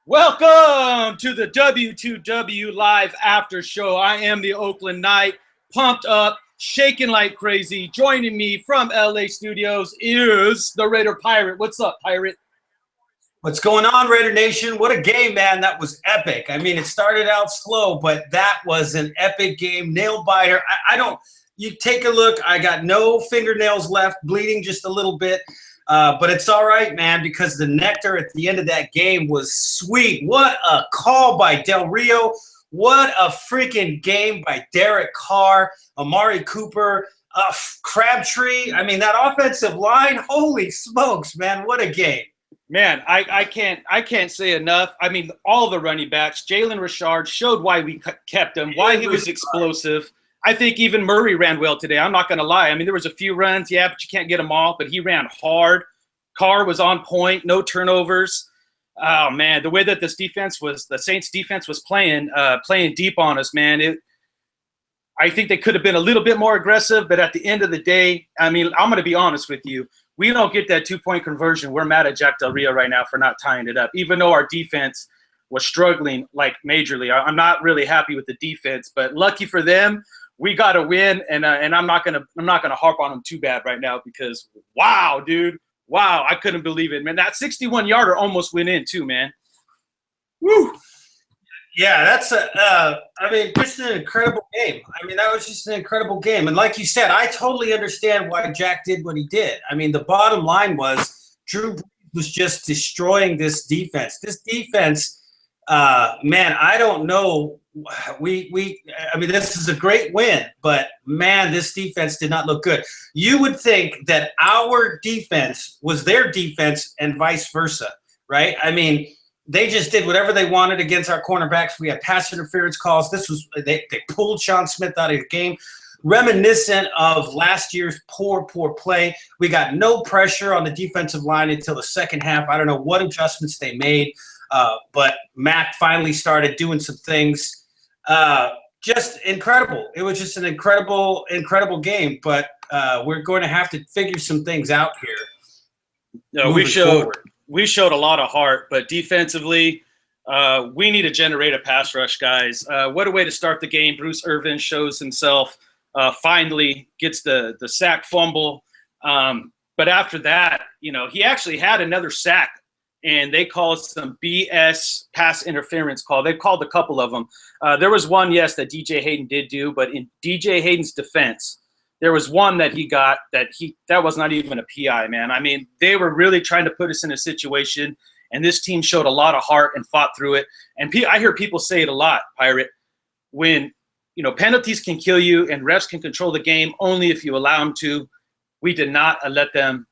Welcome to the W2W Live After Show. I am the Oakland Knight, pumped up, shaking like crazy. Joining me from LA Studios is the Raider Pirate. What's up, Pirate? What's going on, Raider Nation? What a game, man. That was epic. I mean, it started out slow, but that was an epic game. Nail biter. You take a look. I got no fingernails left, bleeding just a little bit. But it's all right, man, because the nectar at the end of that game was sweet. What a call by Del Rio. What a freaking game by Derek Carr, Amari Cooper, Crabtree. I mean, that offensive line, holy smokes, man, what a game. Man, I can't say enough. I mean, all the running backs, Jalen Richard showed why we kept him, why he was explosive. I think even Murray ran well today. I'm not going to lie. I mean, there was a few runs, yeah, but you can't get them all. But he ran hard. Carr was on point, no turnovers. Oh, man, the way that the Saints defense was playing deep on us, man. I think they could have been a little bit more aggressive, but at the end of the day, I mean, I'm going to be honest with you. We don't get that two-point conversion. We're mad at Jack Del Rio right now for not tying it up, even though our defense was struggling like majorly. I'm not really happy with the defense, but lucky for them, we got to win, and I'm not gonna harp on them too bad right now because wow, dude, wow, I couldn't believe it, man. That 61-yarder almost went in too, man. Woo. Yeah, that's just an incredible game. I mean, that was just an incredible game. And like you said, I totally understand why Jack did what he did. I mean, the bottom line was Drew Brees was just destroying this defense. This defense, man, I don't know. I mean, this is a great win, but man, this defense did not look good. You would think that our defense was their defense and vice versa, right? I mean, they just did whatever they wanted against our cornerbacks. We had pass interference calls. They pulled Sean Smith out of the game, reminiscent of last year's poor play. We got no pressure on the defensive line until the second half. I don't know what adjustments they made, but Mac finally started doing some things. Just incredible. It was just an incredible game, but we're going to have to figure some things out here. No, we showed a lot of heart, but defensively, we need to generate a pass rush, guys. What a way to start the game. Bruce Irvin shows himself, finally gets the sack fumble. But after that, he actually had another sack, and they called some BS pass interference call. They called a couple of them. There was one, yes, that DJ Hayden did do, but in DJ Hayden's defense, there was one that he got that was not even a PI, man. I mean, they were really trying to put us in a situation, and this team showed a lot of heart and fought through it. And I hear people say it a lot, Pirate, when penalties can kill you and refs can control the game only if you allow them to. We did not let them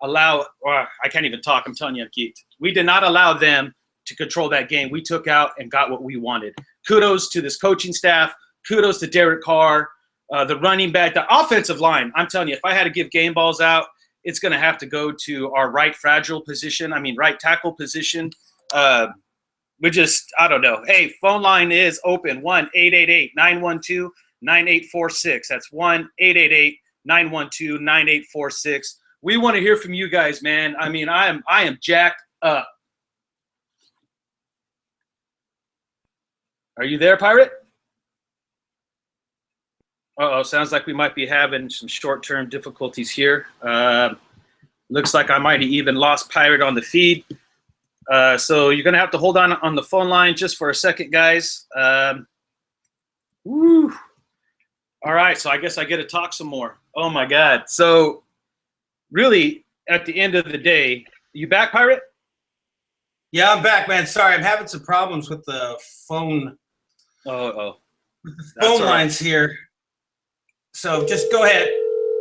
allow. I can't even talk. I'm telling you, I'm geeked. We did not allow them to control that game. We took out and got what we wanted. Kudos to this coaching staff. Kudos to Derek Carr. The running back, the offensive line, I'm telling you, if I had to give game balls out, it's going to have to go to our right tackle position. I don't know. Hey, phone line is open, 1-888-912-9846. That's 1-888-912-9846. We want to hear from you guys, man. I mean, I am jacked up. Are you there, Pirate? Uh-oh, sounds like we might be having some short-term difficulties here. Looks like I might have even lost Pirate on the feed. So you're going to have to hold on the phone line just for a second, guys. Woo. All right, so I guess I get to talk some more. Oh, my God. So really, at the end of the day, you back, Pirate? Yeah, I'm back, man. Sorry, I'm having some problems with the phone. With the phone lines here. So just go ahead.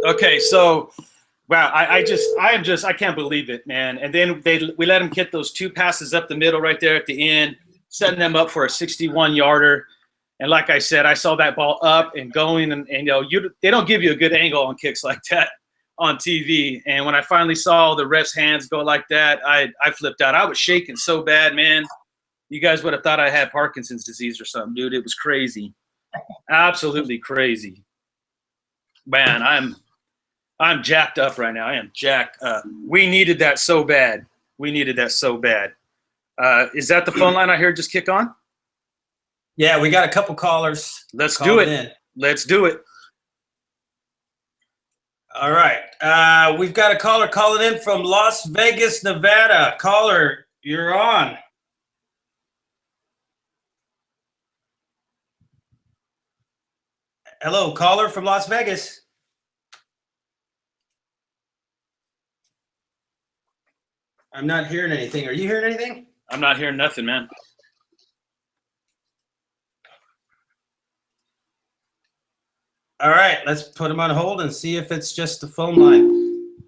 Okay, so wow, I can't believe it, man. And then we let him get those two passes up the middle right there at the end, setting them up for a 61-yarder. And like I said, I saw that ball up and going, and they don't give you a good angle on kicks like that on TV. And when I finally saw the ref's hands go like that, I flipped out. I was shaking so bad, man. You guys would have thought I had Parkinson's disease or something, dude. It was crazy, absolutely crazy. Man, I'm jacked up right now. I am jacked up. We needed that so bad. Is that the phone line I heard just kick on? Yeah, we got a couple callers. Let's do it. Let's do it. All right. We've got a caller calling in from Las Vegas, Nevada. Caller, you're on. Hello, caller from Las Vegas. I'm not hearing anything. Are you hearing anything? I'm not hearing nothing, man. All right, let's put him on hold and see if it's just the phone line.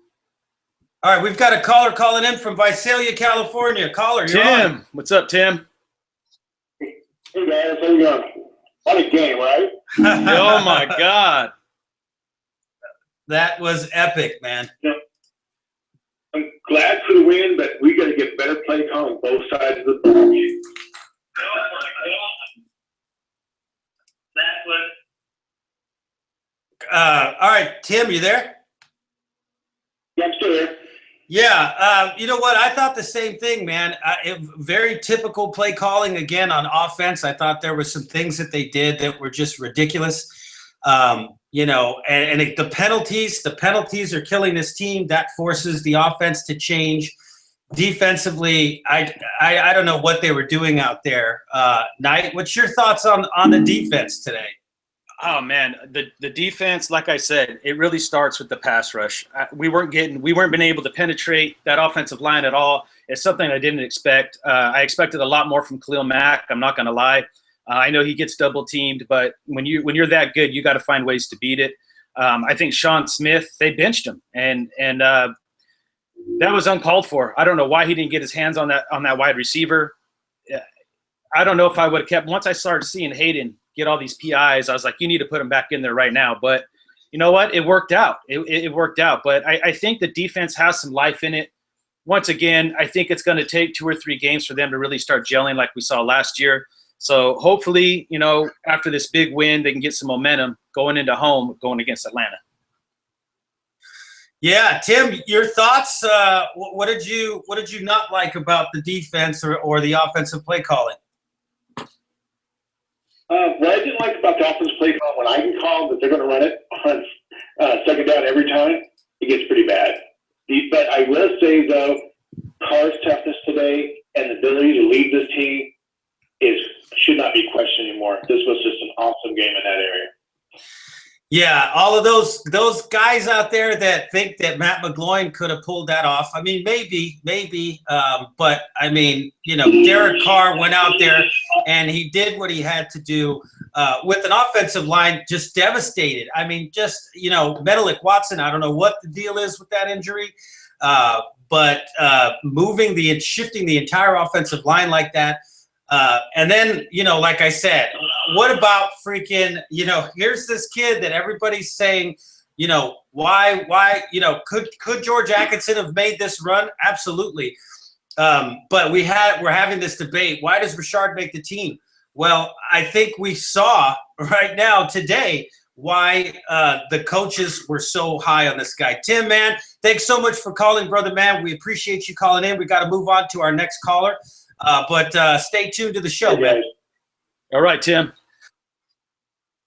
All right, we've got a caller calling in from Visalia, California. Caller, you're Tim, on. what's up, Tim? Hey guys, how you going? What a game, right? Oh my God. That was epic, man. Yeah. I'm glad for the win, but we got to get better play calling both sides of the ball. Oh my God. That was. All right, Tim, you there? Yeah, I'm still here. Yeah, you know what? I thought the same thing, man. Very typical play calling again on offense. I thought there were some things that they did that were just ridiculous. You know, and the penalties are killing this team. That forces the offense to change. Defensively, I don't know what they were doing out there. Knight, what's your thoughts on the defense today? Oh man, the defense, like I said, it really starts with the pass rush. We weren't been able to penetrate that offensive line at all. It's something I didn't expect. I expected a lot more from Khalil Mack. I'm not going to lie. I know he gets double teamed, but when you're that good, you got to find ways to beat it. I think Sean Smith, they benched him, and that was uncalled for. I don't know why he didn't get his hands on that wide receiver. I don't know if I would have kept. Once I started seeing Hayden get all these PIs, I was like, you need to put him back in there right now. But you know what? It worked out. It worked out. But I think the defense has some life in it. Once again, I think it's going to take 2 or 3 games for them to really start gelling like we saw last year. So hopefully, you know, after this big win, they can get some momentum going into home, going against Atlanta. Yeah, Tim, your thoughts? What did you not like about the defense or the offensive play calling? What I didn't like about the offensive play call, when I can call that they're going to run it on second down every time, it gets pretty bad. But I will say, though, Carr's toughness today and the ability to lead this team should not be questioned anymore. This was just an awesome game in that area. Yeah, all of those guys out there that think that Matt McGloin could have pulled that off. I mean, maybe. But I mean, you know, Derek Carr went out there and he did what he had to do with an offensive line just devastated. I mean, just, you know, Menelik Watson, I don't know what the deal is with that injury, but shifting the entire offensive line like that. And then, you know, like I said, what about freaking, you know, here's this kid that everybody's saying, you know, why, you know, could George Atkinson have made this run? Absolutely. But we're having this debate. Why does Richard make the team? Well, I think we saw right now today why the coaches were so high on this guy. Tim, man, thanks so much for calling, brother, man. We appreciate you calling in. We got to move on to our next caller. But stay tuned to the show, man. All right, Tim.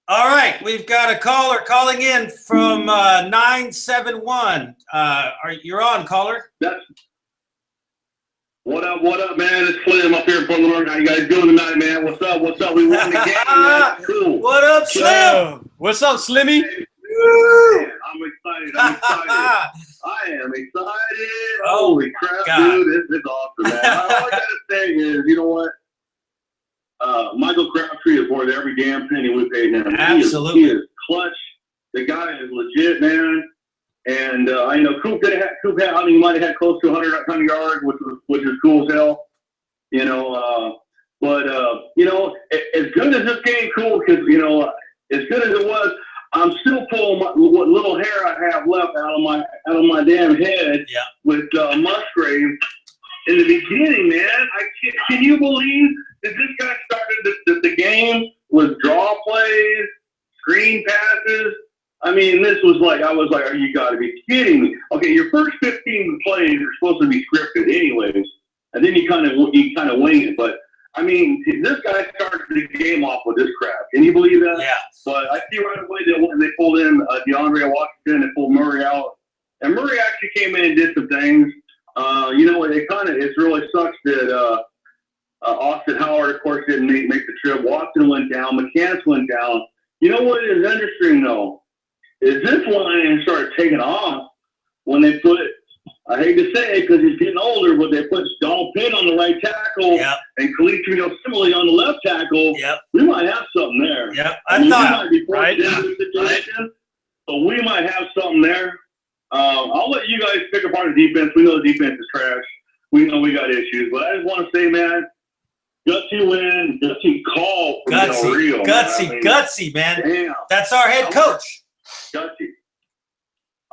All right, we've got a caller calling in from 971. You're on, caller. What up, man? It's Slim up here in Portland. How you guys doing tonight, man? What's up? We won the game, man. Cool. What up, Slim? What's up, Slimmy? I'm excited. I am excited. Holy crap, God. dude. This is awesome, man. All I got to say is, you know what? Michael Crabtree is worth every damn penny we paid him. Absolutely. He is clutch. The guy is legit, man. And I know Coop I mean, he might have had close to 100 yards, which is cool as hell. You know, but you know, as good as this game, cool, because you know, as good as it was, I'm still pulling what little hair I have left out of my damn head. Yeah. With Musgrave. In the beginning, man, can you believe that this guy started the game with draw plays, screen passes? I mean, this was like, I was like, you got to be kidding me. Okay, your first 15 plays are supposed to be scripted anyways. and then you kind of wing it. But I mean, this guy started the game off with this crap. Can you believe that? Yeah. But I see right away that they pulled in DeAndre Washington and pulled Murray out, and Murray actually came in and did some things. You know what? It really sucks that Austin Howard, of course, didn't make the trip. Watson went down. McCants went down. You know what is interesting though is this line started taking off when they put. I hate to say it because he's getting older, but they put Donald Penn on the right tackle and Khalid Simile on the left tackle. Yep. We might have something there. Yep. I mean, thought, we might be in this situation, but we might have something there. I'll let you guys pick apart the defense. We know the defense is trash. We know we got issues, but I just want to say, man, gutsy win, gutsy call from Del Rio. Gutsy, man. Damn. That's our head coach. Gutsy.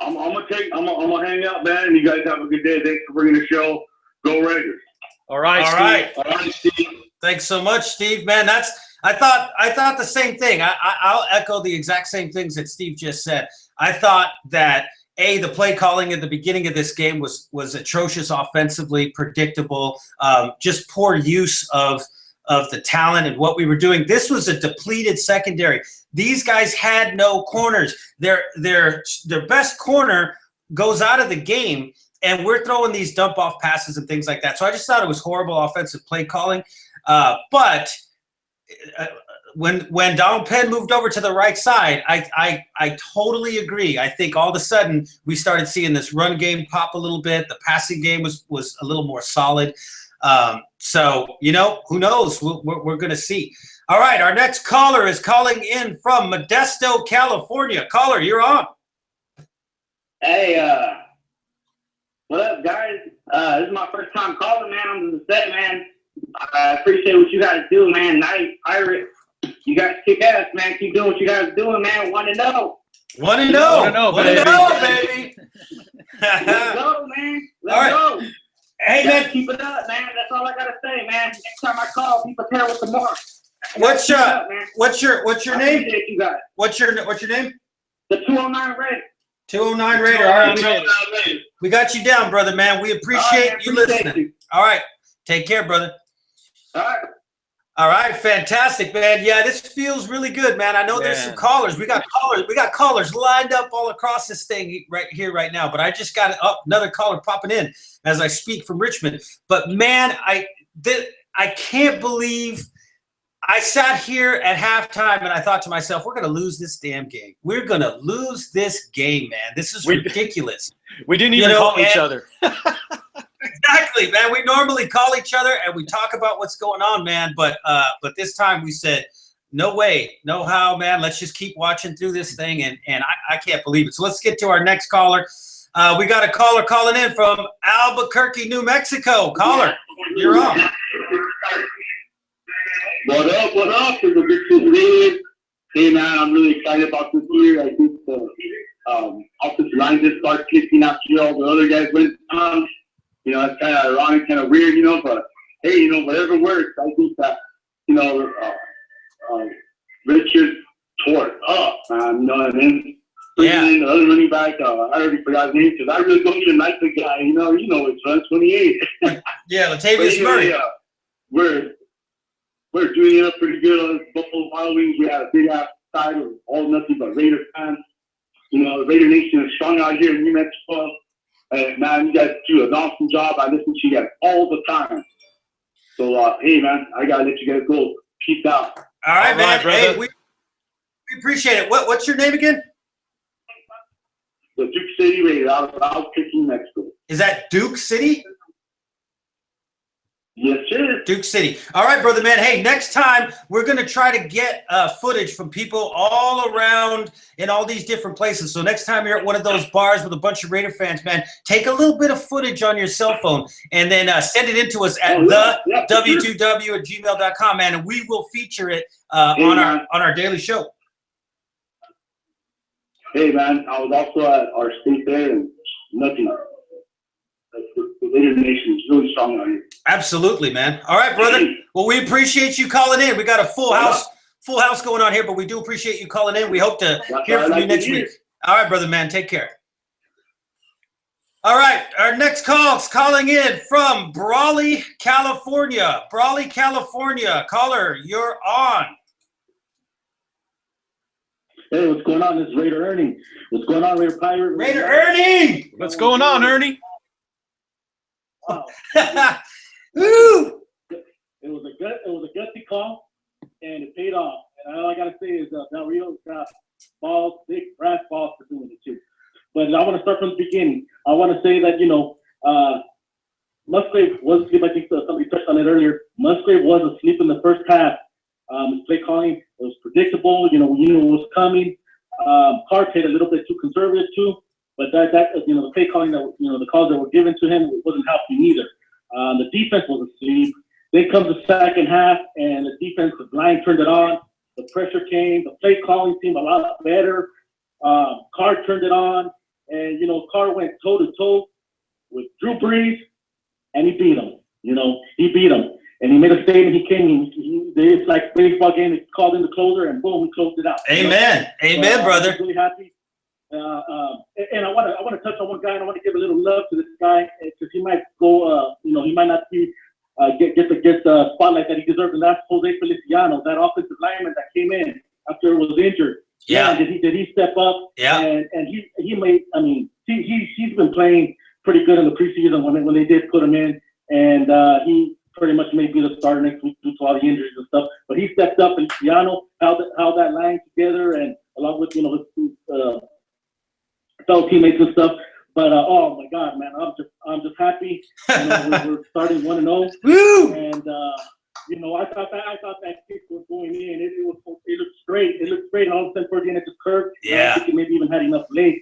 I'm gonna hang out, man, and you guys have a good day. Thanks for bringing the show. Go Raiders. All right, All right, Steve. Thanks so much, Steve. Man, I thought the same thing. I'll echo the exact same things that Steve just said. I thought that the play calling at the beginning of this game was atrocious offensively, predictable, just poor use of the talent and what we were doing. This was a depleted secondary. These guys had no corners. Their best corner goes out of the game, and we're throwing these dump-off passes and things like that. So I just thought it was horrible offensive play calling. But when Donald Penn moved over to the right side, I totally agree. I think all of a sudden we started seeing this run game pop a little bit. The passing game was a little more solid. So, who knows? We're going to see. All right, our next caller is calling in from Modesto, California. Caller, you're on. Hey, what up, guys? This is my first time calling, man. I'm just set, man. I appreciate what you guys do, man. Nice Pirate. You guys kick ass, man. Keep doing what you guys are doing, man. 1-0. 1-0. 1-0, baby. Let's go, man. Let's go. Hey, man. Keep it up, man. That's all I got to say, man. Next time I call, be prepared with the mark. What's your name? You guys. What's your name? The 209 Raider. 209 Raider. All right. We got you down, brother, man. We appreciate you listening. All right. Take care, brother. All right. All right, fantastic, man. Yeah, this feels really good, man. I know there's some callers. We got callers lined up all across this thing right here, right now. But I just got another caller popping in as I speak from Richmond. But man, I can't believe I sat here at halftime and I thought to myself, we're going to lose this damn game. We're going to lose this game, man. This is ridiculous. We didn't even call each other. Exactly, man. We normally call each other and we talk about what's going on, man. But this time we said, no way, no how, man. Let's just keep watching through this thing, and I can't believe it. So let's get to our next caller. We got a caller calling in from Albuquerque, New Mexico. Caller, you're on. What up? What up? It's a big lead. Hey, man, I'm really excited about this year. I think the offensive line just started kicking after all the other guys went down. It's kind of ironic, kind of weird, but hey, whatever works. I think that, Richard tore it up, man. You know what I mean? The other running back, I already forgot his name because I really don't even like the guy. It's run 28. Yeah, Latavius Murray. We're doing it up pretty good on Buffalo Wild Wings. We had a big ass side of all nothing but Raider fans. The Raider Nation is strong out here in New Mexico. And man, you guys do an awesome job. I listen to you guys all the time. So, hey, man, I gotta let you guys go. Peace out. All right, man. Brother. Hey, we appreciate it. What's your name again? The Duke City Raiders out of Albuquerque, New Mexico. Is that Duke City? Yes, sir. Duke City. All right, brother, man. Hey, next time we're going to try to get footage from people all around in all these different places. So next time you're at one of those bars with a bunch of Raider fans, man, take a little bit of footage on your cell phone and then send it in to us at w2w@gmail.com, man, and we will feature it on our daily show. Hey, man, I was also at our state fair and nothing. The Raider Nation is really strong out here. Absolutely, man. All right, brother. Well, we appreciate you calling in. We got a full house going on here, but we do appreciate you calling in. We hope to hear from you next week. All right, brother, man. Take care. All right, our next call's calling in from Brawley, California. Brawley, California. Caller, you're on. Hey, what's going on? This is Raider Ernie. What's going on, Raider Pirate? Raider Ernie! What's going on, Ernie? Wow. Woo! It was a gutsy call, and it paid off. And all I gotta say is Del Rio's got balls, big brass balls for doing it too. But I want to start from the beginning. I want to say that Musgrave was asleep. I think somebody touched on it earlier. Musgrave was asleep in the first half. His play calling, it was predictable. We knew it was coming. Carr played a little bit too conservative too, but that the play calling that the calls that were given to him wasn't helping either. The defense was asleep. Then comes the second half, and the defensive line turned it on. The pressure came. The play calling seemed a lot better. Carr turned it on, and Carr went toe to toe with Drew Brees, and he beat him. He beat him, and he made a statement. He came. It's like baseball game. He called in the closer, and boom, he closed it out. Amen, amen, brother. I'm really happy. And I want to touch on one guy, and I want to give a little love to this guy because he might go. He might not be. Get the spotlight that he deserves, and that's Jose Feliciano, that offensive lineman that came in after he was injured. Yeah. Did he step up? Yeah. And he made. I mean, he's been playing pretty good in the preseason when they did put him in, and he pretty much may be the starter next week due to all the injuries and stuff. But he stepped up, and Feliciano held that line together, and along with his fellow teammates and stuff. But oh my God, man, I'm just happy. We're starting 1-0. Woo! And I thought that kick was going in. It looked straight. It looked straight. All of a sudden, towards the end, it just curved. Yeah. I think it maybe even had enough legs.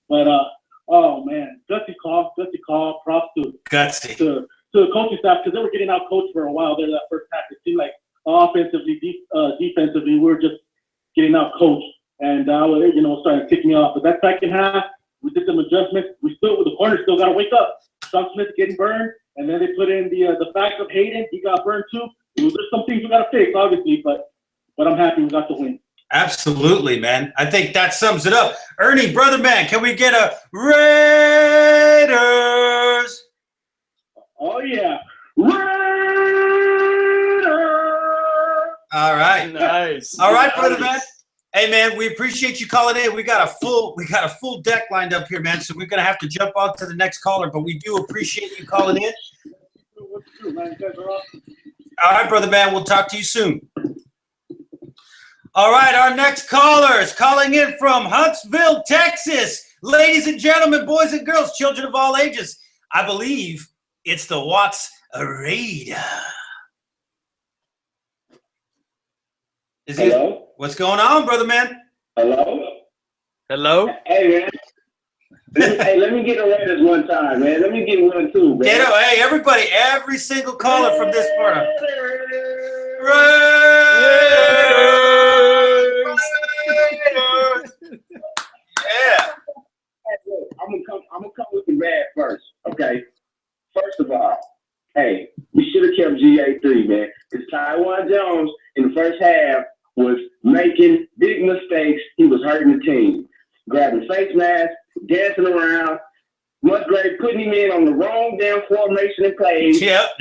But oh man, gutsy call. Props to the coaching staff because they were getting out coached for a while there. That first half, it seemed like offensively, defensively, we were just getting out coached, and starting to tick me off. But that second half, we did some adjustments. The corner still got to wake up. Sean Smith getting burned, and then they put in the backup Hayden. He got burned too. There's some things we got to fix, obviously, but I'm happy we got the win. Absolutely, man. I think that sums it up. Ernie, brother man, can we get a Raiders? Oh yeah, Raiders! All right, Nice. all right, brother man. Hey man, we appreciate you calling in. We got a full deck lined up here, man. So we're gonna have to jump on to the next caller, but we do appreciate you calling in. All right, brother man. We'll talk to you soon. All right, our next caller is calling in from Huntsville, Texas. Ladies and gentlemen, boys and girls, children of all ages, I believe it's the Watts Raider. Hello? What's going on, brother man? Hello. Hey, man. Let me get the Raiders one time, man. Let me get one, too, man. Get it, hey, everybody, every single caller from this part of Yeah. I'm gonna come with the bad first, okay? First of all, hey, we should have kept GA3, man. Because Taiwan Jones in the first half was making big mistakes. He was hurting the team. Grabbing face masks, dancing around. Musgrave putting him in on the wrong damn formation and plays. Yep.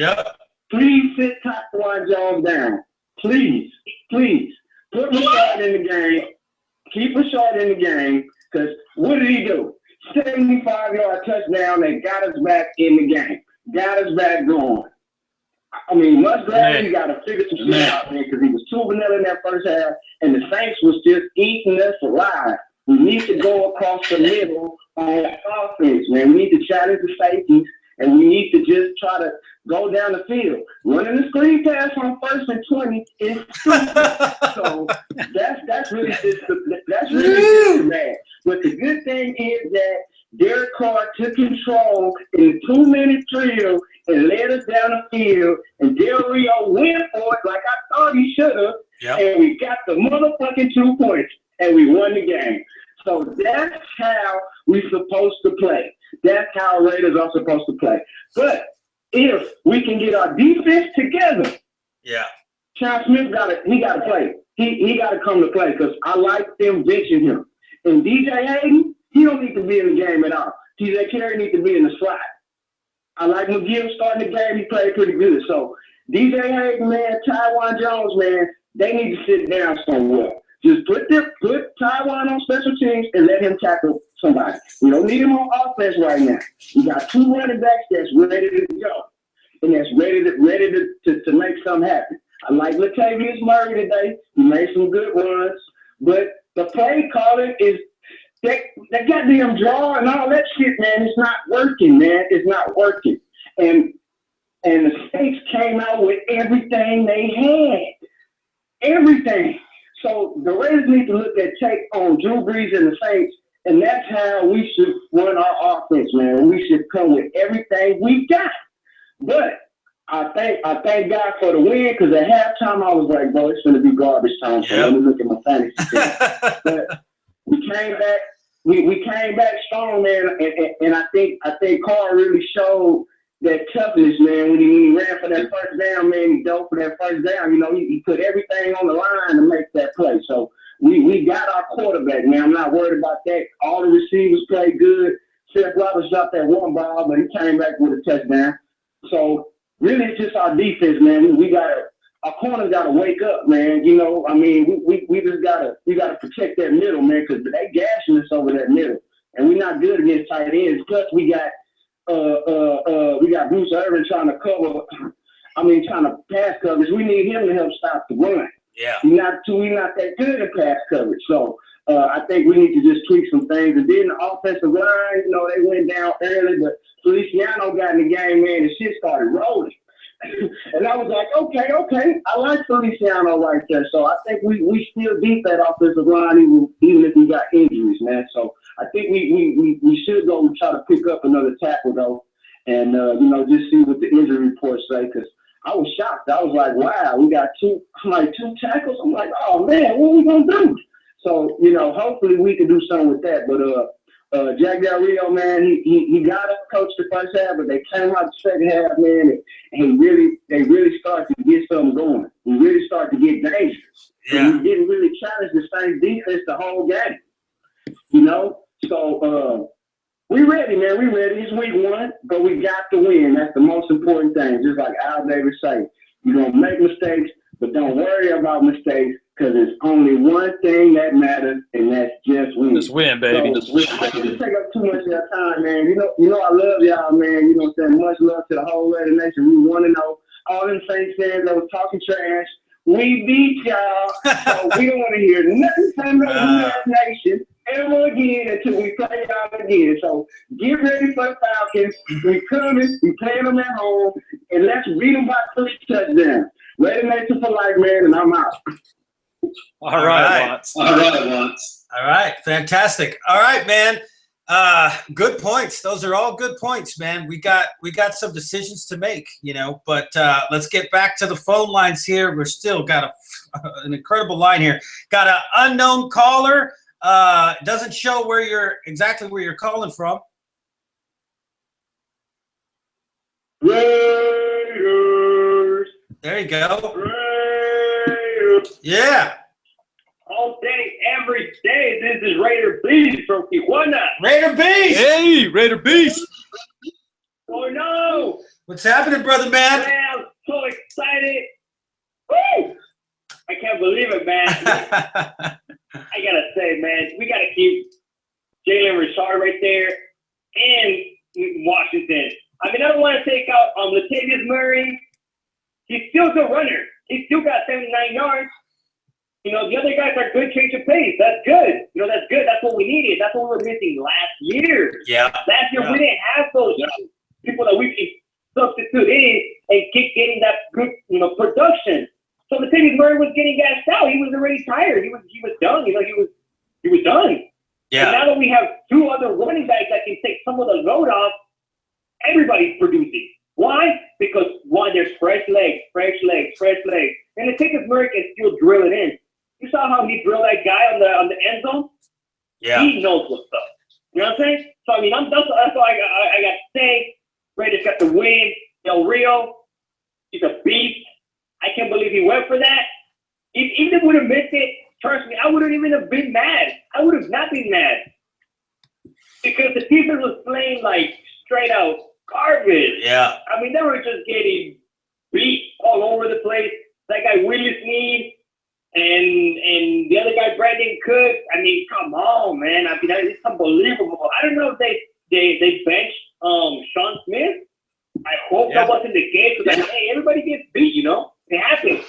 Please sit Taiwan Jones down. Please. Put Rashard in the game. Keep Rashard in the game. Because what did he do? 75-yard touchdown that got us back in the game. Got us back going. I mean, Musgrave, you got to figure some shit out, man, because he was too vanilla in that first half, and the Saints was just eating us alive. We need to go across the middle on offense, man. We need to challenge the safeties, and we need to just try to go down the field. Running the screen pass on 1st and 20 is stupid. So that's really just the bad. But the good thing is that Derek Carr took control in the 2-minute drill and led us down the field, and Del Rio went for it like I thought he should have, and we got the motherfucking 2 points, and we won the game. So that's how we're supposed to play. That's how Raiders are supposed to play. But if we can get our defense together, Sean Smith got to play. He got to come to play because I like them benching him. And DJ Hayden, he don't need to be in the game at all. TJ Carey needs to be in the slot. I like McGill starting the game. He played pretty good. So DJ Hayden, man, Tywan Jones, man, they need to sit down somewhere. Just put Tywan on special teams and let him tackle somebody. We don't need him on offense right now. We got 2 running backs that's ready to go and that's ready to make something happen. I like Latavius Murray today. He made some good runs, but the play calling is that goddamn draw and all that shit, man. It's not working, man. It's not working. And the Saints came out with everything they had, everything. So the Raiders need to look at tape on Drew Brees and the Saints, and that's how we should run our offense, man. We should come with everything we got. But I thank God for the win, because at halftime I was like, bro, it's going to be garbage time. So let me look at my fantasy team. But we came back. We came back strong, man, and I think Carr really showed that toughness, man. When he ran for that first down, man, he dove for that first down. You know, he put everything on the line to make that play. So we got our quarterback, man. I'm not worried about that. All the receivers played good. Seth Roberts dropped that one ball, but he came back with a touchdown. So really, it's just our defense, man. Our corners got to wake up, man. You know, I mean, we just gotta protect that middle, man, because they gashing us over that middle, and we're not good against tight ends. Plus, we got Bruce Irvin trying to pass coverage. We need him to help stop the run. Yeah, we're not that good at pass coverage. So I think we need to just tweak some things. And then the offensive line, you know, they went down early, but Feliciano got in the game, man, and shit started rolling. And I was like, okay, I like Feliciano right there. So I think we still beat that offensive line even if we got injuries, man. So I think we should go and try to pick up another tackle though, and you know, just see what the injury reports say, because I was shocked. I was like, wow, we got two tackles. I'm like, oh man, what are we gonna do? So you know, hopefully we can do something with that. But Jack Del Rio, man, he got up, coached the first half, but they came out the second half, man, and they really started to get something going. We really started to get dangerous. Yeah. And we didn't really challenge the same defense the whole game, you know? So we ready, man. We ready. It's week 1, but we got to win. That's the most important thing. Just like Al Davis say, you're going to make mistakes, but don't worry about mistakes, because there's only one thing that matters, and that's just win. Just win, baby. So, I don't take up too much of your time, man. You know I love y'all, man. You know what I'm saying? Much love to the whole Raider Nation. We want to know all them Saints fans that was talking trash. We beat y'all, so we don't want to hear nothing from the Raider Nation ever again until we play y'all again. So get ready for the Falcons. We coming. We playing them at home, and let's beat them by 3 touchdowns. Raider Nation for life, man, and I'm out. All right, Watts. All right, Watts. All right, fantastic. All right, man. Good points. Those are all good points, man. We got some decisions to make, you know. But let's get back to the phone lines here. We're still got an incredible line here. Got an unknown caller. Doesn't show exactly where you're calling from. Raiders. There you go. Raiders. Yeah. All day, every day, this is Raider Beast from Tijuana. Raider Beast. Hey, Raider Beast. Oh, no. What's happening, brother man? Man, I'm so excited. Woo! I can't believe it, man. I got to say, man, we got to keep Jalen Richard right there and Washington. I mean, I don't want to take out Latavius Murray. He's still a good runner. He's still got 79 yards. You know, the other guys are good change of pace. That's good. You know, that's good. That's what we needed. That's what we were missing last year. Yeah. Last year, we didn't have those people that we could substitute in and keep getting that good, you know, production. So Latavius Murray was getting gassed out. He was already tired. He was done. You know, he was done. Yeah. And now that we have 2 other running backs that can take some of the load off, everybody's producing. Why? Because one, there's fresh legs. And Latavius Murray can still drill it in. You saw how he drilled that guy on the end zone? Yeah. He knows what's up. You know what I'm saying? So, I mean, that's all I got to say. Raiders got the win. Del Rio, he's a beast. I can't believe he went for that. Even if we would have missed it, trust me, I wouldn't even have been mad. I would have not been mad. because the defense was playing like straight out garbage. Yeah. I mean, they were just getting beat all over the place. That guy Willie Snead and the other guy Brandon Cook. I mean, come on, man. I mean, it's unbelievable. I don't know if they benched Sean Smith. I hope that wasn't the case because hey, everybody gets beat, you know. It happens.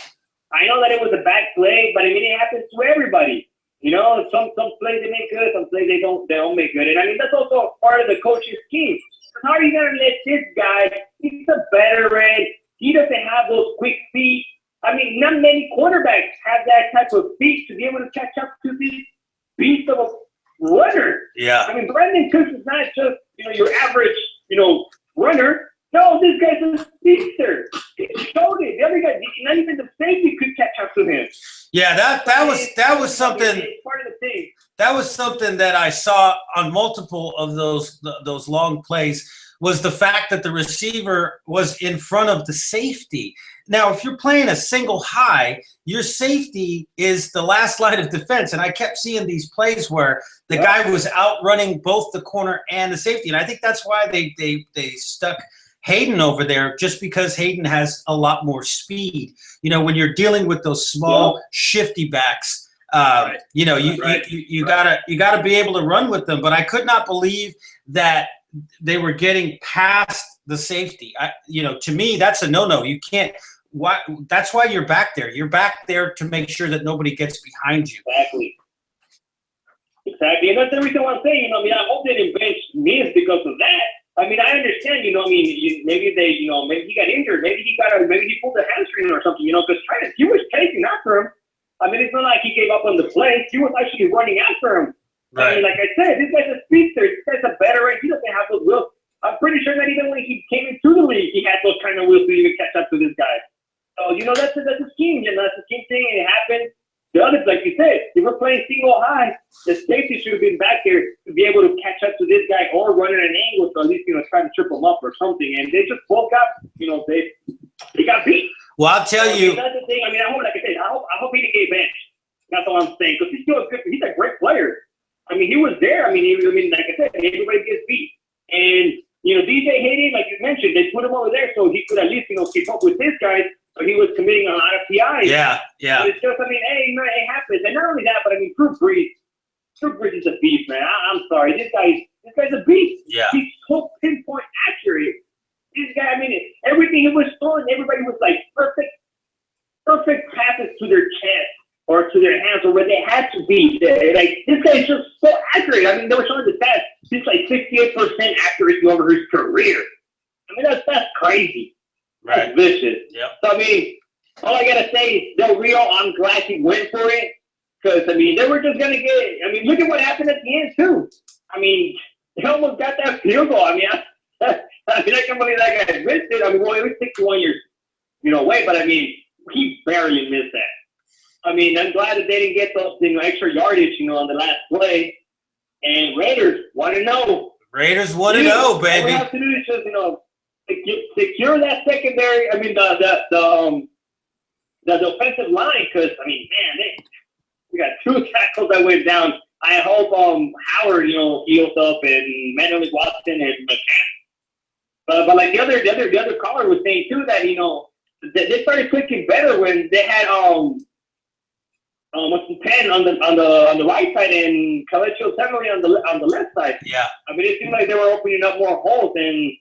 I know that it was a bad play, but I mean, it happens to everybody. You know, some plays they make good, some plays they don't make good. And I mean, that's also a part of the coaching scheme. How are you gonna let this guy? He's a veteran. He doesn't have those quick feet. I mean, not many quarterbacks have that type of feet to be able to catch up to this beast of a runner. Yeah. I mean, Brandon Cooks is not just your average runner. No, this guy's a speedster. He showed it. The other guy, not even the safety could catch up to him. Yeah, that was something. It's part of the thing. That was something that I saw on multiple of those long plays, was the fact that the receiver was in front of the safety. Now, if you're playing a single high, your safety is the last line of defense. And I kept seeing these plays where the guy was outrunning both the corner and the safety. And I think that's why they stuck Hayden over there, just because Hayden has a lot more speed. When you're dealing with those small, shifty backs, you gotta be able to run with them. But I could not believe that they were getting past the safety. To me, that's a no-no. You can't. Why? That's why you're back there. You're back there to make sure that nobody gets behind you. Exactly, and that's the reason why I'm saying. I hope they didn't bench Miz because of that. I mean, I understand. Maybe maybe he got injured. Maybe he pulled a hamstring or something. Because he was chasing after him. I mean, it's not like he gave up on the play. He was actually running after him. Right. I mean, like I said, this guy's a speedster. This guy's a veteran. He doesn't have those wheels. I'm pretty sure that even when he came into the league, he had those kind of wheels to even catch up to this guy. So, that's a scheme. That's a scheme thing, and it happened. The other, like you said, if we're playing single high, the safety should have been back there to be able to catch up to this guy or run at an angle to at least, try to trip him up or something. And they just woke up, they got beat. Well, I'll tell you. That's the thing. I mean, I hope he didn't get benched. That's all I'm saying. Because he's a great player. I mean, he was there. I mean, like I said, everybody gets beat. And, DJ Hayden, like you mentioned, they put him over there so he could at least, keep up with this guy. But he was committing a lot of PIs. Yeah. But it's just, it happens. And not only that, but Drew Brees is a beast, man. I'm sorry. This guy's a beast. Yeah. He's so pinpoint accurate. This guy, everything he was throwing, everybody was like perfect passes to their chest or to their hands or where they had to be. Like, this guy's just so accurate. They were showing the stats. He's like 68% accuracy over his career. That's crazy. Right. That's vicious. Yep. So, all I got to say is, Del Rio, I'm glad he went for it. Because, they were just going to get – look at what happened at the end, too. They almost got that field goal. I can't believe that guy missed it. It was 61 years, away. But, he barely missed that. I'm glad that they didn't get those extra yardage, on the last play. And Raiders want to know. Raiders want to know, baby. All we have to do is just, secure that secondary. The offensive line, because we got 2 tackles that went down. I hope Howard, heals up, and Manuel Watson and McCann. But like the other caller was saying too, that they started clicking better when they had Penn on the right side and Kelechi Osemele on the left side. Yeah. It seemed like they were opening up more holes, and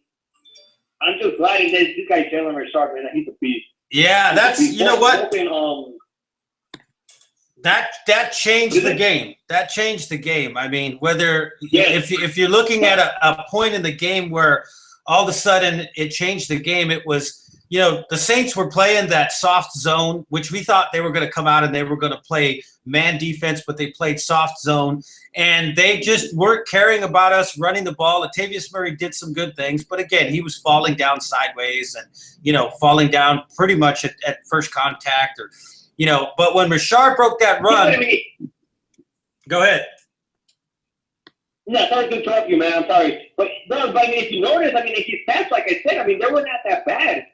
I'm just glad that this guy Jalen Richard, man, he's a beast. Yeah, that's what. That changed the game. That changed the game. Whether if you're looking at a point in the game where all of a sudden it changed the game, it was the Saints were playing that soft zone, which we thought they were going to come out and they were going to play man defense, but they played soft zone, and they just weren't caring about us running the ball. Latavius Murray did some good things, but again, he was falling down sideways and, falling down pretty much at first contact or, but when Richard broke that run, go ahead. Yeah, sorry to interrupt you, man. I'm sorry. But if you notice, his stats, like I said, they were not that bad.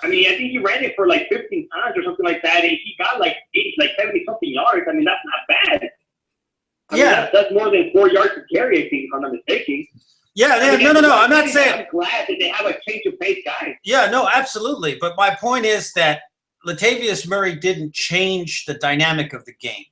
I think he ran it for like 15 times or something like that, and he got like 70-something yards. That's not bad. I mean, that's more than 4 yards to carry, I think, if I'm not mistaken. Yeah, no. I'm not saying. I'm glad that they have a change of pace guy. Yeah, no, absolutely. But my point is that Latavius Murray didn't change the dynamic of the game.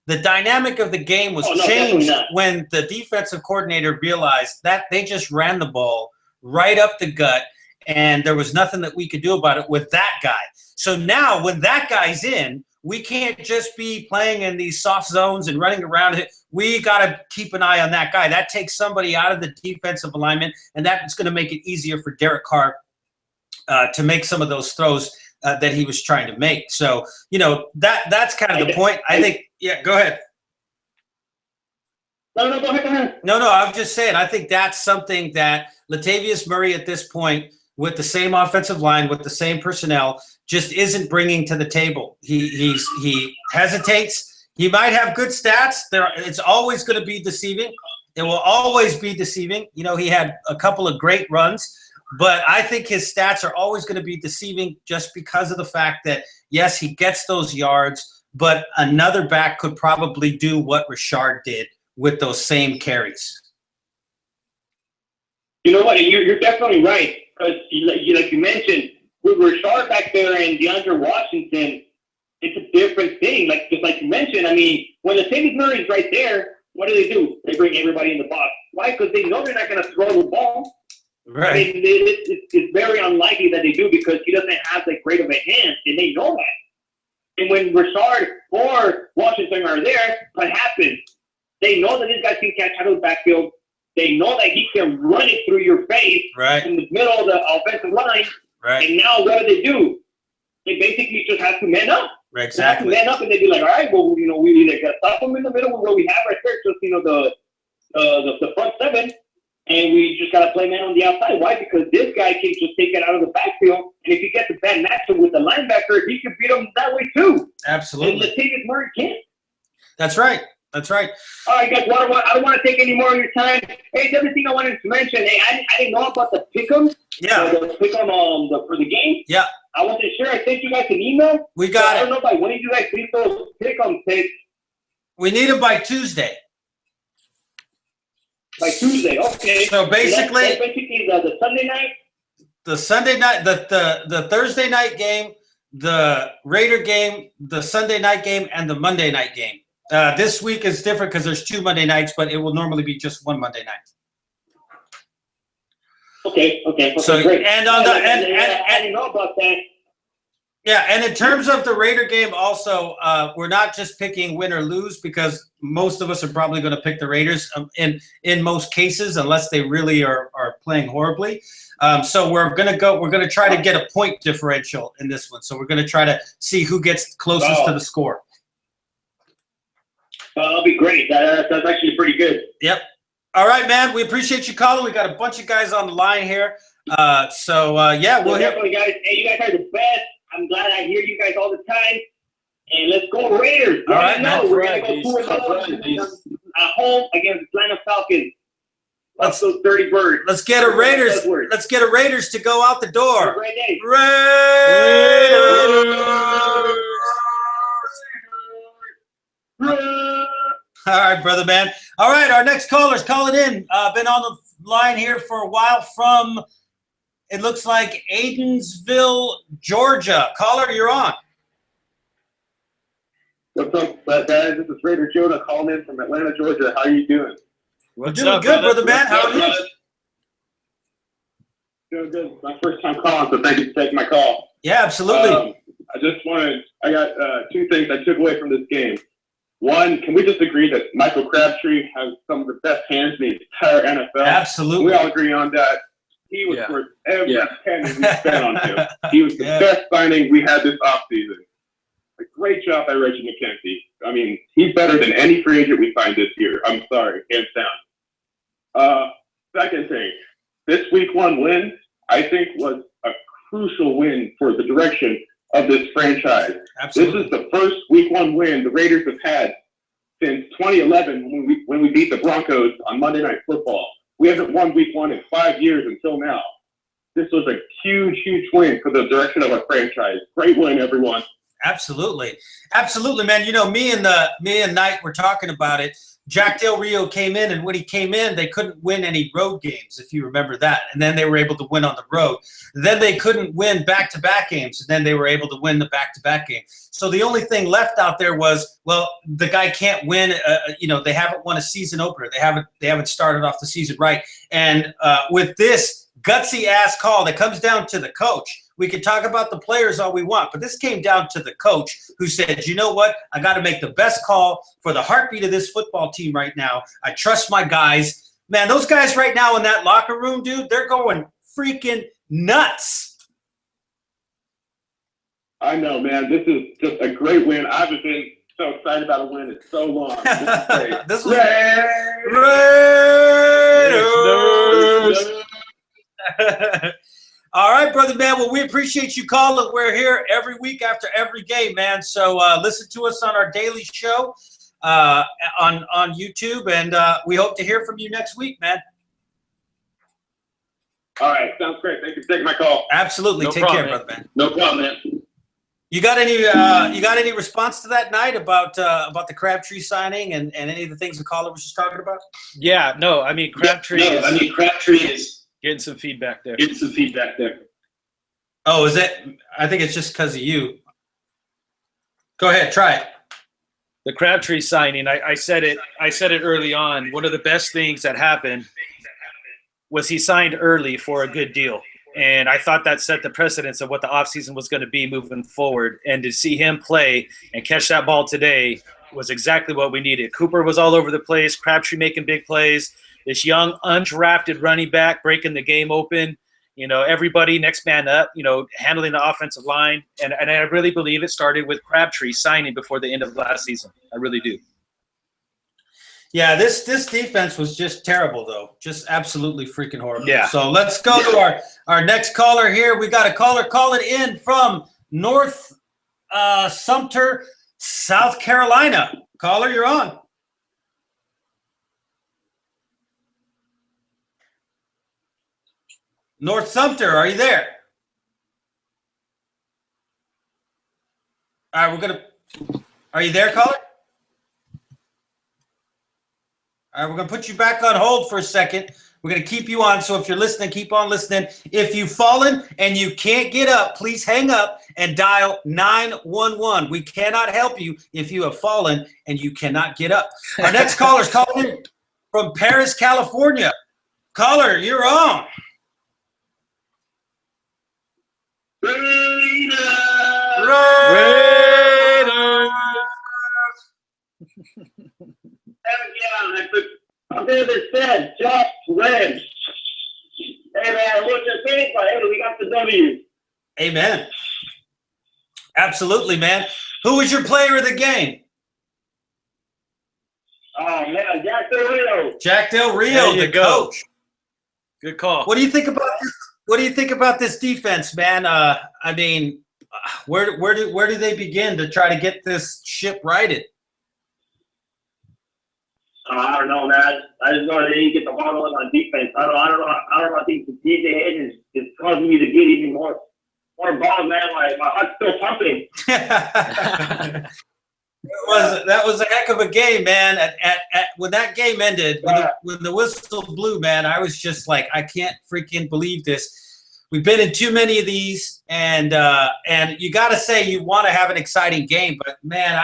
The dynamic of the game was changed when the defensive coordinator realized that they just ran the ball right up the gut, and there was nothing that we could do about it with that guy. So now when that guy's in, we can't just be playing in these soft zones and running around it. We got to keep an eye on that guy. That takes somebody out of the defensive alignment, and that's going to make it easier for Derek Carr to make some of those throws that he was trying to make. So, that's kind of the point. I think – yeah, go ahead. No, go ahead. No, I'm just saying I think that's something that Latavius Murray at this point, with the same offensive line, with the same personnel, just isn't bringing to the table. He hesitates. He might have good stats. It's always going to be deceiving. It will always be deceiving. He had a couple of great runs, but I think his stats are always going to be deceiving just because of the fact that, yes, he gets those yards, but another back could probably do what Richard did with those same carries. You know what? You're definitely right. Because, like you mentioned, with Richard back there and DeAndre Washington, it's a different thing. Just like you mentioned, I mean, when Latavius Murray's right there, what do? They bring everybody in the box. Why? Because they know they're not going to throw the ball. Right. I mean, it's very unlikely that they do because he doesn't have that great of a hand, and they know that. And when Richard or Washington are there, what happens? They know that this guy can catch out of the backfield. They know that he can run it through your face in the middle of the offensive line. Right. And now what do? They basically just have to man up. Right, exactly. They have to man up and they'd be like, all right, well, we either got to stop them in the middle where we have right there, just, the front seven, and we just got to play man on the outside. Why? Because this guy can just take it out of the backfield, and if he gets a bad matchup with the linebacker, he can beat him that way too. Absolutely. And Latavius Murray can't. That's right. All right, guys, I don't want to take any more of your time. Hey, the other thing I wanted to mention, I didn't know about the pick'em. Yeah. The pick'em for the game. Yeah. I wasn't sure. I sent you guys an email. We got it. I don't know by when did you guys need those pick'em picks. We need them by Tuesday. By Tuesday, okay. So basically, that's basically the Sunday night. The Sunday night, the Thursday night game, the Raider game, the Sunday night game, and the Monday night game. This week is different because there's 2 Monday nights, but it will normally be just 1 Monday night. Okay, so great. And on I didn't know about that. Yeah, and in terms of the Raider game, also, we're not just picking win or lose because most of us are probably going to pick the Raiders in most cases, unless they really are playing horribly. So we're going to try to get a point differential in this one. So we're going to try to see who gets closest to the score. That'll be great. That's actually pretty good. Yep. All right, man. We appreciate you calling. We got a bunch of guys on the line here. Yeah, we'll hear. Definitely, guys. Hey, you guys are the best. I'm glad I hear you guys all the time. And let's go Raiders. All right, man. We're going to go 2-0 at home against the Atlanta Falcons. Let's those 30 birds. Let's get a Raiders. Let's get a Raiders to go out the door. Raiders. All right, brother, man. All right, our next caller's calling in. Been on the line here for a while from, it looks like, Aidensville, Georgia. Caller, you're on. What's up, guys? This is Raider Jonah calling in from Atlanta, Georgia. How are you doing? We're doing good, brother, man. How are you? Doing good. It's my first time calling, so thank you for taking my call. Yeah, absolutely. I got 2 things I took away from this game. One, can we just agree that Michael Crabtree has some of the best hands in the entire NFL? Absolutely. We all agree on that. He was worth every penny we spent on him. He was the best signing we had this offseason. A great job by Reggie McKenzie. I mean, he's better than any free agent we signed this year. I'm sorry, hands down. Second thing, this week 1 win, I think, was a crucial win for the direction of this franchise. Absolutely. This is the first week 1 win the Raiders have had since 2011 when we beat the Broncos on Monday Night Football. We haven't won week 1 in 5 years until now. This was a huge, huge win for the direction of our franchise. Great win, everyone. Absolutely, man. Me and Knight were talking about it. Jack Del Rio came in, and when he came in, they couldn't win any road games, if you remember that. And then they were able to win on the road. Then they couldn't win back-to-back games, and then they were able to win the back-to-back game. So the only thing left out there was, well, the guy can't win. They haven't won a season opener. They haven't started off the season right. And with this gutsy-ass call that comes down to the coach, we can talk about the players all we want, but this came down to the coach who said, you know what? I got to make the best call for the heartbeat of this football team right now. I trust my guys. Man, those guys right now in that locker room, dude, they're going freaking nuts. I know, man. This is just a great win. I've been so excited about a win in so long. This is great. This was Raiders. All right, brother, man. Well, we appreciate you calling. We're here every week after every game, man. So listen to us on our daily show on YouTube, and we hope to hear from you next week, man. All right, sounds great. Thank you for taking my call. Absolutely. Take care, brother, man. No problem, man. You got any response to that night about the Crabtree signing and any of the things the caller was just talking about? Yeah, no, I mean Crabtree is getting some feedback there. Oh, is it? I think it's just because of you. Go ahead, try it. The Crabtree signing, I said it early on. One of the best things that happened was he signed early for a good deal. And I thought that set the precedence of what the offseason was going to be moving forward. And to see him play and catch that ball today was exactly what we needed. Cooper was all over the place, Crabtree making big plays, this young undrafted running back breaking the game open, everybody next man up, handling the offensive line. And I really believe it started with Crabtree signing before the end of last season. I really do. Yeah, this defense was just terrible, though. Just absolutely freaking horrible. Yeah. So let's go to our next caller here. We got a caller calling in from North Sumter, South Carolina. Caller, you're on. North Sumter, are you there? All right, are you there, caller? All right, we're going to put you back on hold for a second. We're going to keep you on, so if you're listening, keep on listening. If you've fallen and you can't get up, please hang up and dial 911. We cannot help you if you have fallen and you cannot get up. Our next caller is calling in from Paris, California. Caller, you're on. Raiders! I'm there that said, just win. Hey, man, what's your team? Hey, we got the W. Amen. Absolutely, man. Who was your player of the game? Oh, man, Jack Del Rio. Jack Del Rio, the coach. Good call. What do you think about this? What do you think about this defense, man? Where do they begin to try to get this ship righted? I don't know, man. I just know they didn't get the ball on defense. I don't know. I think the DJ Hedges is causing me to get even more balls, man. Like my heart's still pumping. That was a heck of a game, man. When that game ended, when the whistle blew, man, I was just like, I can't freaking believe this. We've been in too many of these, and you got to say you want to have an exciting game, but man,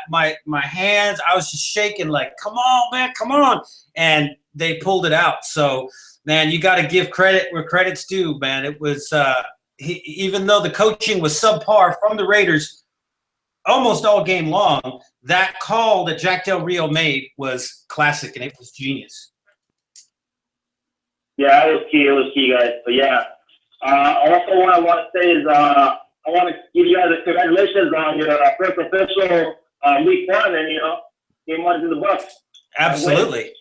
my hands, I was just shaking like, come on, man, come on, and they pulled it out. So, man, you got to give credit where credit's due, man. It was even though the coaching was subpar from the Raiders almost all game long, that call that Jack Del Rio made was classic, and it was genius. Yeah, it was key, guys. But yeah. Also, what I want to say is I want to give you guys a congratulations on your first official week one, and game one to the Bucs. Absolutely,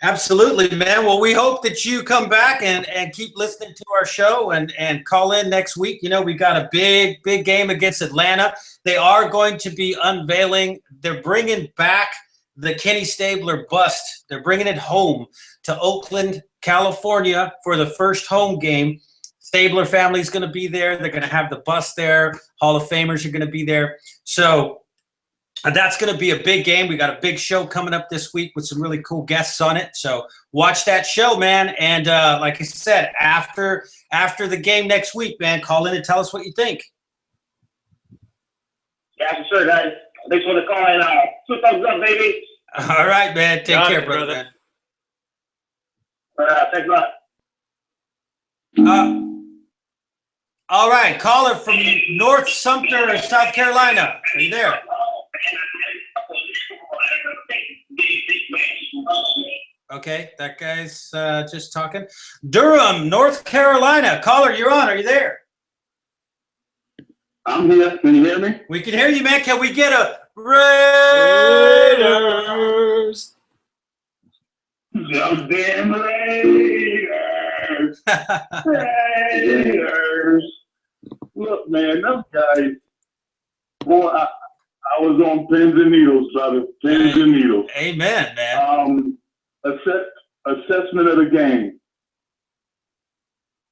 absolutely, man. Well, we hope that you come back and keep listening to our show and call in next week. We got a big game against Atlanta. They are going to be unveiling. They're bringing back the Kenny Stabler bust. They're bringing it home to Oakland, California for the first home game. Stabler family is going to be there. They're going to have the bus there. Hall of Famers are going to be there. So And that's going to be a big game. We got a big show coming up this week with some really cool guests on it. So watch that show, man. And like I said, after the game next week, man, call in and tell us what you think. Yeah, for sure, guys. Thanks for the call and 2 thumbs up, baby. All right, man. Take care, brother. brother. Thanks a lot. All right, caller from North Sumter, South Carolina. Are you there? Okay, that guy's just talking. Durham, North Carolina. Caller, you're on. Are you there? I'm here. Can you hear me? We can hear you, man. Can we get a Raiders? Them damn Raiders. Raiders. Look, man, those guys, boy, I was on pins and needles, brother. Pins and needles. Amen, man. Assessment of the game.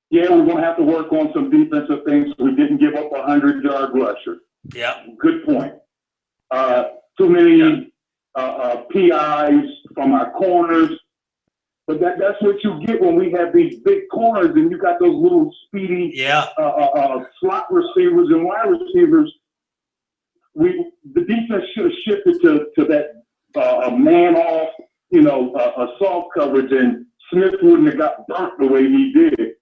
Yeah, we're going to have to work on some defensive things. We didn't give up a 100-yard rusher. Yeah. Good point. Too many PIs from our corners. But that's what you get when we have these big corners and you got those little speedy slot receivers and wide receivers. The defense should have shifted to that man off, assault coverage, and Smith wouldn't have got burnt the way he did.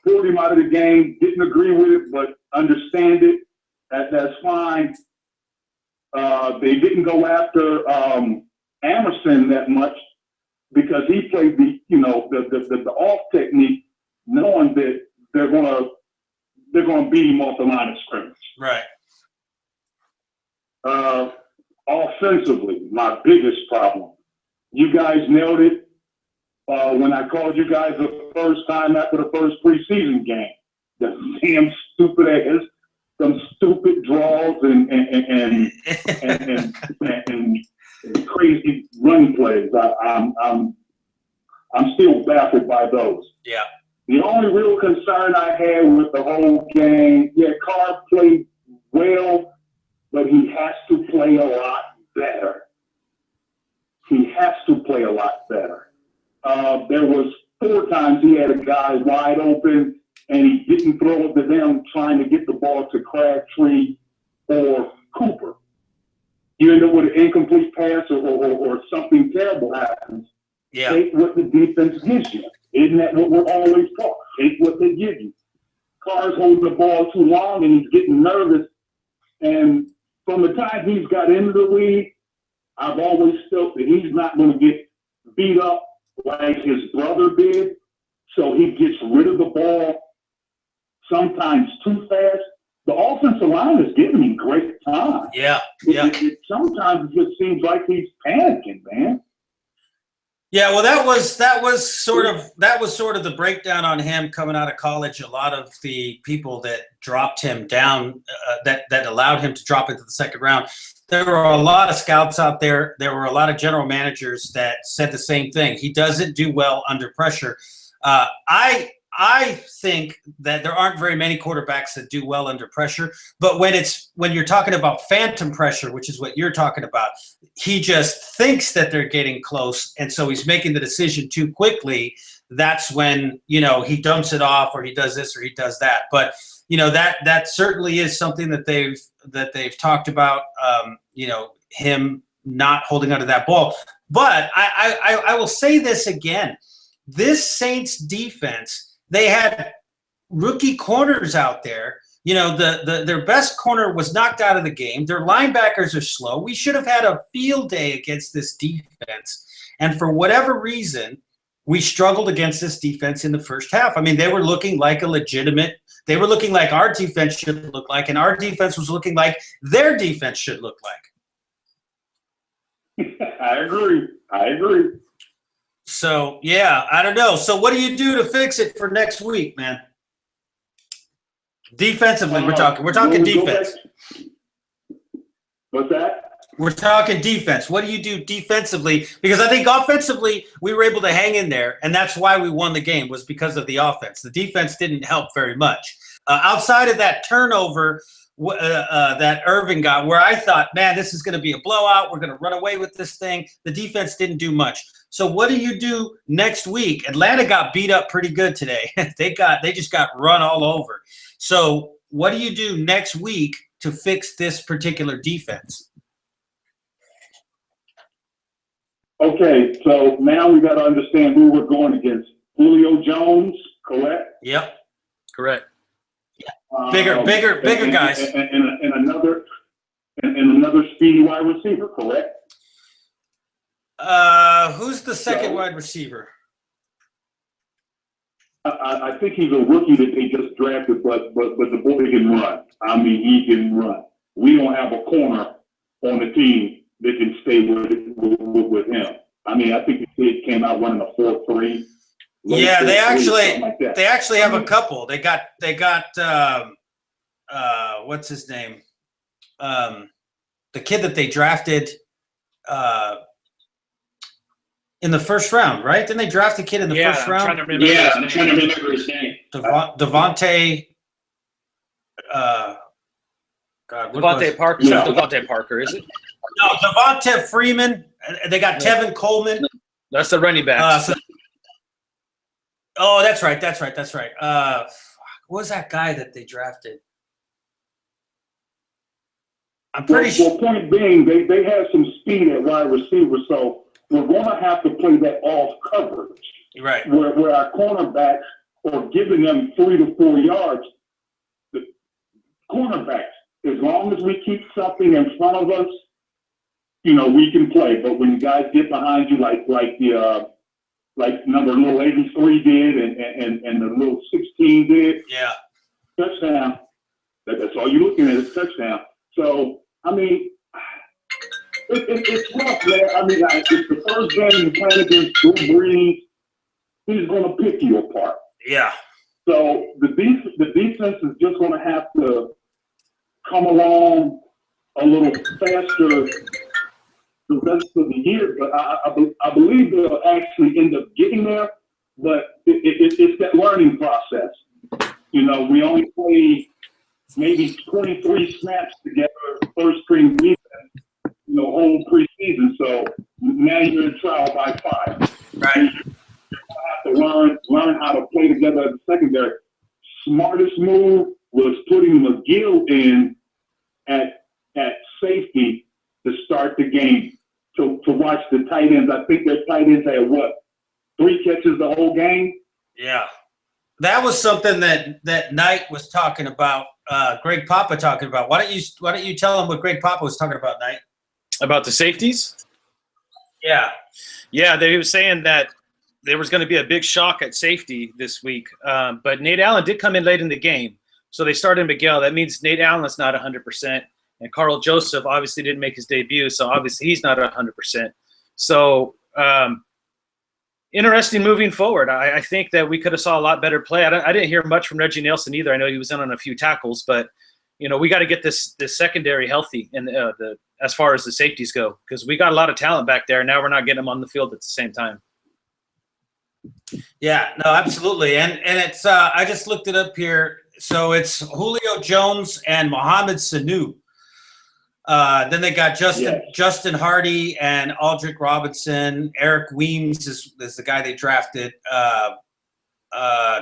Pulled him out of the game, didn't agree with it, but understand it. That's fine. They didn't go after Amerson that much because he played the off technique, knowing that they're gonna beat him off the line of scrimmage. Right. Offensively, my biggest problem. You guys nailed it when I called you guys the first time after the first preseason game. The damn stupid ass, some stupid draws and crazy run plays. I'm still baffled by those. Yeah. The only real concern I had with the whole game, Carr played well, but he has to play a lot better. He has to play a lot better. There was 4 times he had a guy wide open, and he didn't throw it to them trying to get the ball to Crabtree or Cooper. You end up with an incomplete pass or something terrible happens. Yeah. Take what the defense gives you. Isn't that what we're always taught? Take what they give you. Carr's holding the ball too long, and he's getting nervous. And from the time he's got into the league, I've always felt that he's not going to get beat up like his brother did. So he gets rid of the ball sometimes too fast. The offensive line is giving him great time. Yeah. Sometimes it just seems like he's panicking, man. Yeah, well, that was sort of the breakdown on him coming out of college. A lot of the people that dropped him down, that allowed him to drop into the second round. There were a lot of scouts out there. There were a lot of general managers that said the same thing. He doesn't do well under pressure. I think that there aren't very many quarterbacks that do well under pressure. But when you're talking about phantom pressure, which is what you're talking about, he just thinks that they're getting close, and so he's making the decision too quickly. That's when he dumps it off, or he does this, or he does that. But that certainly is something that they've talked about. Him not holding onto that ball. But I will say this again: this Saints defense. They had rookie corners out there. Their best corner was knocked out of the game. Their linebackers are slow. We should have had a field day against this defense. And for whatever reason, we struggled against this defense in the first half. I mean, they were looking like they were looking like our defense should look like, and our defense was looking like their defense should look like. I agree. So, yeah, I don't know. So what do you do to fix it for next week, man? Defensively, we're talking defense. What's that? We're talking defense. What do you do defensively? Because I think offensively, we were able to hang in there, and that's why we won the game, was because of the offense. The defense didn't help very much. Outside of that turnover that Irvin got, where I thought, man, this is going to be a blowout. We're going to run away with this thing. The defense didn't do much. So what do you do next week? Atlanta got beat up pretty good today. They just got run all over. So what do you do next week to fix this particular defense? Okay, so now we got to understand who we're going against. Julio Jones, correct? Yep. Correct. Bigger guys. And another speedy wide receiver, correct? Who's the second wide receiver? I think he's a rookie that they just drafted, but the boy can run. I mean, he can run. We don't have a corner on the team that can stay with him. I mean, I think the kid came out running a 4.3. Yeah, they actually have a couple. They got what's his name? The kid that they drafted in the first round, right? Didn't they draft a kid in the first round? I'm trying to remember his name. Devontae. Devontae Parker. No. Devontae Parker, is it? No, Devontae Freeman. They got Tevin Coleman. That's the running back. Oh, that's right. What was that guy that they drafted? I'm pretty sure. Well, point being, they have some speed at wide receiver, so we're going to have to play that off coverage. Right. Where our cornerbacks are giving them 3 to 4 yards. The cornerbacks, as long as we keep something in front of us, we can play. But when guys get behind you, like number little 83 did and the little 16 did, yeah, touchdown. That's all you're looking at is touchdown. So I mean, it's rough, man. I mean, it's the first game you're playing against Drew Brees. He's going to pick you apart. Yeah. So the defense is just going to have to come along a little faster the rest of the year, but I believe they'll actually end up getting there. But it's that learning process. We only play maybe 23 snaps together, first string defense, whole preseason. So now you're in trial by 5. Right. You have to learn how to play together as a secondary. Smartest move was putting McGill in at safety to start the game. To watch the tight ends. I think their tight ends had 3 catches the whole game? Yeah. That was something that Knight was talking about, Greg Papa talking about. Why don't you tell him what Greg Papa was talking about, Knight? About the safeties? Yeah. Yeah, they were saying that there was going to be a big shock at safety this week. But Nate Allen did come in late in the game. So they started Miguel. That means Nate Allen's not 100%. And Carl Joseph obviously didn't make his debut, so obviously he's not 100%. So interesting moving forward. I think that we could have saw a lot better play. I didn't hear much from Reggie Nelson either. I know he was in on a few tackles, but we got to get this secondary healthy and as far as the safeties go, because we got a lot of talent back there. And now we're not getting them on the field at the same time. Yeah, no, absolutely. And it's I just looked it up here. So it's Julio Jones and Mohamed Sanu. Then they got Justin Hardy and Aldrick Robinson. Eric Weems is the guy they drafted.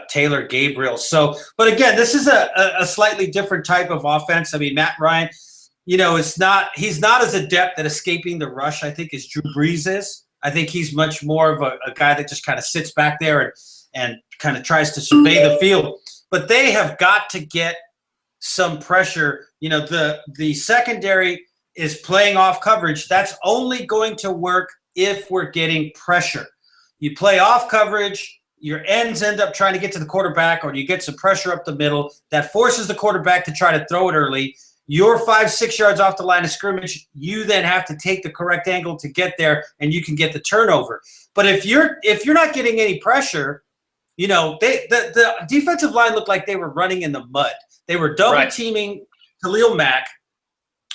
Taylor Gabriel. So, but again, this is a slightly different type of offense. I mean, Matt Ryan, he's not as adept at escaping the rush, I think, as Drew Brees is. I think he's much more of a guy that just kind of sits back there and kind of tries to survey the field. But they have got to get some pressure. The secondary is playing off coverage. That's only going to work if we're getting pressure. You play off coverage, your ends end up trying to get to the quarterback, or you get some pressure up the middle. That forces the quarterback to try to throw it early. You're 5-6 yards off the line of scrimmage. You then have to take the correct angle to get there, and you can get the turnover. But if you're not getting any pressure, the defensive line looked like they were running in the mud. They were double teaming Khalil Mack.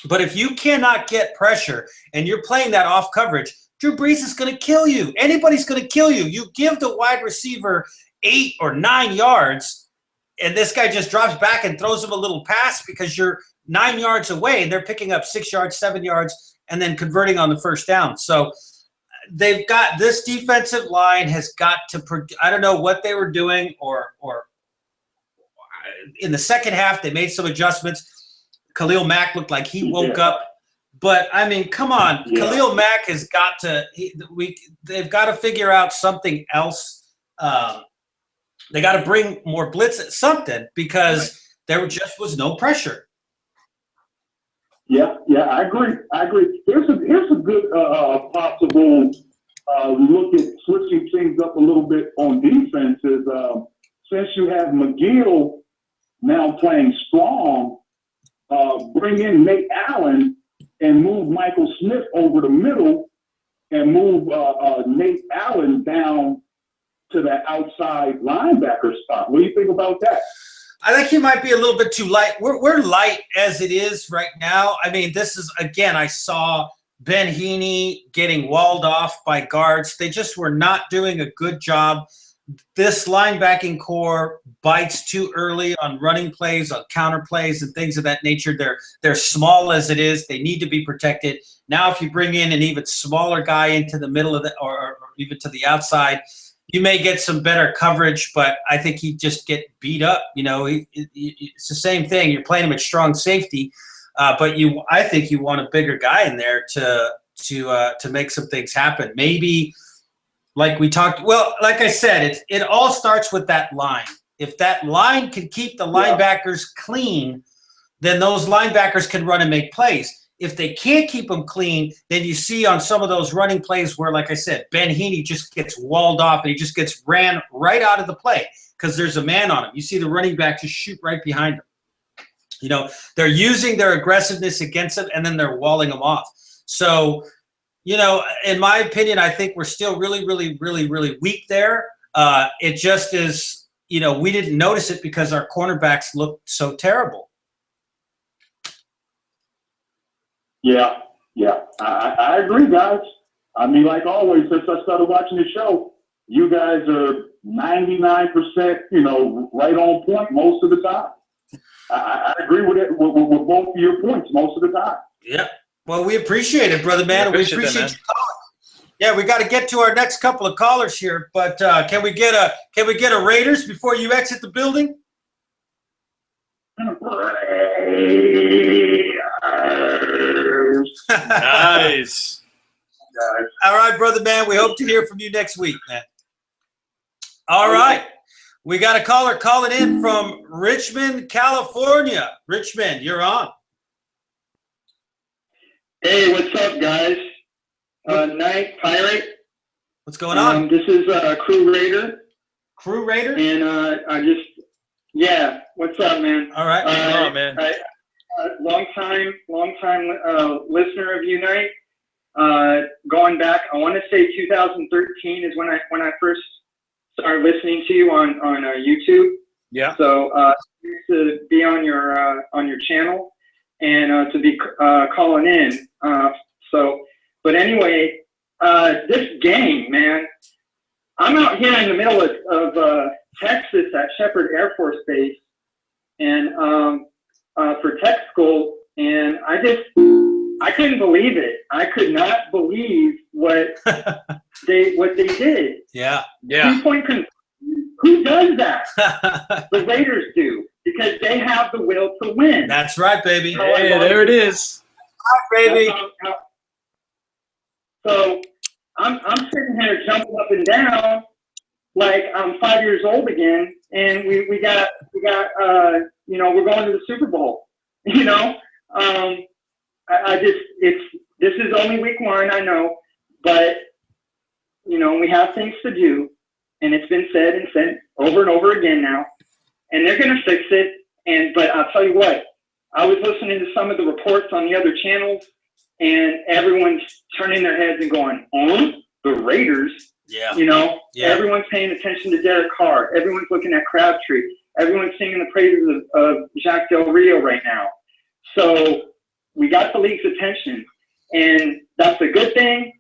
But if you cannot get pressure and you're playing that off coverage, Drew Brees is going to kill you. Anybody's going to kill you. You give the wide receiver 8 or 9 yards, and this guy just drops back and throws him a little pass because you're 9 yards away, and they're picking up 6 yards, 7 yards, and then converting on the first down. So they've got this defensive line has got to. I don't know what they were doing, or in the second half they made some adjustments. Khalil Mack looked like he woke up. But I mean, come on, Khalil Mack has got to. They've got to figure out something else. They got to bring more blitz at something because there just was no pressure. Yeah, I agree. Here's a good possible look at switching things up a little bit on defenses. Since you have McGill now playing strong, bring in Nate Allen and move Michael Smith over the middle and move Nate Allen down to that outside linebacker spot. What do you think about that? I think he might be a little bit too light. We're light as it is right now. I mean, this is, again, I saw Ben Heaney getting walled off by guards. They just were not doing a good job. This linebacking core bites too early on running plays, on counter plays, and things of that nature. They're small as it is. They need to be protected. Now, if you bring in an even smaller guy into the middle of or even to the outside, you may get some better coverage, but I think he'd just get beat up. You know, it's the same thing. You're playing him at strong safety, but I think you want a bigger guy in there to make some things happen. Maybe. Like we talked, well, like I said, it all starts with that line. If that line can keep the linebackers clean, then those linebackers can run and make plays. If they can't keep them clean, then you see on some of those running plays where, like I said, Ben Heaney just gets walled off and he just gets ran right out of the play because there's a man on him. You see the running back just shoot right behind him. You know, they're using their aggressiveness against him and then they're walling him off. So, you know, in my opinion, I think we're still really, really, really, really weak there. It just is, you know, we didn't notice it because our cornerbacks looked so terrible. Yeah. I agree, guys. I mean, like always, since I started watching the show, you guys are 99%, you know, right on point most of the time. I agree with it with both of your points most of the time. Yeah. Well, we appreciate it, brother man. We appreciate you calling. Yeah, we got to get to our next couple of callers here, but can we get a Raiders before you exit the building? Nice. All right, brother man. We hope to hear from you next week, man. All right. We got a caller calling in from Richmond, California. Richmond, you're on. Hey, what's up, guys? Night Pirate. What's going on? This is Crew Raider. Crew Raider? And what's up, man? All right. Oh, man. Long time listener of Unite. Going back, I want to say 2013 is when I first started listening to you on YouTube. Yeah. So to be on your channel and to be calling in. But anyway, this game, man, I'm out here in the middle of Texas at Shepherd Air Force Base, and for tech school, and I couldn't believe it. I could not believe what they did. Yeah. 3-point conversion. Who does that? The Raiders do, because they have the will to win. That's right, baby. Hey, there it is. All right, baby. So I'm sitting here jumping up and down like I'm 5 years old again, and we got we're going to the Super Bowl. You know, this is only week one, I know, but you know, we have things to do, and it's been said over and over again now, and they're going to fix it. But I'll tell you what, I was listening to some of the reports on the other channels, and everyone's turning their heads and going, "Oh, the Raiders." Yeah. You know, yeah. Everyone's paying attention to Derek Carr. Everyone's looking at Crabtree. Everyone's singing the praises of Jacques Del Rio right now. So we got the league's attention, and that's a good thing.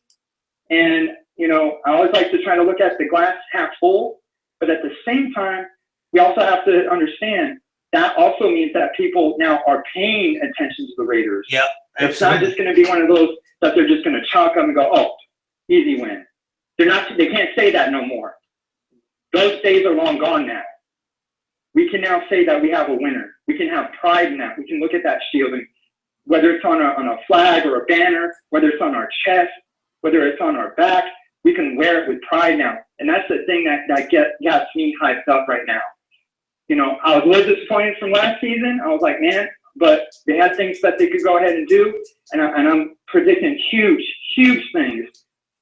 And, you know, I always like to try to look at the glass half full, but at the same time, we also have to understand that also means that people now are paying attention to the Raiders. Yep. It's not just going to be one of those that they're just going to chalk up and go, oh, easy win. They can't say that no more. Those days are long gone now. We can now say that we have a winner. We can have pride in that. We can look at that shield, and whether it's on a flag or a banner, whether it's on our chest, whether it's on our back, we can wear it with pride now. And that's the thing that gets me hyped up right now. You know, I was a little disappointed from last season. I was like, man, but they had things that they could go ahead and do. And I'm predicting huge, huge things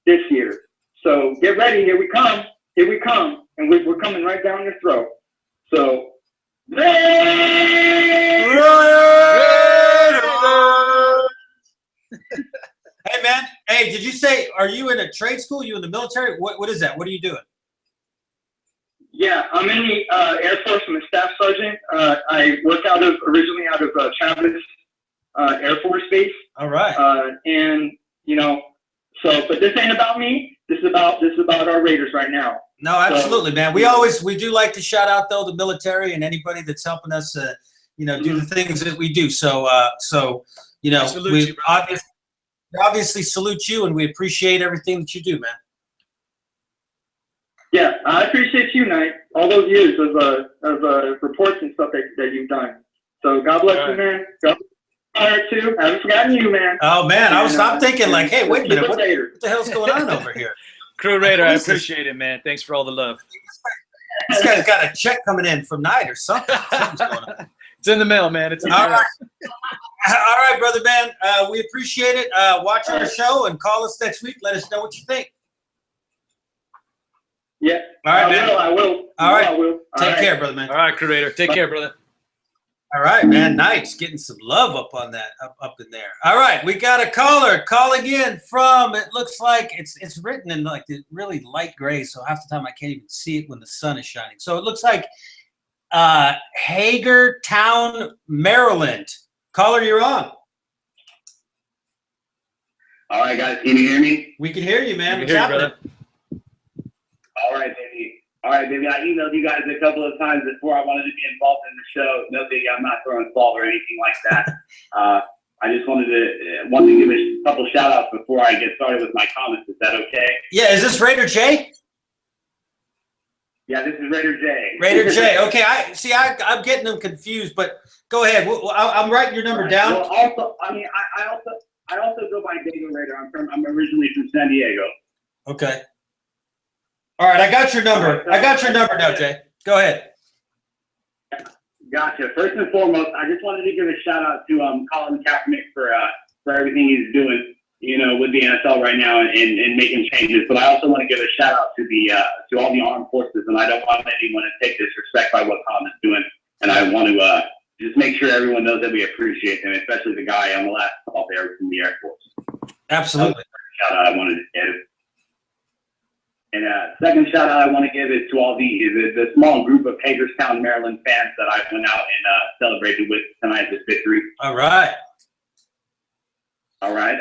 this year. So get ready. Here we come. Here we come. And we're coming right down your throat. So, Hey, man. Hey, did you say, are you in a trade school? You in the military? What is that? What are you doing? yeah, I'm in the Air Force. I'm a staff sergeant. I work originally out of Travis Air Force Base. All right. And, you know, but this ain't about me. This is about our Raiders right now. No, absolutely, man. We do like to shout out though the military and anybody that's helping us, do the things that we do. So we obviously salute you, and we appreciate everything that you do, man. Yeah, I appreciate you, Knight. All those years of reports and stuff that you've done. So God bless you, man. God bless you too. I haven't forgotten you, man. Oh man, I'm thinking like, hey, wait a minute, what the hell's going on over here? Crew Raider, I appreciate it, man. Thanks for all the love. This guy's got a check coming in from Knight or something. Something's going on. It's in the mail, man. It's in the All mail. right. All right, brother, man. We appreciate it. Watch our show and call us next week. Let us know what you think. Yeah. All right, man. I will. All right. I will. Take care, brother, man. All right, Crew Raider. Take care, brother. All right, man. Knight's getting some love up on that, up in there. All right, we got a caller calling in from. It looks like it's written in like the really light gray, so half the time I can't even see it when the sun is shining. So it looks like Hagerstown, Maryland. Caller, you're on. All right, guys, can you hear me? We can hear you, man. We What's can hear you, happening? brother. All right, baby. All right, baby. I emailed you guys a couple of times before I wanted to be involved in the show. No biggie. I'm not throwing salt or anything like that. I just wanted to give a couple shout outs before I get started with my comments. Is that okay? Yeah, is this Raider J? Yeah, this is Raider J. Raider J. Okay, I'm getting them confused, but go ahead. I'm writing your number down. Well, also, I also go by Diego Raider. I'm originally from San Diego. Okay. All right, I got your number. I got your number now, Jay. Go ahead. Gotcha. First and foremost, I just wanted to give a shout out to Colin Kaepernick for everything he's doing, with the NFL right now and making changes. But I also want to give a shout out to all the armed forces, and I don't want anyone to take disrespect by what Colin's doing. And I want to just make sure everyone knows that we appreciate him, especially the guy on the last call there from the Air Force. Absolutely. Shout out I wanted to give. And second shout out I want to give is to all the small group of Hagerstown, Maryland fans that I went out and celebrated with tonight this victory. All right. All right.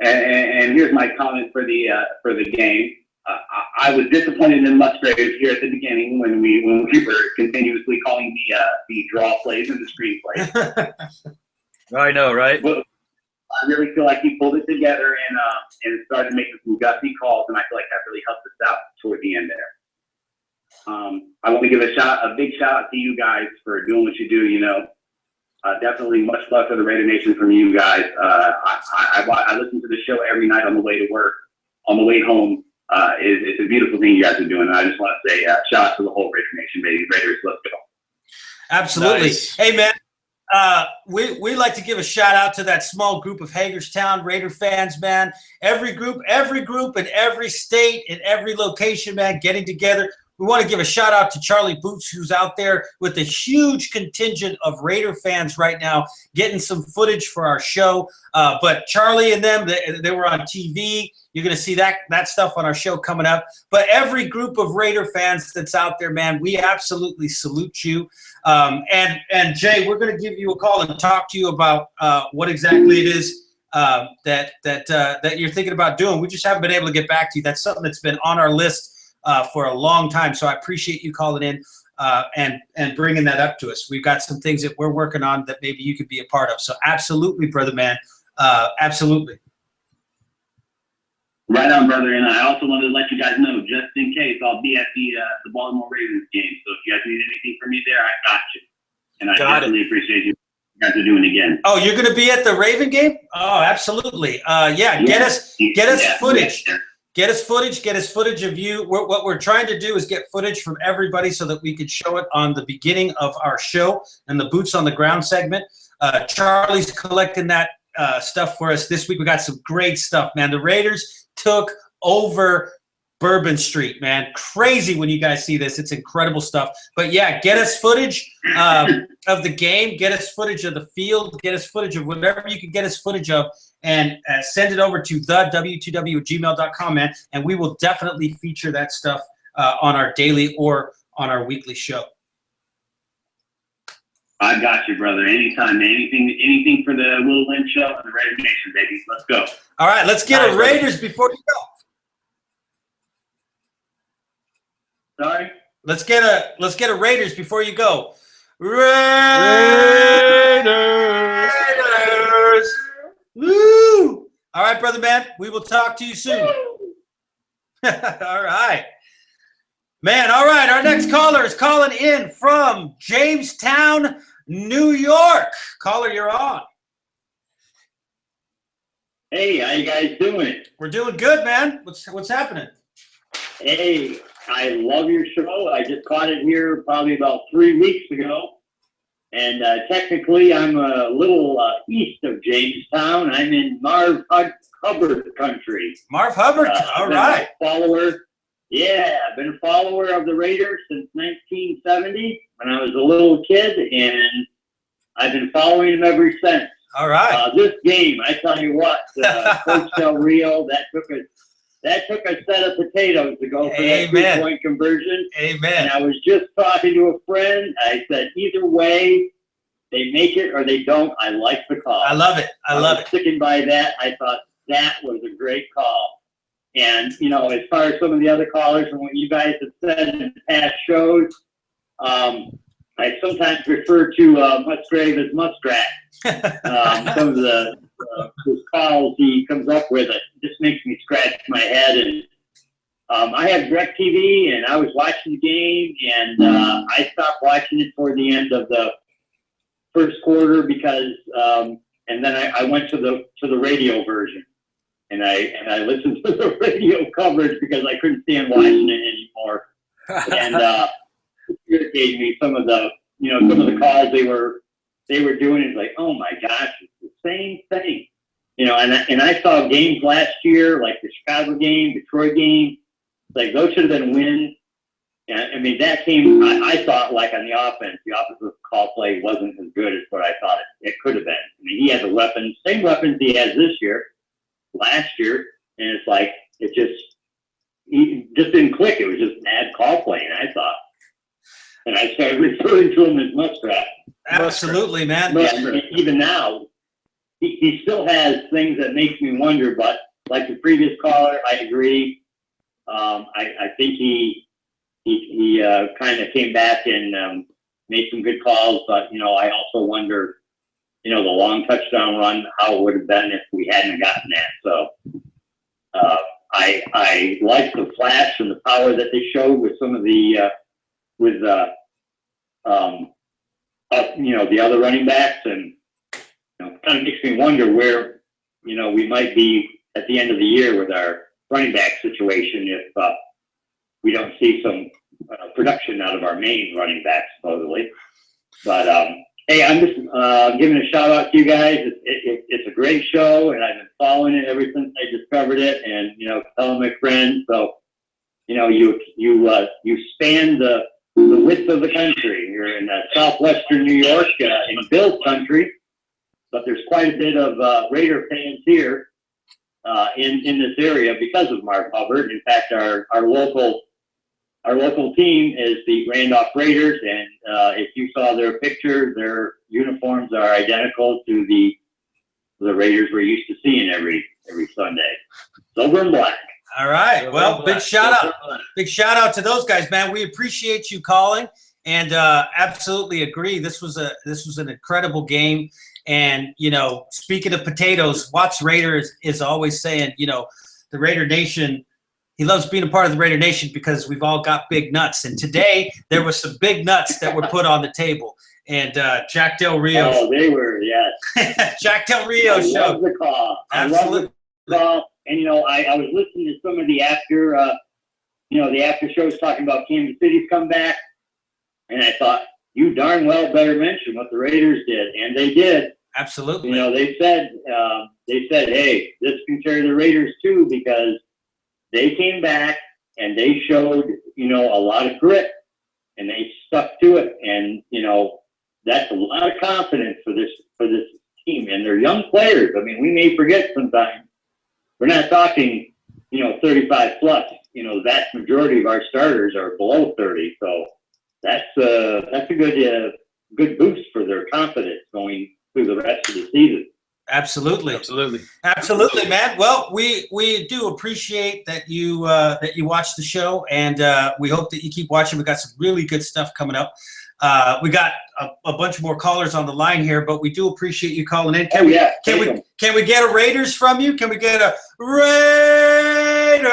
And here's my comment for the game. I was disappointed in Musgraves here at the beginning when we were continuously calling the draw plays and the screen plays. I know, right? But I really feel like he pulled it together and started making some gutsy calls, and I feel like that really helped us out toward the end there. I want to give a big shout out to you guys for doing what you do. Definitely much love for the Raider Nation from you guys. I listen to the show every night on the way to work, on the way home. It's a beautiful thing you guys are doing, and I just want to say shout out to the whole Raider Nation, baby. Raiders, let's go. Absolutely. Nice. Hey, man. We like to give a shout out to that small group of Hagerstown Raider fans, man. Every group in every state, in every location, man, getting together. We want to give a shout out to Charlie Boots, who's out there with a huge contingent of Raider fans right now, getting some footage for our show. But Charlie and them, they were on TV. You're going to see that stuff on our show coming up. But every group of Raider fans that's out there, man, we absolutely salute you. And Jay, we're going to give you a call and talk to you about what exactly it is that you're thinking about doing. We just haven't been able to get back to you. That's something that's been on our list for a long time. So I appreciate you calling in. and bringing that up to us. We've got some things that we're working on that maybe you could be a part of. So absolutely, brother man, absolutely. Right on, brother. And I also wanted to let you guys know, just in case, I'll be at the Baltimore Ravens game. So if you guys need anything from me there, I got you. And I definitely appreciate you guys are doing again. Oh, you're going to be at the Raven game? Oh, absolutely. Get us footage. Get us footage of you. What we're trying to do is get footage from everybody so that we could show it on the beginning of our show and the Boots on the Ground segment. Charlie's collecting that stuff for us this week. We got some great stuff, man. The Raiders took over Bourbon Street, man. Crazy when you guys see this. It's incredible stuff. But yeah, get us footage of the game. Get us footage of the field. Get us footage of whatever you can get us footage of, and send it over to the w2w@gmail.com, man. And we will definitely feature that stuff on our daily or on our weekly show. I got you, brother. Anytime, anything for the Little Lynn Show and the Raider Nation, baby. Let's go. All right, let's get a Raiders before you go. Sorry? Let's get a Raiders before you go. Raiders! Woo! All right, brother man. We will talk to you soon. All right. Man, all right. Our next caller is calling in from Jamestown, New York. Caller, you're on. Hey, how you guys doing? We're doing good, man. What's happening? Hey, I love your show. I just caught it here probably about 3 weeks ago. And technically, I'm a little east of Jamestown. I'm in Marv Hubbard country. Marv Hubbard? All right. I've been a follower of the Raiders since 1970 when I was a little kid, and I've been following them ever since. All right. This game, I tell you what, Coach Del Rio, that took a set of potatoes to go for that 3-point conversion. Amen. And I was just talking to a friend. I said, either way, they make it or they don't. I like the call. I love it. I love it. Sticking by that, I thought that was a great call. And, you know, as far as some of the other callers and what you guys have said in past shows, I sometimes refer to Musgrave as Muskrat. Some of the calls he comes up with, it just makes me scratch my head. And I have DirecTV, and I was watching the game, and I stopped watching it toward the end of the first quarter because, and then I went to the radio version. And I listened to the radio coverage because I couldn't stand watching it anymore. And it irritated me. Some of the calls they were doing is like, oh my gosh, it's the same thing. You know, and I saw games last year, like the Chicago game, Detroit game. Like those should have been wins. And I mean, that game, I thought like on the offensive call play wasn't as good as what I thought it could have been. I mean, he has same weapons he has this year. Last year, and it's like it just didn't click. It was just bad call playing, I thought, and I started referring to him as Muskrat. Absolutely, man. But even now, he still has things that makes me wonder. But like the previous caller, I agree. I think he kind of came back and made some good calls. But you know, I also wonder. You know, the long touchdown run, how it would have been if we hadn't gotten that. So I like the flash and the power that they showed with some of the the other running backs, and kind of makes me wonder where we might be at the end of the year with our running back situation if we don't see some production out of our main running back supposedly. But hey, I'm just giving a shout out to you guys. It's a great show, and I've been following it ever since I discovered it. And telling my friends. So, you span the width of the country. You're in southwestern New York, in Bill's country, but there's quite a bit of Raider fans here in this area because of Marv Hubbard. In fact, our local team is the Randolph Raiders, and if you saw their picture, their uniforms are identical to the Raiders we're used to seeing every Sunday. Silver and black. All right. Well, big shout out to those guys, man. We appreciate you calling, And absolutely agree. This was an incredible game. And, you know, speaking of potatoes, Watts Raider is always saying, you know, the Raider Nation, he loves being a part of the Raider Nation because we've all got big nuts. And today there was some big nuts that were put on the table. And Jack Del Rio. Oh, they were, yes. Jack Del Rio I show. love the call. Absolutely. I love the call. And, you know, I was listening to some of the after shows talking about Kansas City's comeback. And I thought, you darn well better mention what the Raiders did. And they did. Absolutely. You know, they said, hey, this can carry the Raiders too, because they came back and they showed, you know, a lot of grit and they stuck to it. And, you know, that's a lot of confidence for this team. And they're young players. I mean, we may forget sometimes. We're not talking, you know, 35 plus. You know, the vast majority of our starters are below 30. So that's a good boost for their confidence going through the rest of the season. Absolutely, man. Well, we do appreciate that you watch the show, and we hope that you keep watching. We got some really good stuff coming up. We got a bunch more callers on the line here, but we do appreciate you calling in. Can we get a Raiders from you? Can we get a Raiders?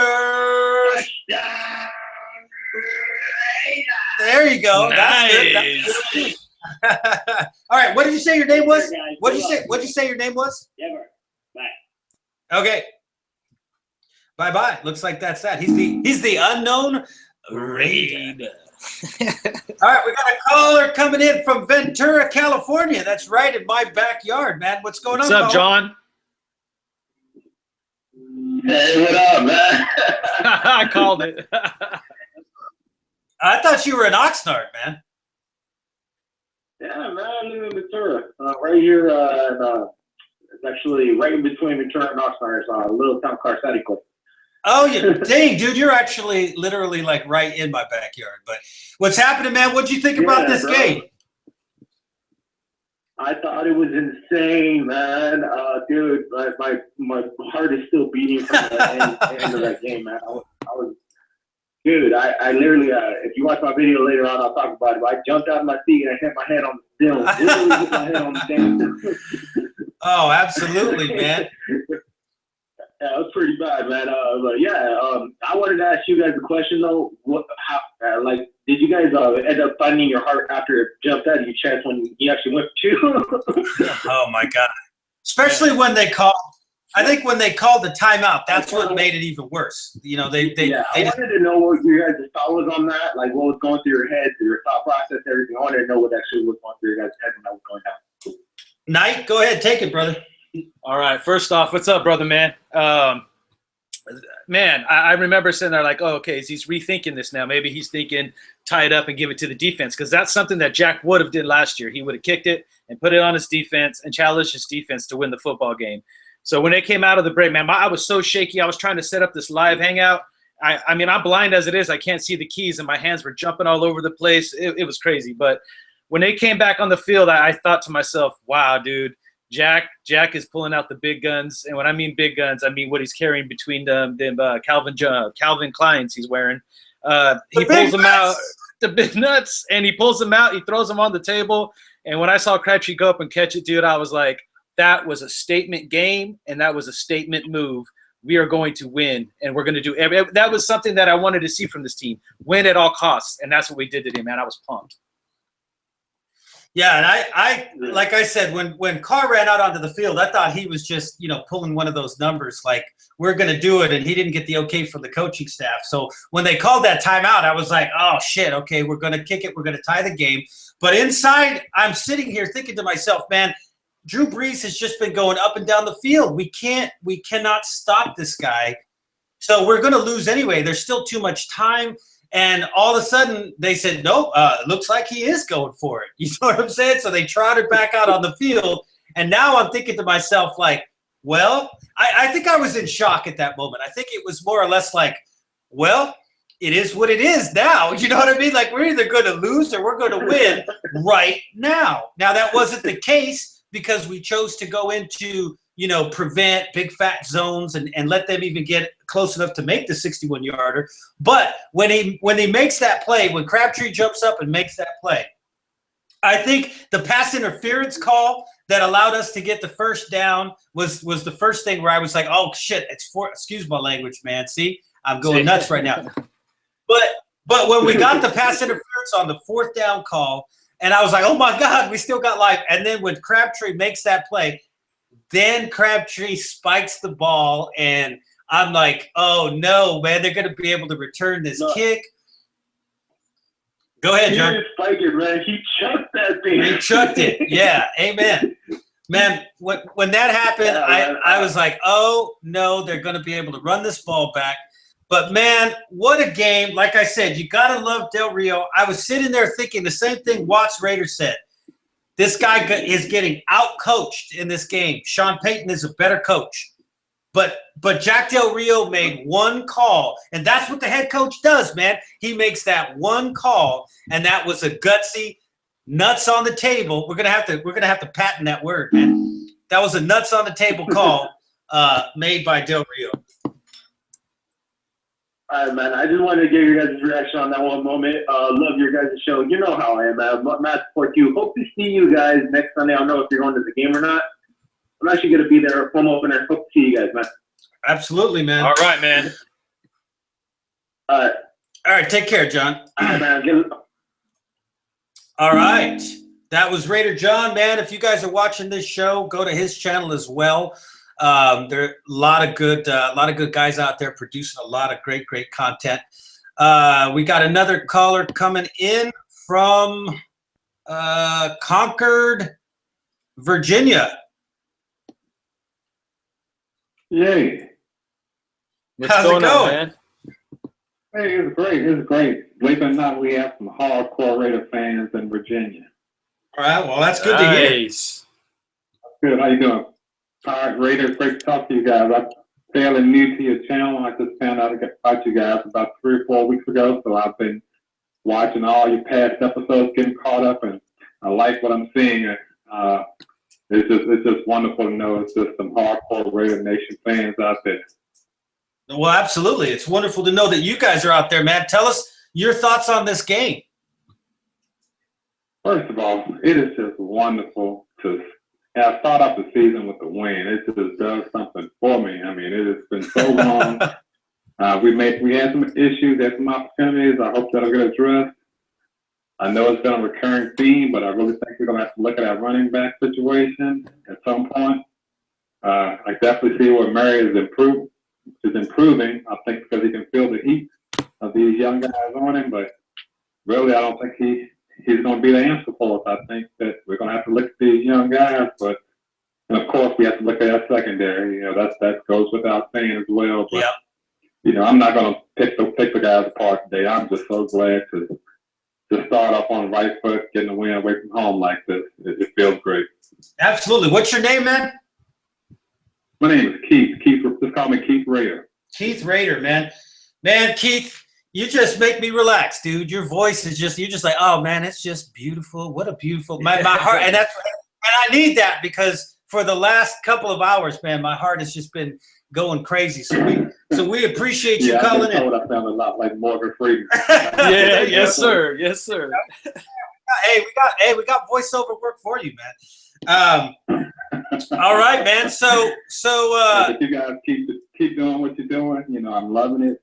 There you go. Nice. That's good. All right. What did you say your name was? What did you say your name was? Never. Bye. Okay. Bye. Looks like that's that. He's the unknown Raider. All right, we got a caller coming in from Ventura, California. That's right in my backyard, man. What's going on? What's up, John? Hey, what up, man? I called it. I thought you were in Oxnard, man. Yeah, man, I live in Ventura. Right here, it's actually right in between Ventura and Oxnard. It's a little town called Sadico. Oh, dang, dude, you're actually literally like right in my backyard. But what's happening, man? What'd you think about this game? I thought it was insane, man. Dude, my heart is still beating from the end of that game, man. Dude, I literally, if you watch my video later on, I'll talk about it. But I jumped out of my seat and I hit my head on the steel. Literally hit my head on the steel. Oh, absolutely, man. Yeah, it was pretty bad, man. But yeah, I wanted to ask you guys a question though. Did you guys end up finding your heart after it jumped out of your chest when you actually went to? Oh my God! Especially when they called. I think when they called the timeout, that's what made it even worse. You know, they I wanted to know what your guys' thought was on that. Like, what was going through your head, your thought process, everything. I wanted to know what actually was going through your guys' head when that was going down. Knight, go ahead, take it, brother. All right. First off, what's up, brother, man? Man, I remember sitting there like, oh, okay, he's rethinking this now. Maybe he's thinking tie it up and give it to the defense, because that's something that Jack would have did last year. He would have kicked it and put it on his defense and challenged his defense to win the football game. So when they came out of the break, man, I was so shaky. I was trying to set up this live hangout. I mean, I'm blind as it is. I can't see the keys, and my hands were jumping all over the place. It was crazy. But when they came back on the field, I thought to myself, wow, dude, Jack is pulling out the big guns. And when I mean big guns, I mean what he's carrying between them Calvin Kleins he's wearing. He pulls them out, the big nuts, and he pulls them out. He throws them on the table. And when I saw Crabtree go up and catch it, dude, I was like, that was a statement game, and that was a statement move. We are going to win, and we're going to do – that was something that I wanted to see from this team, win at all costs, and that's what we did today, man. I was pumped. Yeah, and I like I said, when Carr ran out onto the field, I thought he was just, you know, pulling one of those numbers like, we're going to do it, and he didn't get the okay from the coaching staff. So when they called that timeout, I was like, oh, shit, okay, we're going to kick it. We're going to tie the game. But inside, I'm sitting here thinking to myself, man, Drew Brees has just been going up and down the field. We cannot stop this guy. So we're going to lose anyway. There's still too much time. And all of a sudden they said, no, looks like he is going for it. You know what I'm saying? So they trotted back out on the field. And now I'm thinking to myself, like, well, I think I was in shock at that moment. I think it was more or less like, well, it is what it is now. You know what I mean? Like, we're either going to lose or we're going to win right now. Now, that wasn't the case, because we chose to go into prevent big fat zones and let them even get close enough to make the 61-yarder. But when he makes that play, when Crabtree jumps up and makes that play, I think the pass interference call that allowed us to get the first down was the first thing where I was like, oh shit, excuse my language, man. See, I'm going nuts right now. But when we got the pass interference on the 4th down call, and I was like, oh my God, we still got life. And then when Crabtree makes that play, then Crabtree spikes the ball, and I'm like, oh no, man, they're going to be able to return this kick. Go ahead, John. He didn't spike it, man. He chucked that thing. He chucked it. Yeah, amen. Man, when that happened, I was like, oh no, they're going to be able to run this ball back. But man, what a game. Like I said, you got to love Del Rio. I was sitting there thinking the same thing Watts Raider said. This guy is getting out-coached in this game. Sean Payton is a better coach. But Jack Del Rio made one call, and that's what the head coach does, man. He makes that one call, and that was a gutsy, nuts on the table. We're gonna have to patent that word, man. That was a nuts on the table call made by Del Rio. All right, man. I just wanted to get your guys' reaction on that one moment. Love your guys' show. You know how I am, man. Matt support you. Hope to see you guys next Sunday. I don't know if you're going to the game or not. I'm actually going to be there. Home opener. Hope to see you guys, man. Absolutely, man. All right, man. All right. Take care, John. All right, man. All right. That was Raider John, man. If you guys are watching this show, go to his channel as well. There are a lot of good guys out there producing a lot of great content. We got another caller coming in from Concord, Virginia. Yay. How's it going, man? Hey, it's great. It's great. Believe it or not, we have some hardcore Raider fans in Virginia. All right. Well, that's good to hear. Nice. Good. How you doing? All right, Raiders, great to talk to you guys. I'm fairly new to your channel. I just found out about you guys about 3 or 4 weeks ago, so I've been watching all your past episodes, getting caught up, and I like what I'm seeing. It's just wonderful to know it's just some hardcore Raider Nation fans out there. Well, absolutely. It's wonderful to know that you guys are out there, man. Tell us your thoughts on this game. First of all, it is just wonderful to start off the season with a win. It just does something for me. I mean, it has been so long. We had some issues, had some opportunities. I hope that'll get addressed. I know it's been a recurring theme, but I really think we're going to have to look at our running back situation at some point. I definitely see where Murray is improving. I think because he can feel the heat of these young guys on him, but really I don't think he's going to be the answer for us. I think that we're going to have to look at these young guys, and of course we have to look at our secondary. That goes without saying as well. But I'm not going to pick the guys apart today. I'm just so glad to start off on the right foot, getting a win away from home like this. It feels great. Absolutely. What's your name, man? My name is Keith. Just call me Keith Raider. Keith Raider, man. Man, Keith, you just make me relax, dude. Your voice is you're just like, oh man, it's just beautiful. What a beautiful my heart, and I need that because for the last couple of hours, man, my heart has just been going crazy. So we appreciate you calling in. I sound a lot like Morgan Freeman. Yeah, yes, sir. Yes, sir. Hey, we got voiceover work for you, man. All right, man. So you guys keep doing what you're doing. I'm loving it.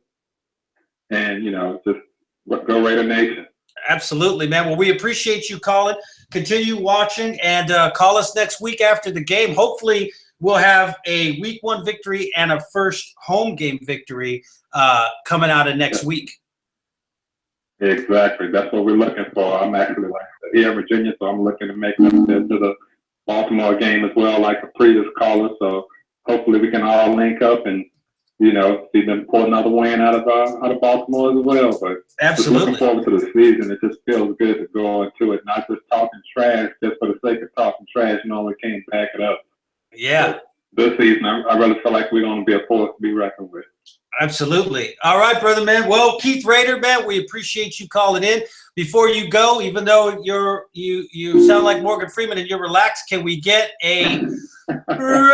And, just go Raider Nation. Absolutely, man. Well, we appreciate you calling. Continue watching and call us next week after the game. Hopefully, we'll have a week 1 victory and a first home game victory coming out of next week. Exactly. That's what we're looking for. I'm actually here in Virginia, so I'm looking to make it to the Baltimore game as well, like a previous caller. So hopefully we can all link up and see them pull another win out of Baltimore as well. But absolutely, just looking forward to the season. It just feels good to go into it, not just talking trash just for the sake of talking trash. We can't back it up. Yeah. So this season, I really feel like we're going to be a force to be reckoned with. Absolutely. All right, brother, man. Well, Keith Raider, man, we appreciate you calling in. before you go, even though you sound like Morgan Freeman and you're relaxed, can we get a Raiders?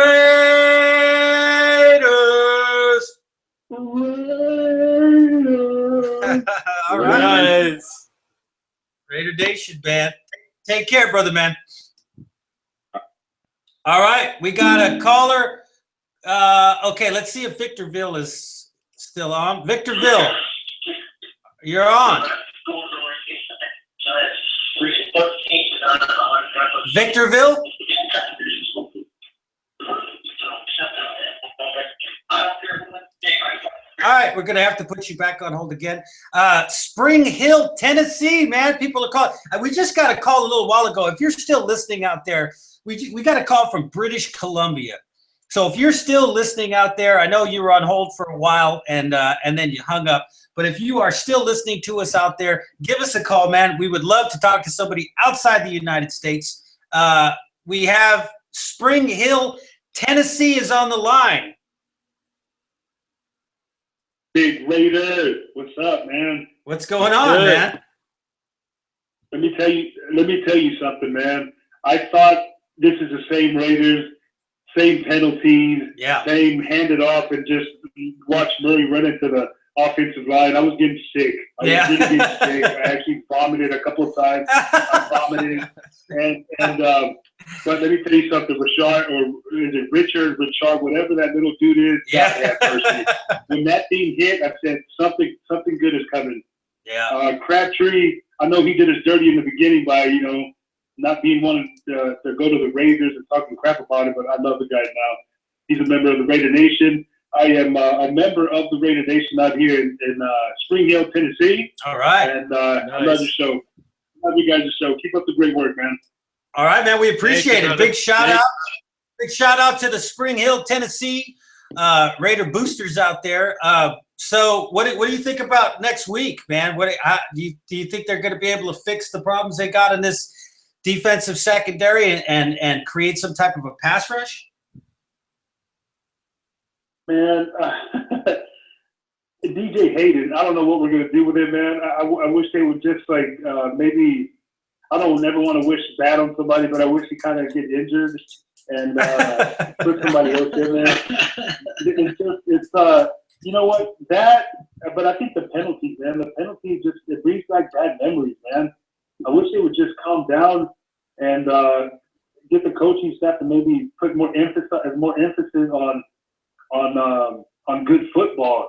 All right. Nice. Raider Nation, man. Take care, brother, man. All right, we got a caller. Okay, let's see if Victorville is still on. Victorville, you're on. Victorville? All right, we're going to have to put you back on hold again. Spring Hill, Tennessee, man. People are calling. We just got a call a little while ago. If you're still listening out there, we got a call from British Columbia. So if you're still listening out there, I know you were on hold for a while and then you hung up. But if you are still listening to us out there, give us a call, man. We would love to talk to somebody outside the United States. We have Spring Hill, Tennessee is on the line. Big Raider, what's up, man? What's going on, man? Let me tell you something, man. I thought this is the same Raiders, same penalties, same handed off and just watch Murray run into the offensive line. I was getting sick. I was really getting sick. I actually vomited a couple of times. I vomited. But let me tell you something, Rashard, or is it Richard, whatever that little dude is. When that thing hit, I said something good is coming. Crabtree, I know he did us dirty in the beginning by, not being one to go to the Raiders and talking crap about it, but I love the guy now. He's a member of the Raider Nation. I am a member of the Raider Nation out here in Spring Hill, Tennessee. All right. And I love the show. Love you guys' show. Keep up the great work, man. All right, man. We appreciate it. Big shout out. Big shout out to the Spring Hill, Tennessee Raider boosters out there. So what do you think about next week, man? Do you think they're going to be able to fix the problems they got in this defensive secondary and create some type of a pass rush? Man, DJ Hayden, I don't know what we're going to do with him, man. I wish they would just maybe, I don't never want to wish bad on somebody, but I wish he kind of get injured and put somebody else in there. You know what, but I think the penalties, man, it brings back bad memories, man. I wish they would just calm down and get the coaching staff to maybe put more emphasis on good football.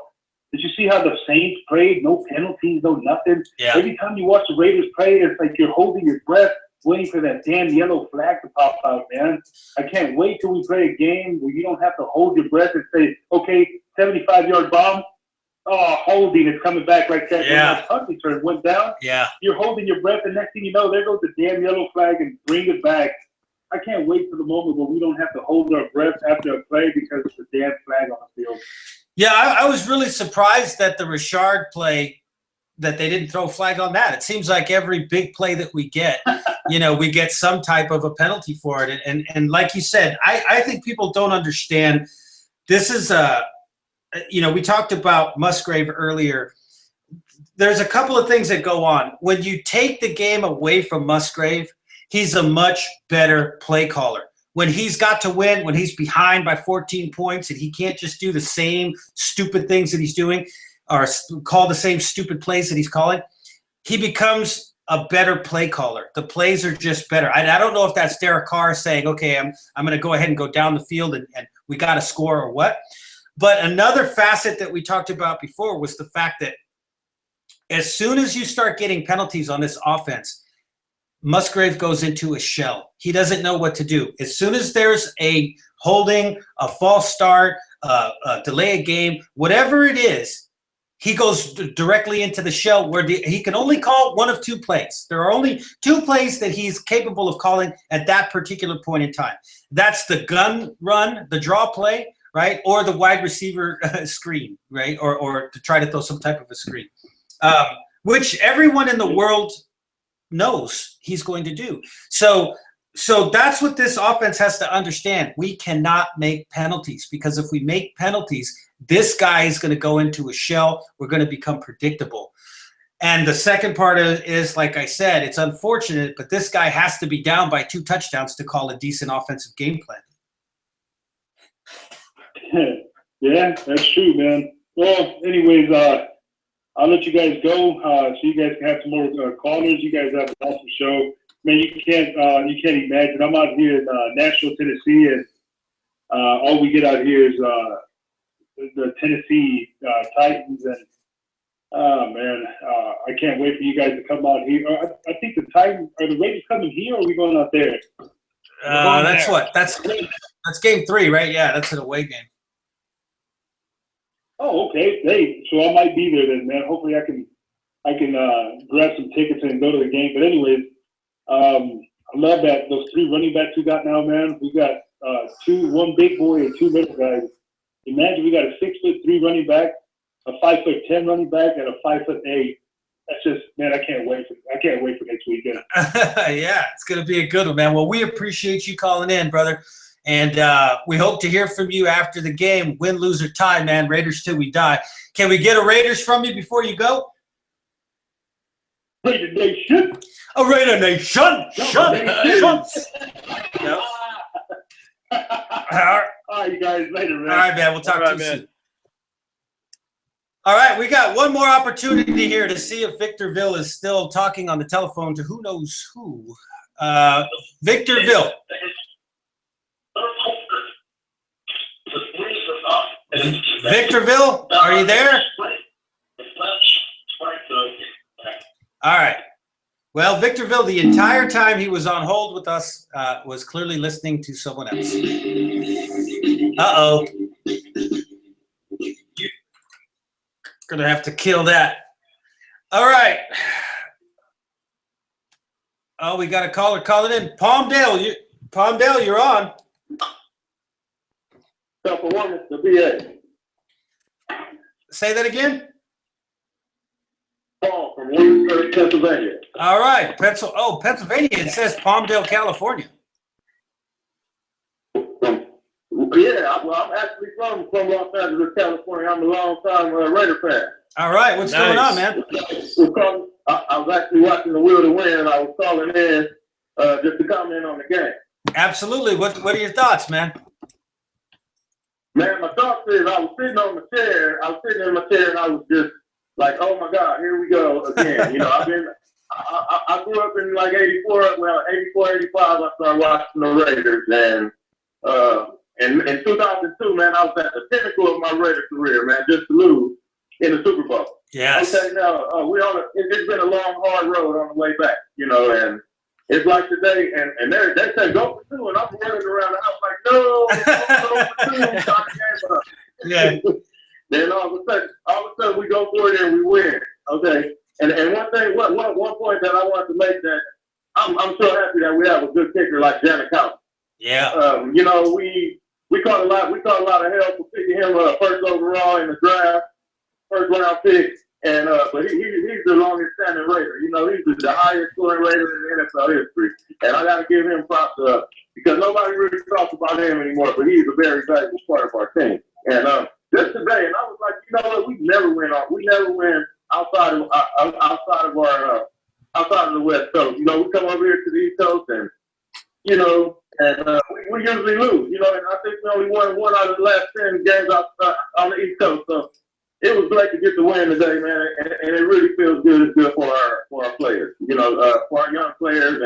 Did you see how the Saints prayed? No penalties, no nothing. Yeah. Every time you watch the Raiders pray, it's like you're holding your breath, waiting for that damn yellow flag to pop out, man. I can't wait till we play a game where you don't have to hold your breath and say, okay, 75-yard bomb. Oh, holding, it's coming back like that. Yeah. When that punt return went down, you're holding your breath, and next thing you know, there goes the damn yellow flag and bring it back. I can't wait for the moment where we don't have to hold our breath after a play because of the damn flag on the field. Yeah, I was really surprised that the Rashard play, that they didn't throw a flag on that. It seems like every big play that we get, we get some type of a penalty for it. And like you said, I think people don't understand. This is we talked about Musgrave earlier. There's a couple of things that go on. When you take the game away from Musgrave, he's a much better play caller. When he's got to win, when he's behind by 14 points and he can't just do the same stupid things that he's doing or call the same stupid plays that he's calling, he becomes a better play caller. The plays are just better. I don't know if that's Derek Carr saying, okay, I'm going to go ahead and go down the field and we got to score or what. But another facet that we talked about before was the fact that as soon as you start getting penalties on this offense, Musgrave goes into a shell. He doesn't know what to do. As soon as there's a holding, a false start, a delay a game, whatever it is, he goes directly into the shell where he can only call one of two plays. There are only two plays that he's capable of calling at that particular point in time. That's the gun run, the draw play, right, or the wide receiver screen, right, or to try to throw some type of a screen, which everyone in the world knows he's going to do. So that's what this offense has to understand. We cannot make penalties because if we make penalties, this guy is going to go into a shell. We're going to become predictable. And the second part is, like I said, it's unfortunate, but this guy has to be down by 2 touchdowns to call a decent offensive game plan. Yeah, that's true, man. Well, anyways, I'll let you guys go so you guys can have some more callers. You guys have an awesome show. Man, you can't imagine. I'm out here in Nashville, Tennessee, and all we get out here is the Tennessee Titans, and man, I can't wait for you guys to come out here. I think the Titans are the Raiders coming here, or are we going out there? That's there. What? That's game 3, right? Yeah, that's an away game. Oh, okay. Hey, so I might be there then, man. Hopefully, I can grab some tickets and go to the game. But anyways, I love that those 3 running backs we got now, man. We got 1 big boy and 2 little guys. Imagine we got a 6'3" running back, a 5'10" running back, and a 5'8". That's just, man, I can't wait for next weekend. Yeah, it's gonna be a good one, man. Well, we appreciate you calling in, brother. And we hope to hear from you after the game. Win, lose, or tie, man. Raiders till we die. Can we get a Raiders from you before you go? Raider Nation. A Raider Nation. Shun. No. All right, you guys, later, man. All right, man. We'll talk to you soon. All right, we got one more opportunity here to see if Victorville is still talking on the telephone to who knows who. Victorville. Victorville, are you there? All right. Well, Victorville, the entire time he was on hold with us, was clearly listening to someone else. Uh-oh. Gonna have to kill that. All right. Oh, we got a caller calling in. Palmdale, you're on. Self-awareness, the BA. Say that again. Paul from Williamsburg, Pennsylvania. All right, Pennsylvania. It says Palmdale, California. Yeah, I'm actually from Los Angeles, California. I'm a long-time Raider fan. All right, what's going on, man? I was actually watching the Will to Win, and I was calling in just to comment on the game. Absolutely. What are your thoughts, man? Man, my thoughts is I was sitting in my chair, and I was just like, oh my God, here we go again. You know, I grew up in like 84, 85, I started watching the Raiders, and in 2002, man, I was at the pinnacle of my Raider career, man, just to lose in the Super Bowl. Yes. Okay, now, it's been a long, hard road on the way back, you know, and it's like today, and they say go for 2, and I'm running around the house like, no, go for 2, start the game up. Yeah. Then all of a sudden we go for it and we win. Okay. And one point that I want to make, that I'm so happy that we have a good kicker like Janet County. Yeah. You know, we caught a lot of hell for picking him first overall in the draft, first round pick. And but he's the longest standing Raider. You know, he's the highest scoring Raider in NFL history. And I gotta give him props because nobody really talks about him anymore, but he's a very valuable part of our team. And just today, and I was like, you know what, we never win outside of the West Coast. You know, we come over here to the East Coast, and you know, and we usually lose. You know, and I think we only won 1 out of the last 10 games on the East Coast. So it was great to get the win today, man, and it really feels good. It's good for our players, you know, for our young players,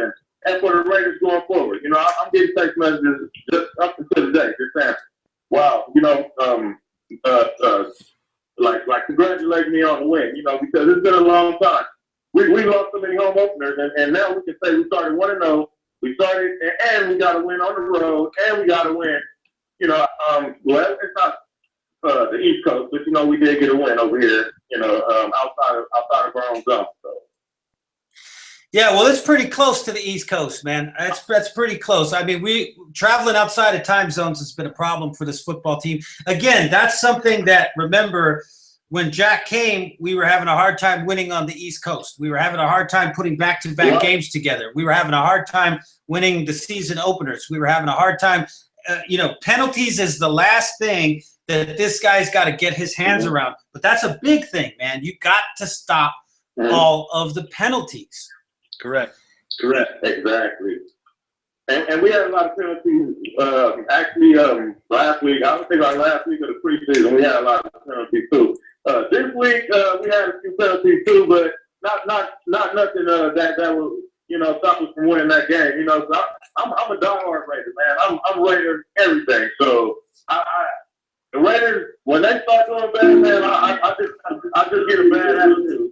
and for the Raiders going forward. You know, I'm getting text messages just up until today, just saying, wow, you know, like congratulate me on the win, you know, because it's been a long time. We lost so many home openers, and now we can say we started 1-0. We started, and we got to win on the road, and we got to win. You know, well, it's not the East Coast, but you know, we did get a win over here. You know, outside of our own zone. So. Yeah, well, it's pretty close to the East Coast, man. That's pretty close. I mean, traveling outside of time zones has been a problem for this football team. Again, that's something that, remember, when Jack came, we were having a hard time winning on the East Coast. We were having a hard time putting back-to-back games together. We were having a hard time winning the season openers. We were having a hard time. You know, penalties is the last thing that this guy's got to get his hands around. But that's a big thing, man. You got to stop all of the penalties. Correct. Exactly. And we had a lot of penalties. Actually, last week, I don't think our last week of the preseason, we had a lot of penalties too. This week, we had a few penalties too, but not nothing that will, stop us from winning that game. So I'm a diehard Raider, man. I'm Raider everything. So the Raiders, when they start doing bad, man, I just get a bad attitude,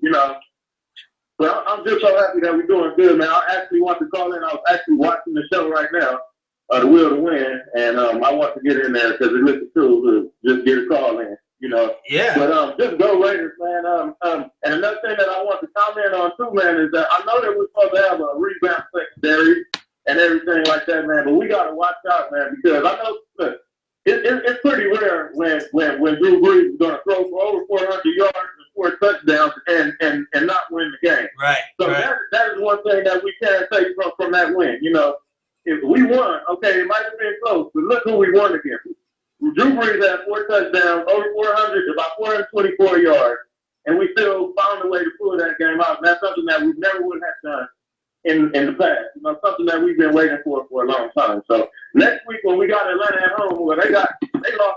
But I'm just so happy that we're doing good, man. I actually want to call in. I was actually watching the show right now, The Will to Win, and I want to get in there because it looks cool to just get a call in, Yeah. But just go Raiders, man. And another thing that I want to comment on too, man, is that I know that we're supposed to have a rebound secondary and everything like that, man. But we got to watch out, man, because I know, look, it's pretty rare when Drew Brees is going to throw for over 400 yards and 4 touchdowns and not win the game. Right. So right. that is one thing that we can't take from that win. If we won, okay, it might have been close, but look who we won against. Drew Brees had 4 touchdowns, over 400, about 424 yards, and we still found a way to pull that game out. And that's something that we never would have done in the past. Something that we've been waiting for a long time. So next week when we got Atlanta at home, well, they lost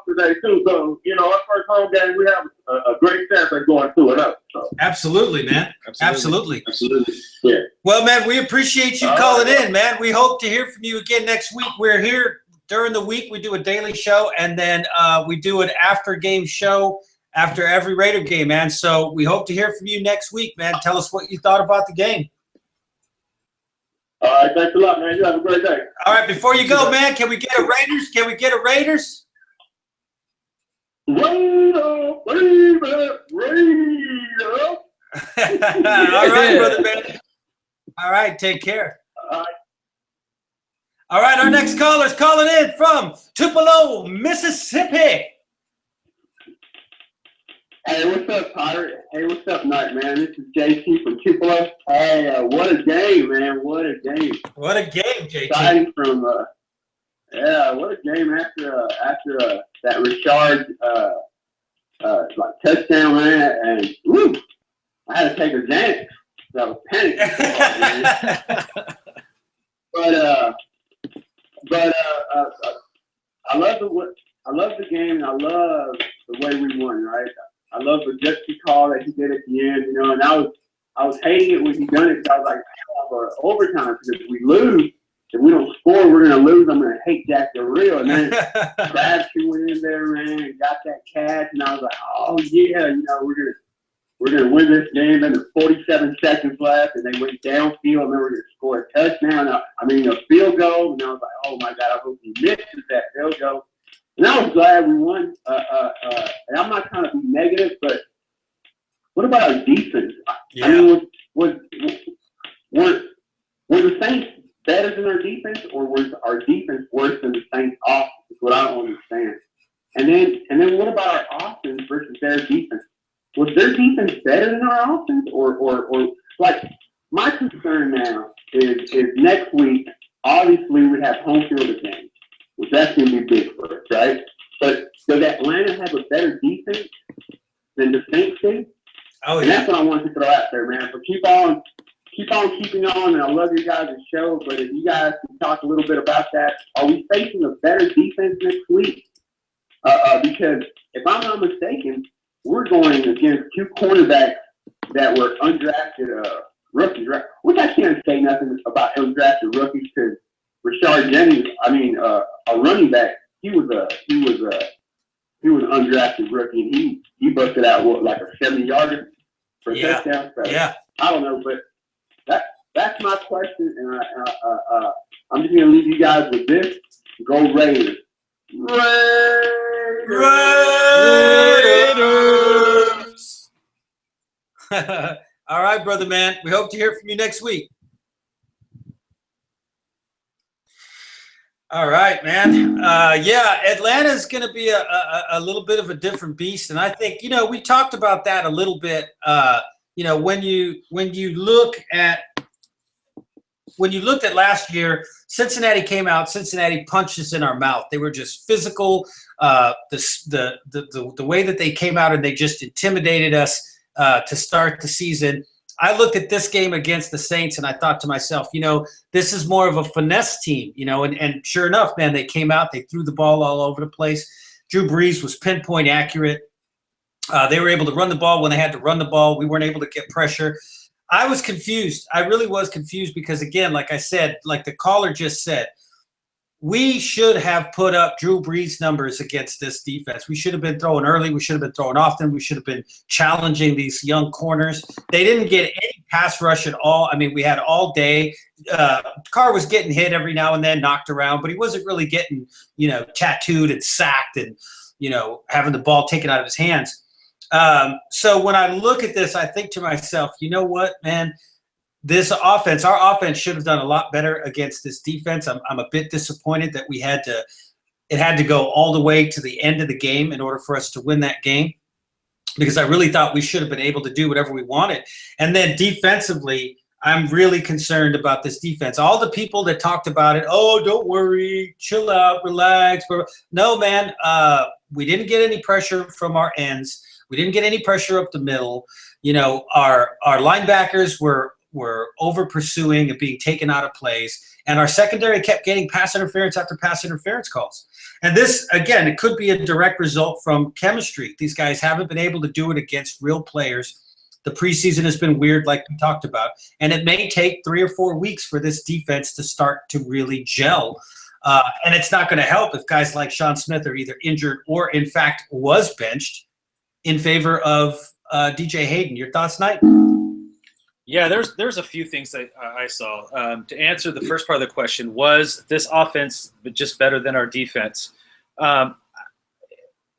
today too. So our first home game, we have a great chance at going 2-0. So. Absolutely, man. Absolutely. Yeah. Well, man, we appreciate you calling in, man. We hope to hear from you again next week. We're here during the week. We do a daily show, and then we do an after-game show after every Raider game, man. So we hope to hear from you next week, man. Tell us what you thought about the game. All right, thanks a lot, man. You have a great day. All right, before you go, man, can we get a Raiders? Can we get a Raiders? Raider. All right, brother, man. All right, take care. All right, our next caller is calling in from Tupelo, Mississippi. Hey, what's up, Pirate? Hey, what's up, Night, man? This is JT from Tupelo. Hey, what a game, man. What a game. What a game, JT. Starting from, what a game after that Richard touchdown, man. And, woo, I had to take a Xanax. I was panicking. But I love the game, and I love the way we won, right? I love the Justy call that he did at the end, and I was hating it when he done it. So I was like, for overtime, because if we lose, if we don't score, we're gonna lose. I'm gonna hate Jack the Real. And then Crabtree went in there, man, and got that catch, and I was like, oh yeah, we're gonna win this game. And there's 47 seconds left, and they went downfield, and then we're gonna score a touchdown. A field goal, and I was like, oh my God, I hope he misses that field goal. And I was glad we won. And I'm not trying to be negative, but what about our defense? Yeah. I mean, were the Saints better than our defense, or was our defense worse than the Saints' offense? Is what I don't understand. And then what about our offense versus their defense? Was their defense better than our offense, or like my concern now is next week? Obviously, we have home field advantage, which that's going to be big for us, right? But does Atlanta have a better defense than the Saints do? Oh, and yeah. that's what I wanted to throw out there, man. So keep on keeping on, and I love your guys' show. But if you guys can talk a little bit about that, are we facing a better defense next week? Because if I'm not mistaken, we're going against 2 cornerbacks that were undrafted rookies, right? Which I can't say nothing about undrafted rookies because Rashard Jennings, a running back, he was an undrafted rookie, and he busted out like a 70-yarder for a touchdown. So, I don't know, but that's my question, and I'm just gonna leave you guys with this: Go Raiders! Raiders! All right, brother, man. We hope to hear from you next week. All right, man. Atlanta's going to be a little bit of a different beast, and I think we talked about that a little bit. When you looked at last year, Cincinnati came out. Cincinnati punched us in our mouth. They were just physical. The way that they came out and they just intimidated us to start the season. I looked at this game against the Saints and I thought to myself, this is more of a finesse team, and sure enough, man, they came out, they threw the ball all over the place. Drew Brees was pinpoint accurate. They were able to run the ball when they had to run the ball. We weren't able to get pressure. I was confused. I really was confused because, again, like I said, like the caller just said, we should have put up Drew Brees numbers against this defense. We should have been throwing early. We should have been throwing often. We should have been challenging these young corners. They didn't get any pass rush at all. I mean, we had all day. Carr was getting hit every now and then, knocked around, but he wasn't really getting, tattooed and sacked and, having the ball taken out of his hands. So when I look at this, I think to myself, you know what, man? Our offense should have done a lot better against this defense. I'm a bit disappointed that it had to go all the way to the end of the game in order for us to win that game, because I really thought we should have been able to do whatever we wanted. And then defensively, I'm really concerned about this defense. All the people that talked about it, oh, don't worry, chill out, relax. No, man, we didn't get any pressure from our ends. We didn't get any pressure up the middle. Our linebackers were over pursuing and being taken out of plays. And our secondary kept getting pass interference after pass interference calls. And this, again, it could be a direct result from chemistry. These guys haven't been able to do it against real players. The preseason has been weird, like we talked about. And it may take 3 or 4 weeks for this defense to start to really gel. And it's not going to help if guys like Sean Smith are either injured or, in fact, was benched in favor of DJ Hayden. Your thoughts, Knight? Yeah, there's a few things that I saw. To answer the first part of the question, was this offense just better than our defense?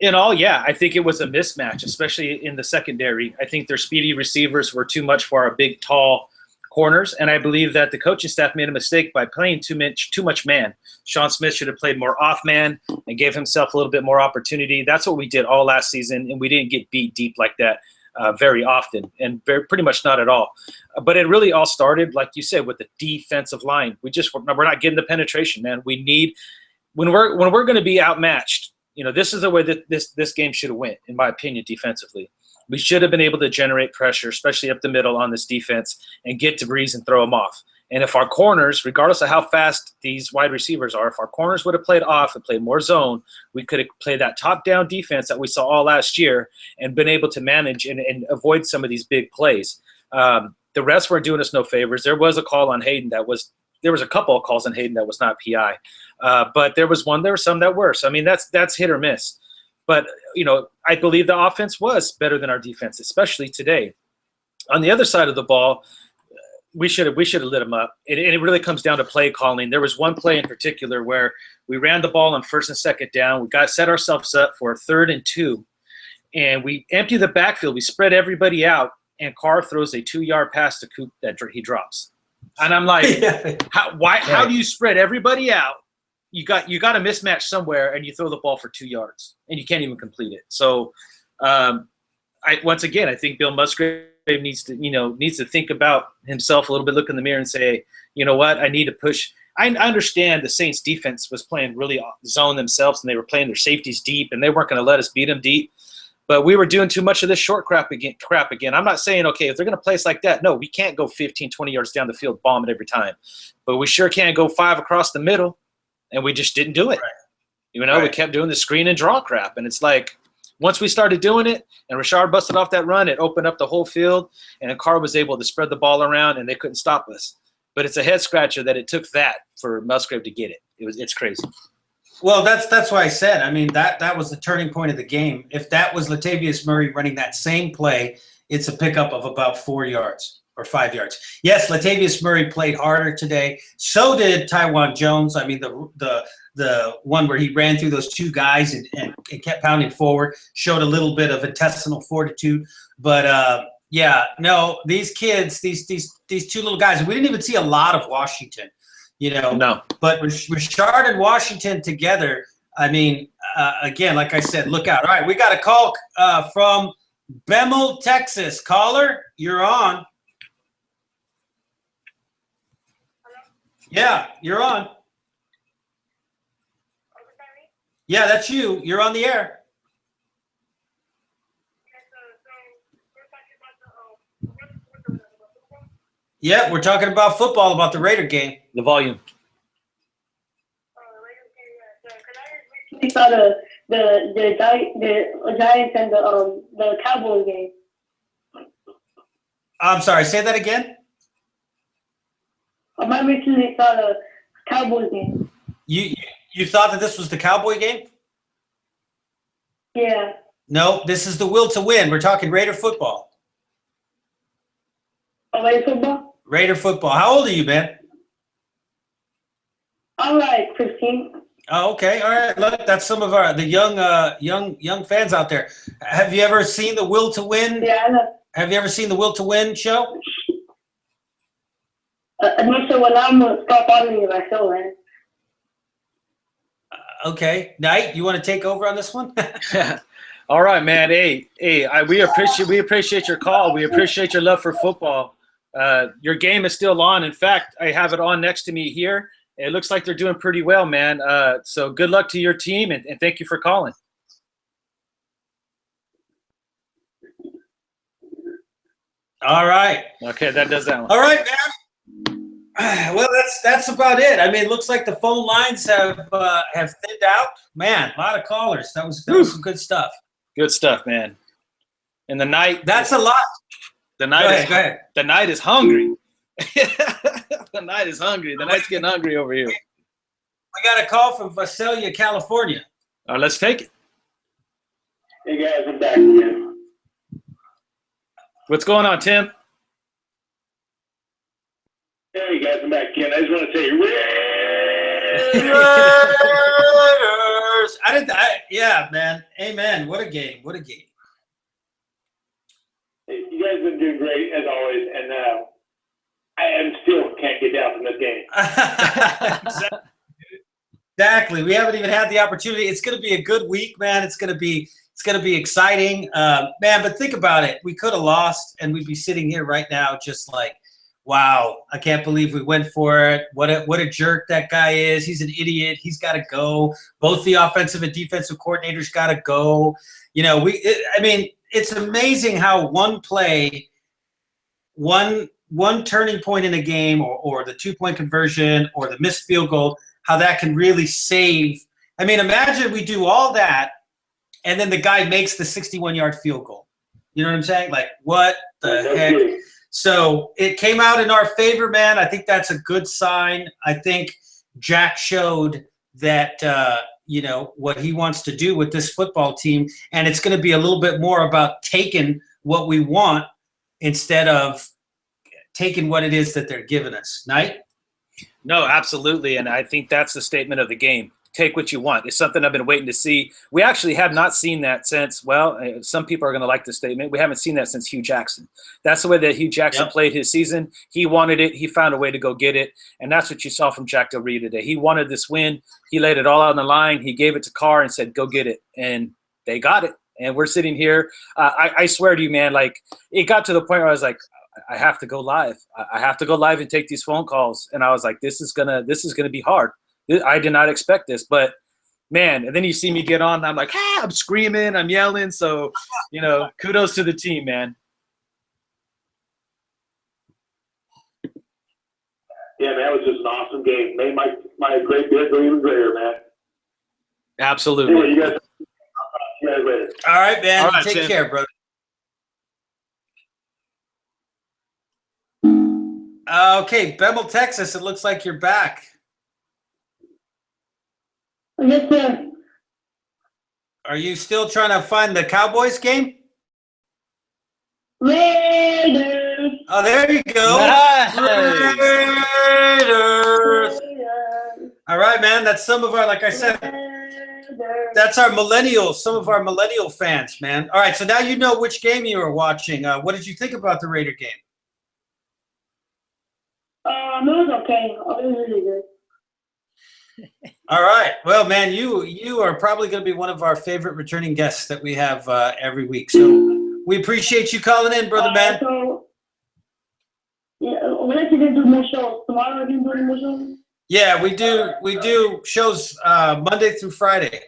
In all, yeah, I think it was a mismatch, especially in the secondary. I think their speedy receivers were too much for our big, tall corners, and I believe that the coaching staff made a mistake by playing too much man. Sean Smith should have played more off man and gave himself a little bit more opportunity. That's what we did all last season, and we didn't get beat deep like that very often, and pretty much not at all. But it really all started, like you said, with the defensive line. We're not getting the penetration, man. We need when we're going to be outmatched. This is the way that this game should have went, in my opinion, defensively. We should have been able to generate pressure, especially up the middle on this defense, and get to Brees and throw them off. And if our corners, regardless of how fast these wide receivers are, if our corners would have played off and played more zone, we could have played that top-down defense that we saw all last year and been able to manage and avoid some of these big plays. The rest weren't doing us no favors. There was a call on Hayden there was a couple of calls on Hayden that was not PI. But there was some that were. So, I mean, that's hit or miss. But, I believe the offense was better than our defense, especially today. On the other side of the ball, we should have lit them up. And it really comes down to play calling. There was one play in particular where we ran the ball on 1st and 2nd down. We set ourselves up for a 3rd and 2. And we empty the backfield. We spread everybody out. And Carr throws a 2-yard pass to Coop that he drops. And I'm like, how do you spread everybody out? You got a mismatch somewhere, and you throw the ball for 2 yards, and you can't even complete it. So, once again, I think Bill Musgrave needs to think about himself a little bit, look in the mirror, and say, you know what, I need to push. I understand the Saints defense was playing really zone themselves, and they were playing their safeties deep, and they weren't going to let us beat them deep. But we were doing too much of this short crap again. I'm not saying, okay, if they're going to play us like that, no, we can't go 15, 20 yards down the field, bomb it every time. But we sure can't go 5 across the middle, and we just didn't do it. Right. We kept doing the screen and draw crap. And it's like once we started doing it and Rashard busted off that run, it opened up the whole field, and Carr was able to spread the ball around, and they couldn't stop us. But it's a head-scratcher that it took that for Musgrave to get it. It's crazy. Well, that's why I said, I mean, that was the turning point of the game. If that was Latavius Murray running that same play, it's a pickup of about 4 yards or 5 yards. Yes, Latavius Murray played harder today. So did Tywan Jones. I mean, the one where he ran through those 2 guys and kept pounding forward, showed a little bit of intestinal fortitude. But, these kids, these 2 little guys, we didn't even see a lot of Washington. No. But Rashard and Washington together, I mean, again, like I said, look out. All right, we got a call from Bemmel, Texas. Caller, you're on. Yeah, you're on. Yeah, that's you. You're on the air. Yeah, we're talking about football, about the Raider game. The volume. We saw the Giants and the Cowboys game. I'm sorry, say that again. I recently saw the Cowboys game. You thought that this was the Cowboy game? Yeah. No, this is the will to win. We're talking Raider football. Raider football? Raider football. How old are you, man? I'm like 15. Oh, okay. All right. Look, that's some of the young fans out there. Have you ever seen the Will to Win? Yeah, I know. Have you ever seen the Will to Win show? I'm not sure when I'm going to start following you, I show, man. Okay. Knight, you want to take over on this one? All right, man. Hey, we appreciate your call. We appreciate your love for football. Your game is still on. In fact, I have it on next to me here. It looks like they're doing pretty well, man. So good luck to your team, and thank you for calling. All right. Okay, that does that one. All right, man. Well, that's about it. I mean, it looks like the phone lines have thinned out. Man, a lot of callers. That was some good stuff. Good stuff, man. And the night. That's a lot. The night. Go ahead. The night is hungry. The night is hungry. The night's getting hungry over here. We got a call from Visalia, California. All right, let's take it. Hey guys, I'm back again. What's going on, Tim? Hey guys, I'm back again. I just want to say, Raiders! Yeah, man. Amen. What a game. What a game. hey, you guys have been doing great as always, and I still can't get down from this game. Exactly. We haven't even had the opportunity. It's going to be a good week, man. It's going to be exciting, man. But think about it. We could have lost, and we'd be sitting here right now, just like, wow, I can't believe we went for it. What a jerk that guy is. He's an idiot. He's got to go. Both the offensive and defensive coordinators got to go. You know, I mean, it's amazing how one play, one turning point in a game, or the 2-point conversion, or the missed field goal, how that can really save. I mean, imagine we do all that, and then the guy makes the 61-yard field goal. You know what I'm saying? Like, what the heck? So it came out in our favor, man. I think that's a good sign. I think Jack showed that, what he wants to do with this football team, and it's going to be a little bit more about taking what we want instead of taking what it is that they're giving us. Knight? No, absolutely. And I think that's the statement of the game. Take what you want. It's something I've been waiting to see. We actually have not seen that since, some people are going to like the statement. We haven't seen that since Hugh Jackson. That's the way that Hugh Jackson played his season. He wanted it. He found a way to go get it. And that's what you saw from Jack Del Rio today. He wanted this win. He laid it all out on the line. He gave it to Carr and said, go get it. And they got it. And we're sitting here. I swear to you, man, like, it got to the point where I was like, I have to go live. I have to go live and take these phone calls. And I was like, this is gonna be hard. I did not expect this, but man, and then you see me get on, and I'm like, I'm screaming, I'm yelling. So, kudos to the team, man. Yeah, man, it was just an awesome game. Made my great beer go even greater, man. Absolutely. Anyway, you guys later. All right, man. All right, Take Tim. care, brother. Okay, Bemmel, Texas, it looks like you're back. Yes, sir. Are you still trying to find the Cowboys game? Raiders. Oh, there you go. Nice. Raiders. All right, man. That's some of our, like I said, that's our millennials, some of our millennial fans, man. All right, so now you know which game you were watching. What did you think about the Raider game? It was okay. It was really good. All right. Well, man, you are probably going to be one of our favorite returning guests that we have every week. So we appreciate you calling in, brother, man. So, yeah, when are you going to do more shows? Tomorrow are you doing more shows? Yeah, we do shows Monday through Friday.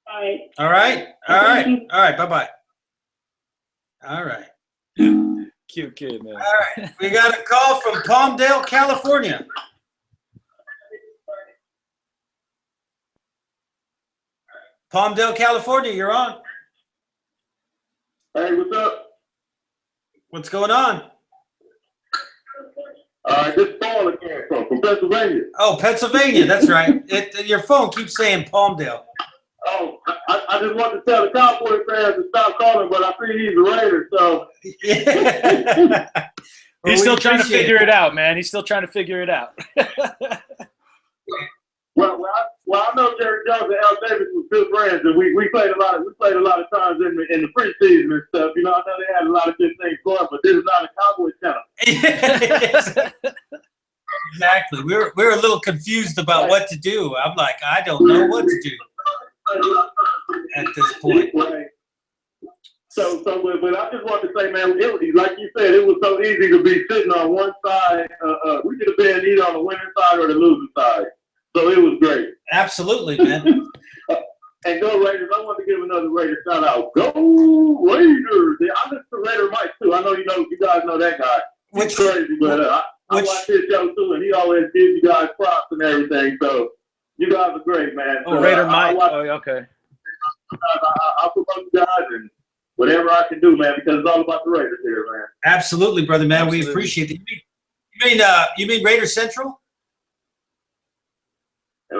All right. All right. All right. Thank you. All right. Bye-bye. All right. Cute kid, man. All right, we got a call from Palmdale, California. Palmdale, California, you're on. Hey, what's up? What's going on? This is Paul again from Pennsylvania. Oh, Pennsylvania, that's right. Your phone keeps saying Palmdale. Oh, I just want to tell the Cowboy fans to stop calling, but I think he's a Raider, so. He's still trying to figure it out, man. He's still trying to figure it out. Well, I know Jerry Jones and Al Davis was good friends, and we played a lot of times in the preseason and stuff. You know, I know they had a lot of good things going, but this is not a Cowboy channel. Exactly. We were a little confused about what to do. I'm like, I don't know what to do at this point. Right. So, but I just want to say, man, like you said, it was so easy to be sitting on one side. We could have been either on the winning side or the losing side. So it was great. Absolutely, man. And go Raiders. I want to give another Raider shout out. Go Raiders. Yeah, I listen to Raider Mike too. I know you guys know that guy. He's crazy, but I watch his show too, and he always gives you guys props and everything. So you guys are great, man. Oh, Raider Mike. Okay. I'll promote you guys and whatever I can do, man, because it's all about the Raiders here, man. Absolutely, brother, man. Absolutely. We appreciate it. You mean Raider Central? Yeah,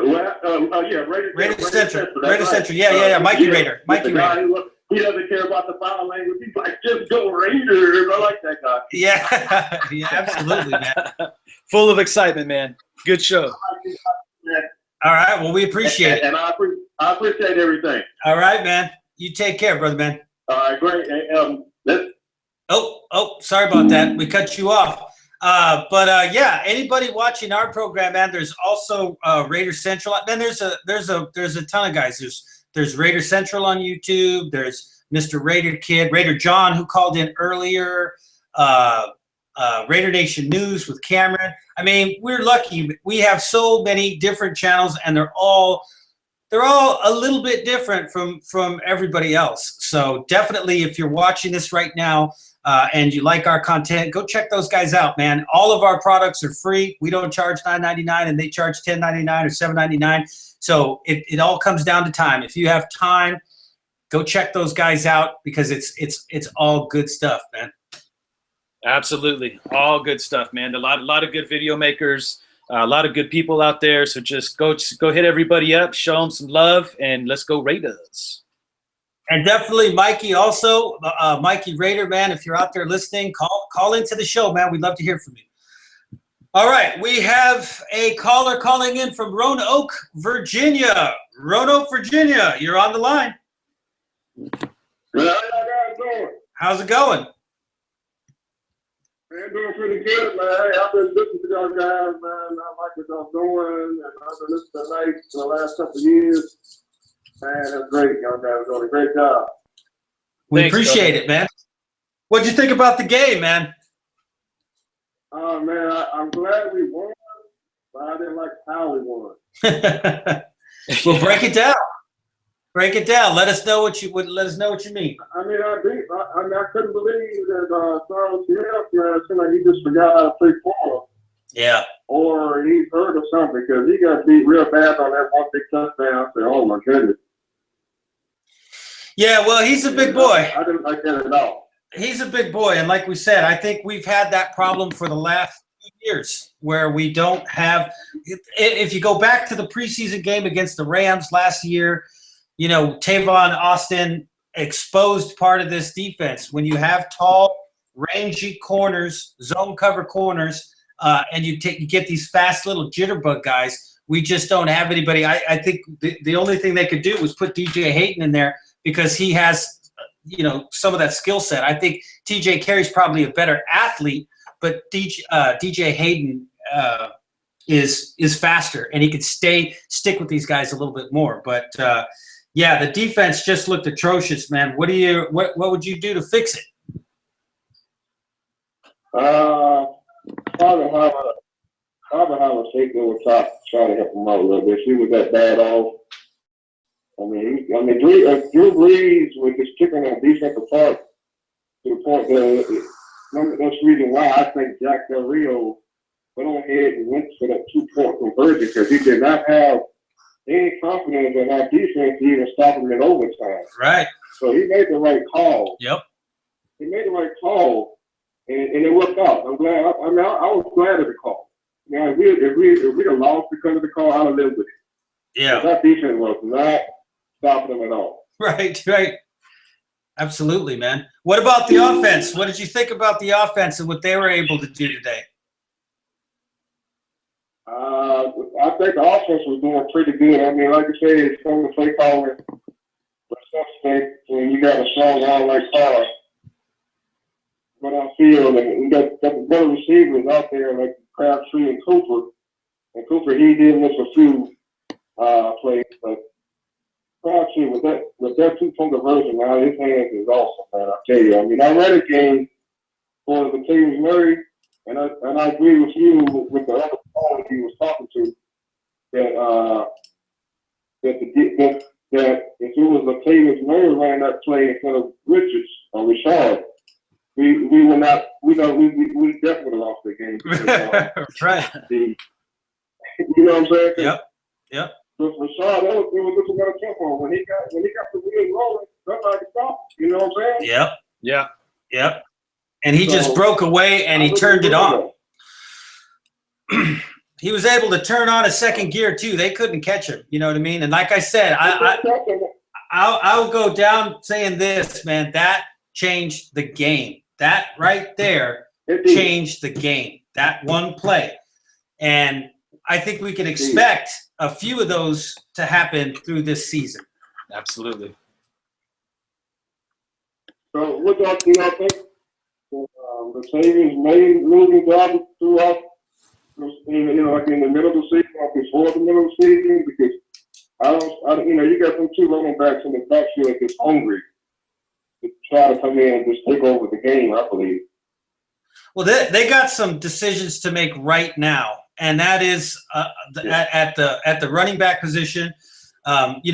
Raider Central. Raider Central. Yeah. Mikey Raider. Mikey Raider. He doesn't care about the foul language. He's like, just go Raiders. I like that guy. Yeah, yeah, absolutely, man. Full of excitement, man. Good show. All right. Well, we appreciate it. And I appreciate everything. All right, man. You take care, brother, man. All right, great. Sorry about that. We cut you off. Yeah, anybody watching our program, man, there's also Raider Central. Then there's a ton of guys. There's Raider Central on YouTube. There's Mr. Raider Kid, Raider John, who called in earlier. Raider Nation News with Cameron. I mean, we're lucky. We have so many different channels, and they're all a little bit different from everybody else. So definitely, if you're watching this right now and you like our content, go check those guys out, man. All of our products are free. We don't charge $9.99, and they charge $10.99 or $7.99. So it all comes down to time. If you have time, go check those guys out because it's all good stuff, man. Absolutely, all good stuff, man. A lot of good video makers. A lot of good people out there, so just go hit everybody up, show them some love, and let's go Raiders. And definitely Mikey also, Mikey Raider, man, if you're out there listening, call into the show, man. We'd love to hear from you. All right, we have a caller calling in from Roanoke, Virginia. Roanoke, Virginia, you're on the line. How's it going? Man, doing pretty good, man. Hey, I've been listening to y'all guys, man. I like what y'all doing, and I've been listening tonight for the last couple of years. Man, that's great. Y'all guys are doing a great job. We appreciate it, man. What'd you think about the game, man? Oh, man, I'm glad we won, but I didn't like how we won. Well, break it down. Break it down. Let us know what you mean. I mean, I couldn't believe that Charles Hill, it seemed like he just forgot how to play ball. Yeah. Or he's hurt or something because he got beat real bad on that one big touchdown. I said, oh my goodness. Yeah, well, he's a big boy. I didn't like that at all. He's a big boy, and like we said, I think we've had that problem for the last 2 years where we don't have. If you go back to the preseason game against the Rams last year, you know, Tavon Austin exposed part of this defense. When you have tall, rangy corners, zone cover corners, and you get these fast little jitterbug guys, we just don't have anybody. I think the only thing they could do was put DJ Hayden in there because he has, you know, some of that skill set. I think TJ Carey's probably a better athlete, but DJ Hayden is faster, and he could stick with these guys a little bit more. But yeah, the defense just looked atrocious, man. What would you do to fix it? Probably have a safety over top, try to help him out a little bit. She was that bad off. Drew Brees was just kicking a defensive part to the point that that's the reason why I think Jack Del Rio went on ahead and went for that 2-point conversion because he did not have any confidence in our defense to even stop him in overtime. Right. So he made the right call. Yep. He made the right call, and it worked out. I'm glad. I was glad of the call. Now, if we'd have lost because of the call, I'd have lived with it. Yeah. That defense was not stopping them at all. Right. Absolutely, man. What about the offense? What did you think about the offense and what they were able to do today? I think the offense was doing pretty good. I mean, like you said, it's some of the play calling, but something when you got a strong arm like Carr, go downfield, and you got the better receivers out there like Crabtree and Cooper. And Cooper, he did miss a few plays, but Crabtree with that 2-point conversion, now his hands is awesome, man. I tell you. I mean, I read a game for the Latavius Murray, and I agree with you with the other caller he was talking to that if it was Latavius Murray ran that play instead of Richards or Richard, we would not. We definitely would have lost the game. Because, right. You know what I'm saying? Yep. But for Rashad, it was just a better tempo. When he got the wheels rolling, nobody could stop. You know what I'm saying? Yep. And he just broke away and he turned it on. He was able to turn on a second gear too. They couldn't catch him. You know what I mean? And like I said, I'll go down saying this, man. That changed the game. That right there changed the game. That one play. And I think we can expect a few of those to happen through this season. Absolutely. So what do y'all think? The Latavius made losing jobs throughout, like in the middle of the season or before the middle of the season, because you got some 2 running backs in the backfield that's hungry to try to come in and just take over the game, I believe. Well, they got some decisions to make right now, and that is at the running back position. We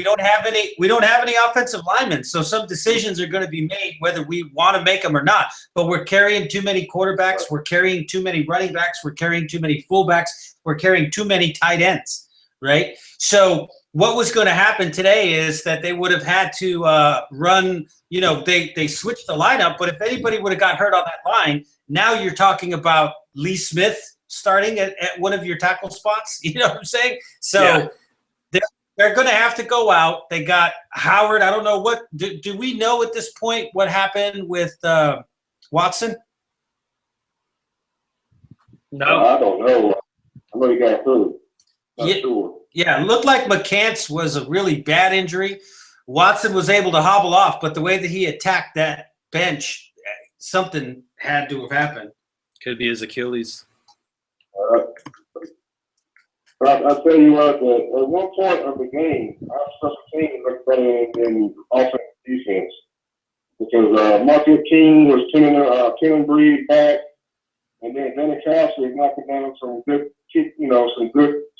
don't have any offensive linemen, so some decisions are going to be made whether we want to make them or not. But we're carrying too many quarterbacks, we're carrying too many running backs, we're carrying too many fullbacks, we're carrying too many tight ends, right? So what was going to happen today is that they would have had to run. They switched the lineup, but if anybody would have got hurt on that line, now you're talking about Lee Smith starting at one of your tackle spots. You know what I'm saying? So. Yeah. They're going to have to go out. They got Howard. I don't know what – do we know at this point what happened with Watson? No. I don't know. I know he got hurt. Not sure. Yeah, it looked like McCants was a really bad injury. Watson was able to hobble off, but the way that he attacked that bench, something had to have happened. Could be his Achilles. I'll tell you what, at one point of the game, our special teams looked better than offensive defense. Because Marcus King was killing Breed back, and then Danny Castle was knocking down some good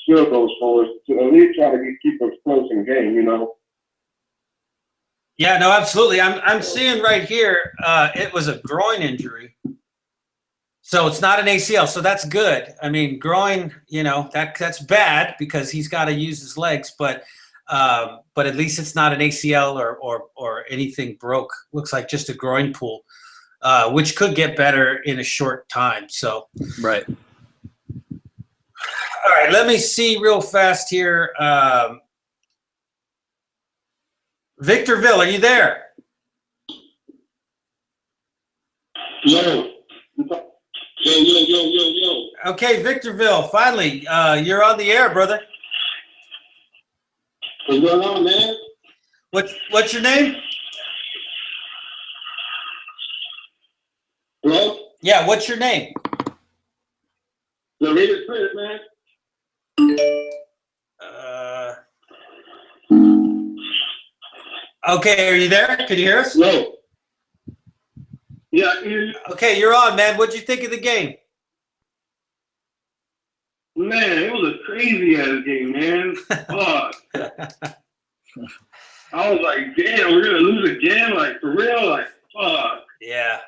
field goals for us to at least try to keep us close in the game, Yeah, no, absolutely. I'm seeing right here, it was a groin injury. So it's not an ACL, so that's good. I mean, groin, that's bad because he's got to use his legs, but at least it's not an ACL or anything broke. Looks like just a groin pull, which could get better in a short time. So right. All right, let me see real fast here. Victorville, are you there? Yo. Yo. Okay, Victorville, finally, you're on the air, brother. What's going on, man? What's your name? Hello? Yeah, what's your name? The Raiders Chris, man. Okay, are you there? Can you hear us? No. Yeah. Okay, you're on, man. What'd you think of the game? Man, it was a crazy ass game, man. Fuck. I was like, damn, we're gonna lose again, like for real, like fuck. Yeah.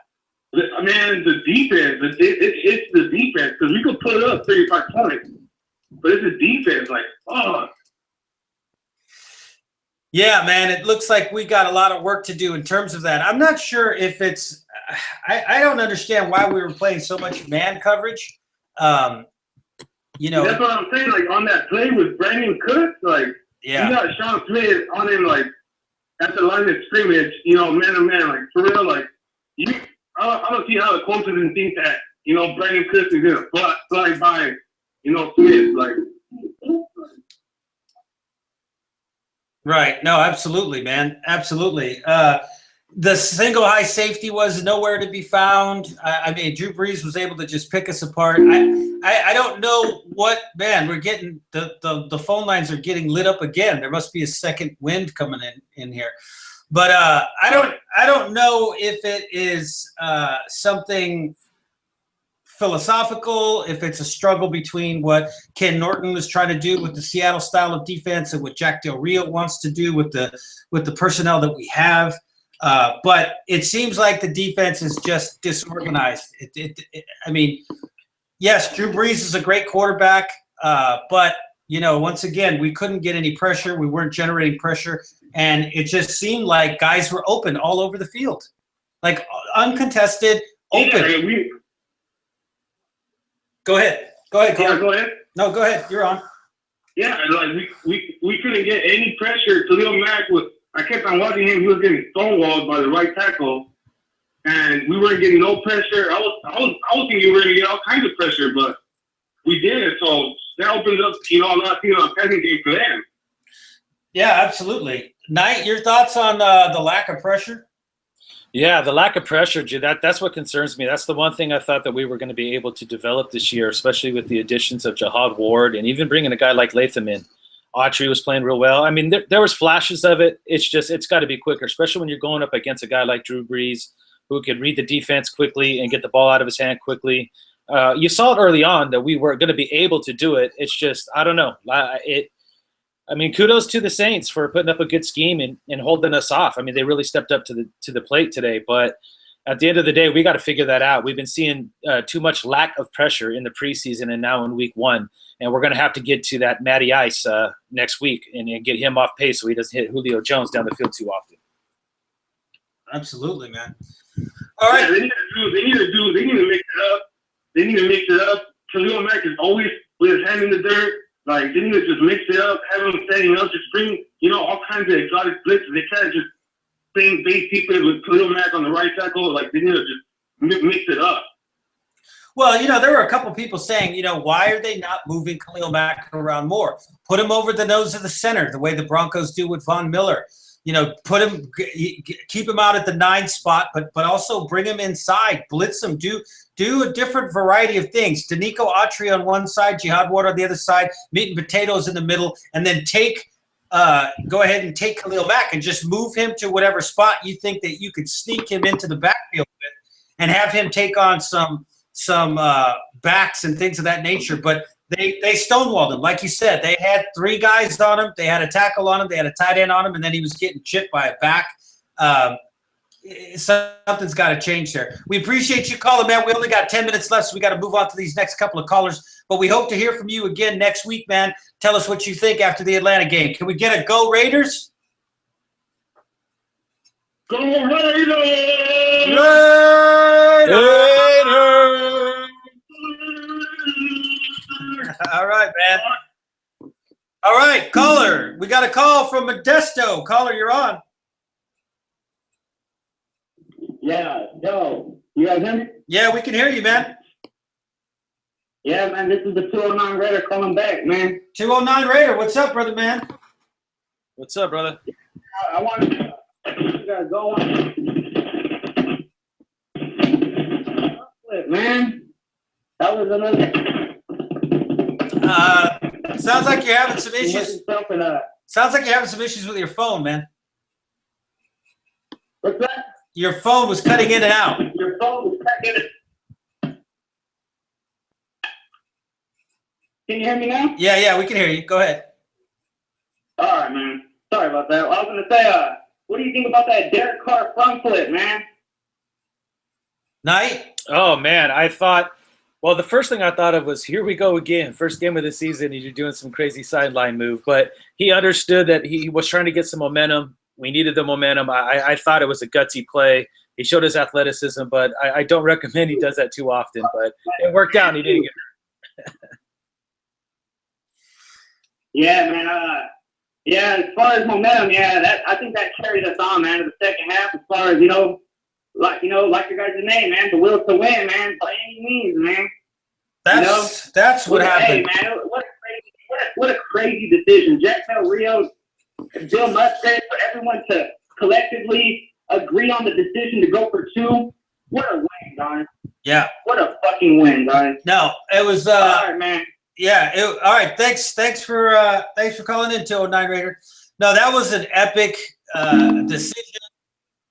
Man, the defense, it's the defense, because we could put up 35 points, but it's the defense, like, oh. Yeah, man, it looks like we got a lot of work to do in terms of that. I'm not sure if it's I don't understand why we were playing so much man coverage. You know, that's what I'm saying. Like on that play with Brandon Cooks, like you got Sean Smith on him, like at the line of scrimmage, you know, man to man, like for real, like I don't see how the coaches didn't think that, you know, Brandon Cooks is gonna fly by, you know, Smith, like. Right. No, absolutely, man. Absolutely. The single high safety was nowhere to be found. I mean, Drew Brees was able to just pick us apart. I don't know what, man, we're getting the phone lines are getting lit up again. There must be a second wind coming in here. But I don't know if it is something philosophical, if it's a struggle between what Ken Norton was trying to do with the Seattle style of defense and what Jack Del Rio wants to do with the personnel that we have. But it seems like the defense is just disorganized. I mean, yes, Drew Brees is a great quarterback, but, you know, once again, we couldn't get any pressure. We weren't generating pressure. And it just seemed like guys were open all over the field, like uncontested, open. Yeah, Go ahead. Carl. Yeah, go ahead. No, go ahead. You're on. Yeah, like we couldn't get any pressure. Khalil Mack I kept on watching him. He was getting stonewalled by the right tackle, and we weren't getting no pressure. I was thinking we were going to get all kinds of pressure, but we didn't. So that opens up, you know, a lot of passing game for them. Yeah, absolutely. Knight, your thoughts on the lack of pressure? Yeah, the lack of pressure, that's what concerns me. That's the one thing I thought that we were going to be able to develop this year, especially with the additions of Jihad Ward and even bringing a guy like Latham in. Autry was playing real well. I mean, there was flashes of it. It's just it's got to be quicker, especially when you're going up against a guy like Drew Brees who could read the defense quickly and get the ball out of his hand quickly. You saw it early on that we were going to be able to do it. It's just I don't know. I mean, kudos to the Saints for putting up a good scheme and holding us off. I mean, they really stepped up to the plate today. But at the end of the day, we got to figure that out. We've been seeing too much lack of pressure in the preseason and now in week one. And we're going to have to get to that Matty Ice next week and get him off pace so he doesn't hit Julio Jones down the field too often. Absolutely, man. All right. Yeah, they need to mix it up. They need to mix it up. Khalil Mack is always with his hand in the dirt. Like, they need to just mix it up, have him standing up, just bring, you know, all kinds of exotic blitzes. They can't just bring base people with Khalil Mack on the right tackle. Like, they need to just mix it up. Well, you know, there were a couple people saying, you know, why are they not moving Khalil Mack around more? Put him over the nose of the center, the way the Broncos do with Von Miller. You know, keep him out at the 9 spot, but also bring him inside, blitz him, do a different variety of things. Danico Autry on one side, Jihad Ward on the other side, meat and potatoes in the middle, and then go ahead and take Khalil Mack and just move him to whatever spot you think that you could sneak him into the backfield with, and have him take on some backs and things of that nature. But they stonewalled him. Like you said, they had 3 guys on him. They had a tackle on him. They had a tight end on him, and then he was getting chipped by a back. Something's got to change there. We appreciate you calling, man. We only got 10 minutes left, so we got to move on to these next couple of callers. But we hope to hear from you again next week, man. Tell us what you think after the Atlanta game. Can we get a go Raiders? Go Raiders! Raiders! All right, man. All right, caller. We got a call from Modesto. Caller, you're on. Yeah, yo. You guys hear me? Yeah, we can hear you, man. Yeah, man, this is the 209 Raider calling back, man. 209 Raider, what's up, brother, man? What's up, brother? I wanted to you guys go on. Man, that was another. Sounds like you're having some issues. Sounds like you're having some issues with your phone, man. What's that? Your phone was cutting in and out. Your phone was cutting in. Can you hear me now? Yeah, we can hear you. Go ahead. All right, man. Sorry about that. I was going to say, what do you think about that Derek Carr front flip, man? Knight? Oh, man. I thought – well, the first thing I thought of was, here we go again. First game of the season, and you're doing some crazy sideline move. But he understood that he was trying to get some momentum. We needed the momentum. I thought it was a gutsy play. He showed his athleticism, but I don't recommend he does that too often. But it worked out, and he didn't get hurt. Yeah, man. Yeah, as far as momentum, I think that carried us on, man, in the second half. As far as like your guys' name, man, the will to win, man, by any means, man. That's what happened. Hey, man, what a crazy decision. Jack Del Rio, Bill Musgrave, for everyone to collectively agree on the decision to go for 2. What a win, guys. Yeah. What a fucking win, guys. No, it was all right, man. Yeah. All right. Thanks for calling in, 209 Raider. No, that was an epic decision.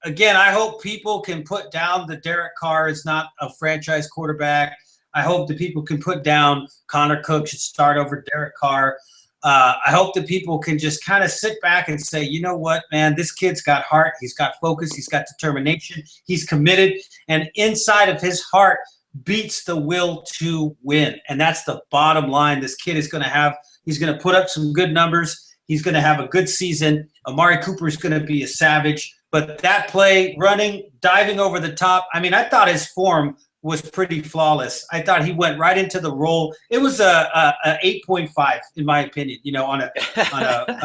Again, I hope people can put down that Derek Carr is not a franchise quarterback. I hope that people can put down Connor Cook should start over Derek Carr. I hope that people can just kind of sit back and say, you know what, man, this kid's got heart. He's got focus. He's got determination. He's committed. And inside of his heart beats the will to win. And that's the bottom line. This kid is going to have – he's going to put up some good numbers. He's going to have a good season. Amari Cooper is going to be a savage. But that play, running, diving over the top, I mean, I thought his form was pretty flawless. I thought he went right into the role. It was a 8.5, in my opinion, on a scale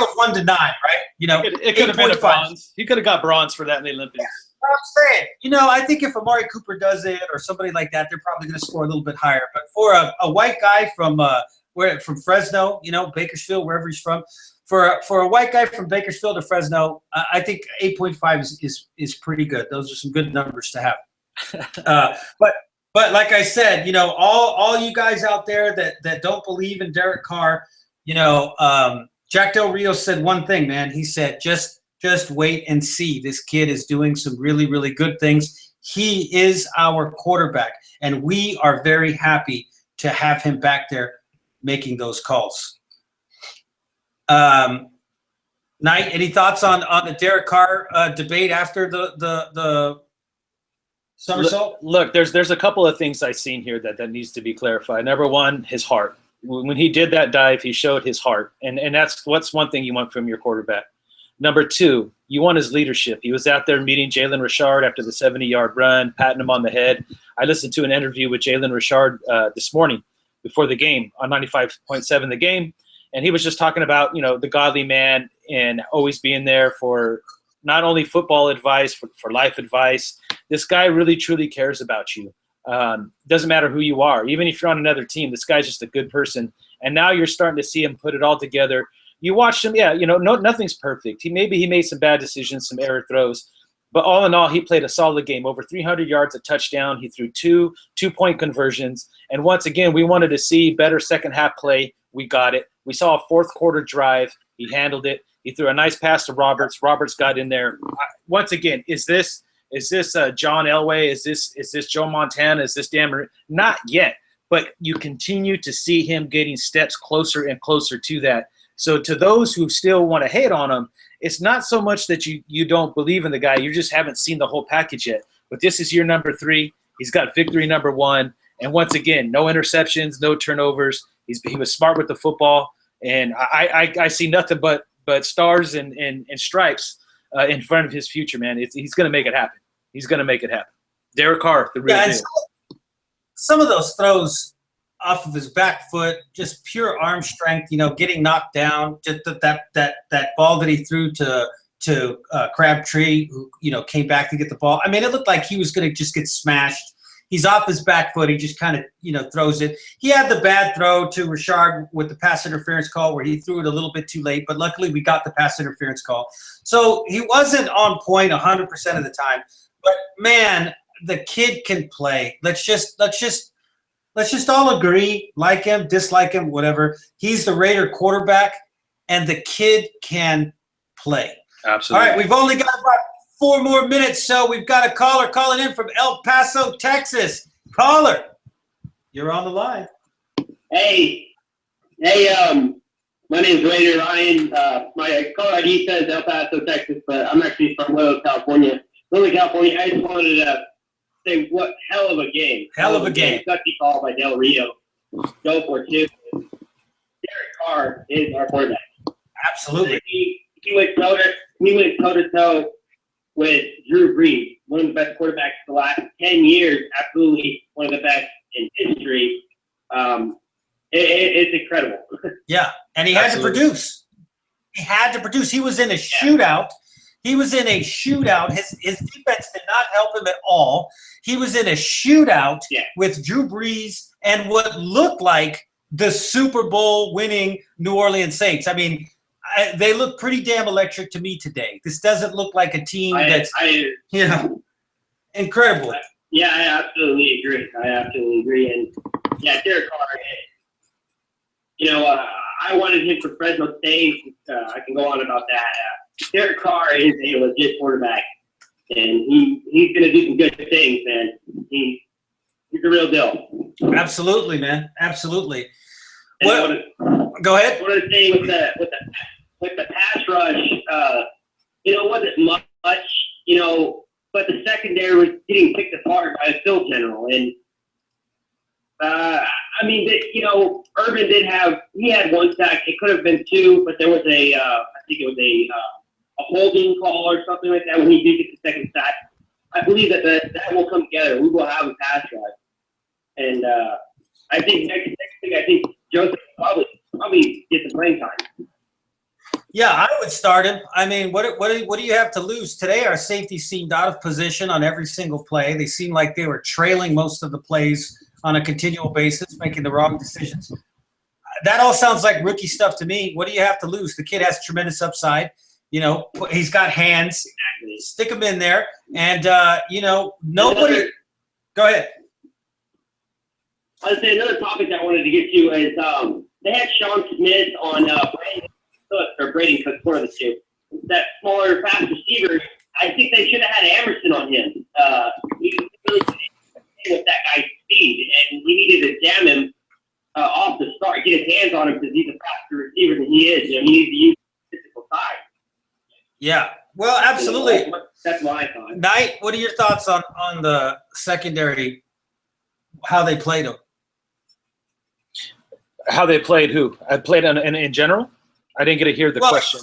of 1 to 9, right? It could have been a bronze. He could have got bronze for that in the Olympics. Yeah, I'm saying, I think if Amari Cooper does it or somebody like that, they're probably going to score a little bit higher. But for a white guy from Fresno, Bakersfield, wherever he's from, for a white guy from Bakersfield to Fresno, I think 8.5 is pretty good. Those are some good numbers to have. But like I said, all you guys out there that don't believe in Derek Carr, Jack Del Rio said one thing, man. He said, just wait and see. This kid is doing some really, really good things. He is our quarterback, and we are very happy to have him back there making those calls. Knight, any thoughts on the Derek Carr debate after the somersault? Look, there's a couple of things I've seen here that needs to be clarified. Number one, his heart. When he did that dive, he showed his heart, and that's what's one thing you want from your quarterback. Number two, you want his leadership. He was out there meeting Jalen Richard after the 70-yard run, patting him on the head. I listened to an interview with Jalen Richard this morning before the game on 95.7 The Game. And he was just talking about, the godly man and always being there for not only football advice, for life advice. This guy really, truly cares about you. Doesn't matter who you are. Even if you're on another team, this guy's just a good person. And now you're starting to see him put it all together. You watched him, nothing's perfect. He made some bad decisions, some error throws. But all in all, he played a solid game. Over 300 yards, a touchdown. He threw two-point conversions. And once again, we wanted to see better second-half play. We got it. We saw a fourth-quarter drive. He handled it. He threw a nice pass to Roberts. Roberts got in there. Once again, is this John Elway? Is this Joe Montana? Is this Dan Marino? Not yet. But you continue to see him getting steps closer and closer to that. So to those who still want to hate on him, it's not so much that you don't believe in the guy. You just haven't seen the whole package yet. But this is year number 3. He's got victory number 1. And once again, no interceptions, no turnovers. He was smart with the football. And I see nothing but stars and stripes in front of his future, man. He's going to make it happen. He's going to make it happen. Derek Carr, the real deal. Some of those throws off of his back foot, just pure arm strength, getting knocked down. Just that ball that he threw to Crabtree, who came back to get the ball. I mean, it looked like he was going to just get smashed. He's off his back foot. He just kind of throws it. He had the bad throw to Richard with the pass interference call where he threw it a little bit too late, but luckily we got the pass interference call. So he wasn't on point 100% of the time. But man, the kid can play. Let's just all agree, like him, dislike him, whatever. He's the Raider quarterback, and the kid can play. Absolutely. All right, we've only got about 4 more minutes, so we've got a caller calling in from El Paso, Texas. Caller, you're on the line. Hey, my name's Raider Ryan. My caller ID says El Paso, Texas, but I'm actually from Lowell, California. I just wanted to say what hell of a game. Hell of a game. Sucky call by Del Rio. Go for two. Derek Carr is our quarterback. Absolutely. He went toe to toe with Drew Brees, one of the best quarterbacks the last 10 years. Absolutely one of the best in history. It's incredible. Yeah, and he had to produce. He had to produce. He was in a shootout. His defense did not help him at all. He was in a shootout with Drew Brees and what looked like the Super Bowl winning New Orleans Saints. I mean, they look pretty damn electric to me today. This doesn't look like a team that's incredible. Yeah, I absolutely agree. And Derek Carr, I wanted him for Fresno State. I can go on about that. Derek Carr is a legit quarterback, and he's going to do some good things, man. He's the real deal. Absolutely, man. Absolutely. Go ahead. What I was saying with the pass rush, wasn't much, but the secondary was getting picked apart by a field general, and Urban he had one sack. It could have been two, but there was I think it was a holding call or something like that when he did get the second sack. I believe that will come together. We will have a pass rush, and I think next thing Joseph probably get the playing time. Yeah, I would start him. I mean, what do you have to lose? Today our safeties seemed out of position on every single play. They seemed like they were trailing most of the plays on a continual basis, making the wrong decisions. That all sounds like rookie stuff to me. What do you have to lose? The kid has tremendous upside. He's got hands. Exactly. Stick him in there. And, nobody – go ahead. I was saying another topic that I wanted to get to is they had Sean Smith on Braden Cook, one of the two. That smaller, fast receiver, I think they should have had Emerson on him. He was really good with that guy's speed, and we needed to jam him off the start, get his hands on him because he's a faster receiver than he is. He needs to use his physical side. Yeah, well, absolutely. That's my thought. Knight, what are your thoughts on the secondary, how they played them? How they played who? I played in general? I didn't get to hear the question.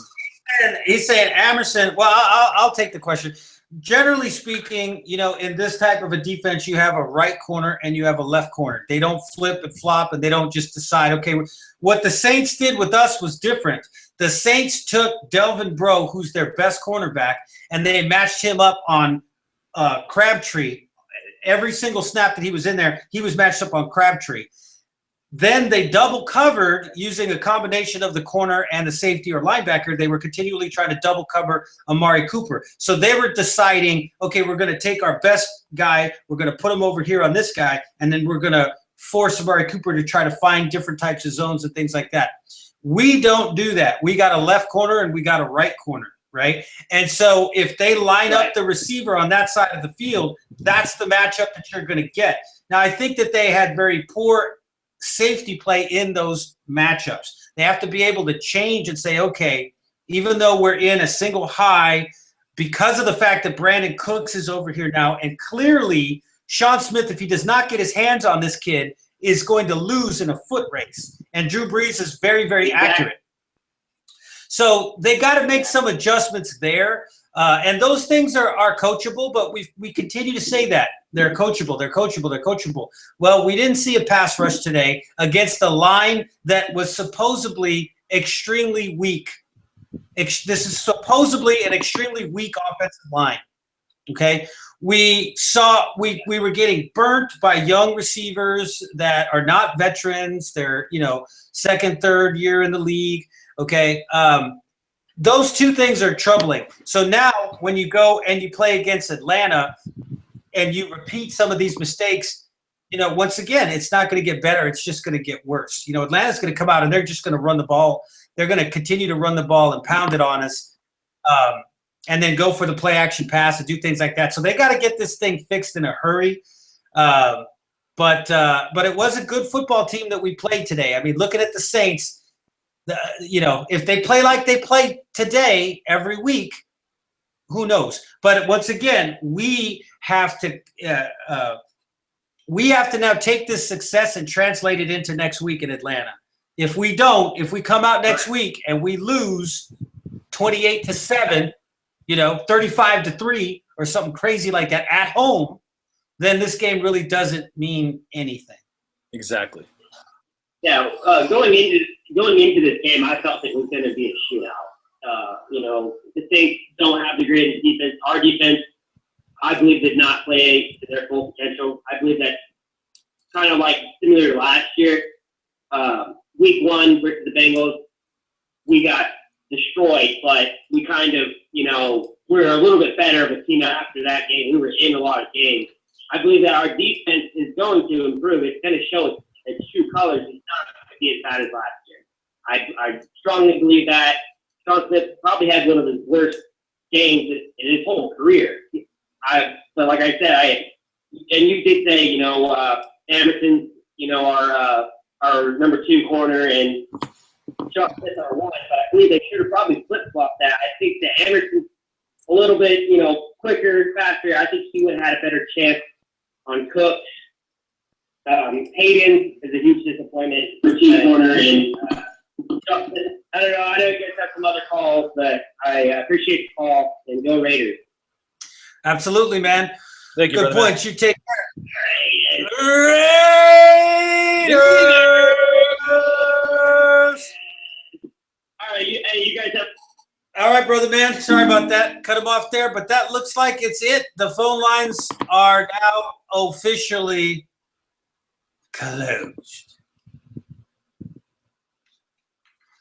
He's saying Emerson. Well, I'll take the question. Generally speaking, in this type of a defense, you have a right corner and you have a left corner. They don't flip and flop, and they don't just decide, okay, what the Saints did with us was different. The Saints took Delvin Breaux, who's their best cornerback, and they matched him up on Crabtree. Every single snap that he was in there, he was matched up on Crabtree. Then they double covered using a combination of the corner and the safety or linebacker. They were continually trying to double cover Amari Cooper. So they were deciding, okay, we're going to take our best guy, we're going to put him over here on this guy, and then we're going to force Amari Cooper to try to find different types of zones and things like that. We don't do that. We got a left corner and we got a right corner, right? And so if they line up the receiver on that side of the field, that's the matchup that you're going to get. Now, I think that they had very poor safety play in those matchups. They have to be able to change and say, okay, even though we're in a single high, because of the fact that Brandon Cooks is over here now, and clearly Sean Smith, if he does not get his hands on this kid, is going to lose in a foot race. And Drew Brees is very, very accurate. So they got to make some adjustments there. And those things are coachable, but we continue to say that. They're coachable. Well, we didn't see a pass rush today against a line that was supposedly extremely weak. This is supposedly an extremely weak offensive line. Okay? We were getting burnt by young receivers that are not veterans. They're, second, third year in the league. Okay? Those two things are troubling. So now when you go and you play against Atlanta and you repeat some of these mistakes, once again, it's not going to get better. It's just going to get worse. Atlanta's going to come out and they're just going to run the ball. They're going to continue to run the ball and pound it on us and then go for the play action pass and do things like that. So they got to get this thing fixed in a hurry. But it was a good football team that we played today. I mean, looking at the Saints, if they play like they play today every week, who knows? But once again, we have to now take this success and translate it into next week in Atlanta. If we don't, if we come out next week and we lose 28-7, 35-3 or something crazy like that at home, then this game really doesn't mean anything. Exactly. Yeah, going into this game, I felt it was going to be a shootout. The Saints don't have the greatest defense. Our defense, I believe, did not play to their full potential. I believe that kind of like similar to last year, week 1 versus the Bengals, we got destroyed, but we kind of, we're a little bit better of a team after that game. We were in a lot of games. I believe that our defense is going to improve. It's going to show its true colors. It's not going to be as bad as last year. I strongly believe that. Sean Smith probably had one of his worst games in his whole career. But like I said, and you did say, Emerson, our number 2 corner, and Sean Smith our 1. But I believe they should have probably flip-flopped that. I think that Emerson's a little bit, quicker, faster. I think he would have had a better chance on Cook. Hayden is a huge disappointment for team corner, and I don't know. I know you guys have some other calls, but I appreciate the call, and go Raiders. Absolutely, man. Thank you, Good brother. point. You take care. Raiders! All right, you guys have. All right, brother, man. Sorry about that. Cut him off there, but that looks like it's it. The phone lines are now officially closed.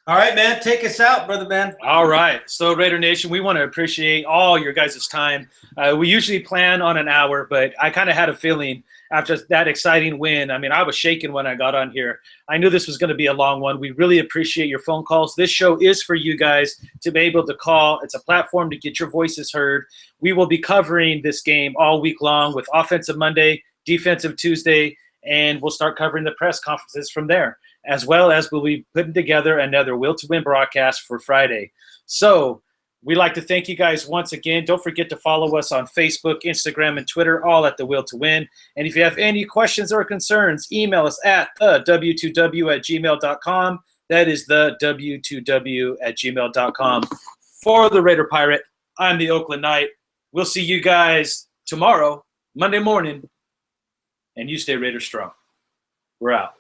All right, man. Take us out, brother, man. All right. So, Raider Nation, we want to appreciate all your guys' time. We usually plan on an hour, but I kind of had a feeling after that exciting win. I mean, I was shaking when I got on here. I knew this was going to be a long one. We really appreciate your phone calls. This show is for you guys to be able to call. It's a platform to get your voices heard. We will be covering this game all week long with Offensive Monday, Defensive Tuesday, and we'll start covering the press conferences from there, as well as we'll be putting together another Will to Win broadcast for Friday. So we'd like to thank you guys once again. Don't forget to follow us on Facebook, Instagram, and Twitter, all at The Will to Win. And if you have any questions or concerns, email us at w2w@gmail.com. That is the w2w@gmail.com. For the Raider Pirate, I'm the Oakland Knight. We'll see you guys tomorrow, Monday morning, and you stay Raider strong. We're out.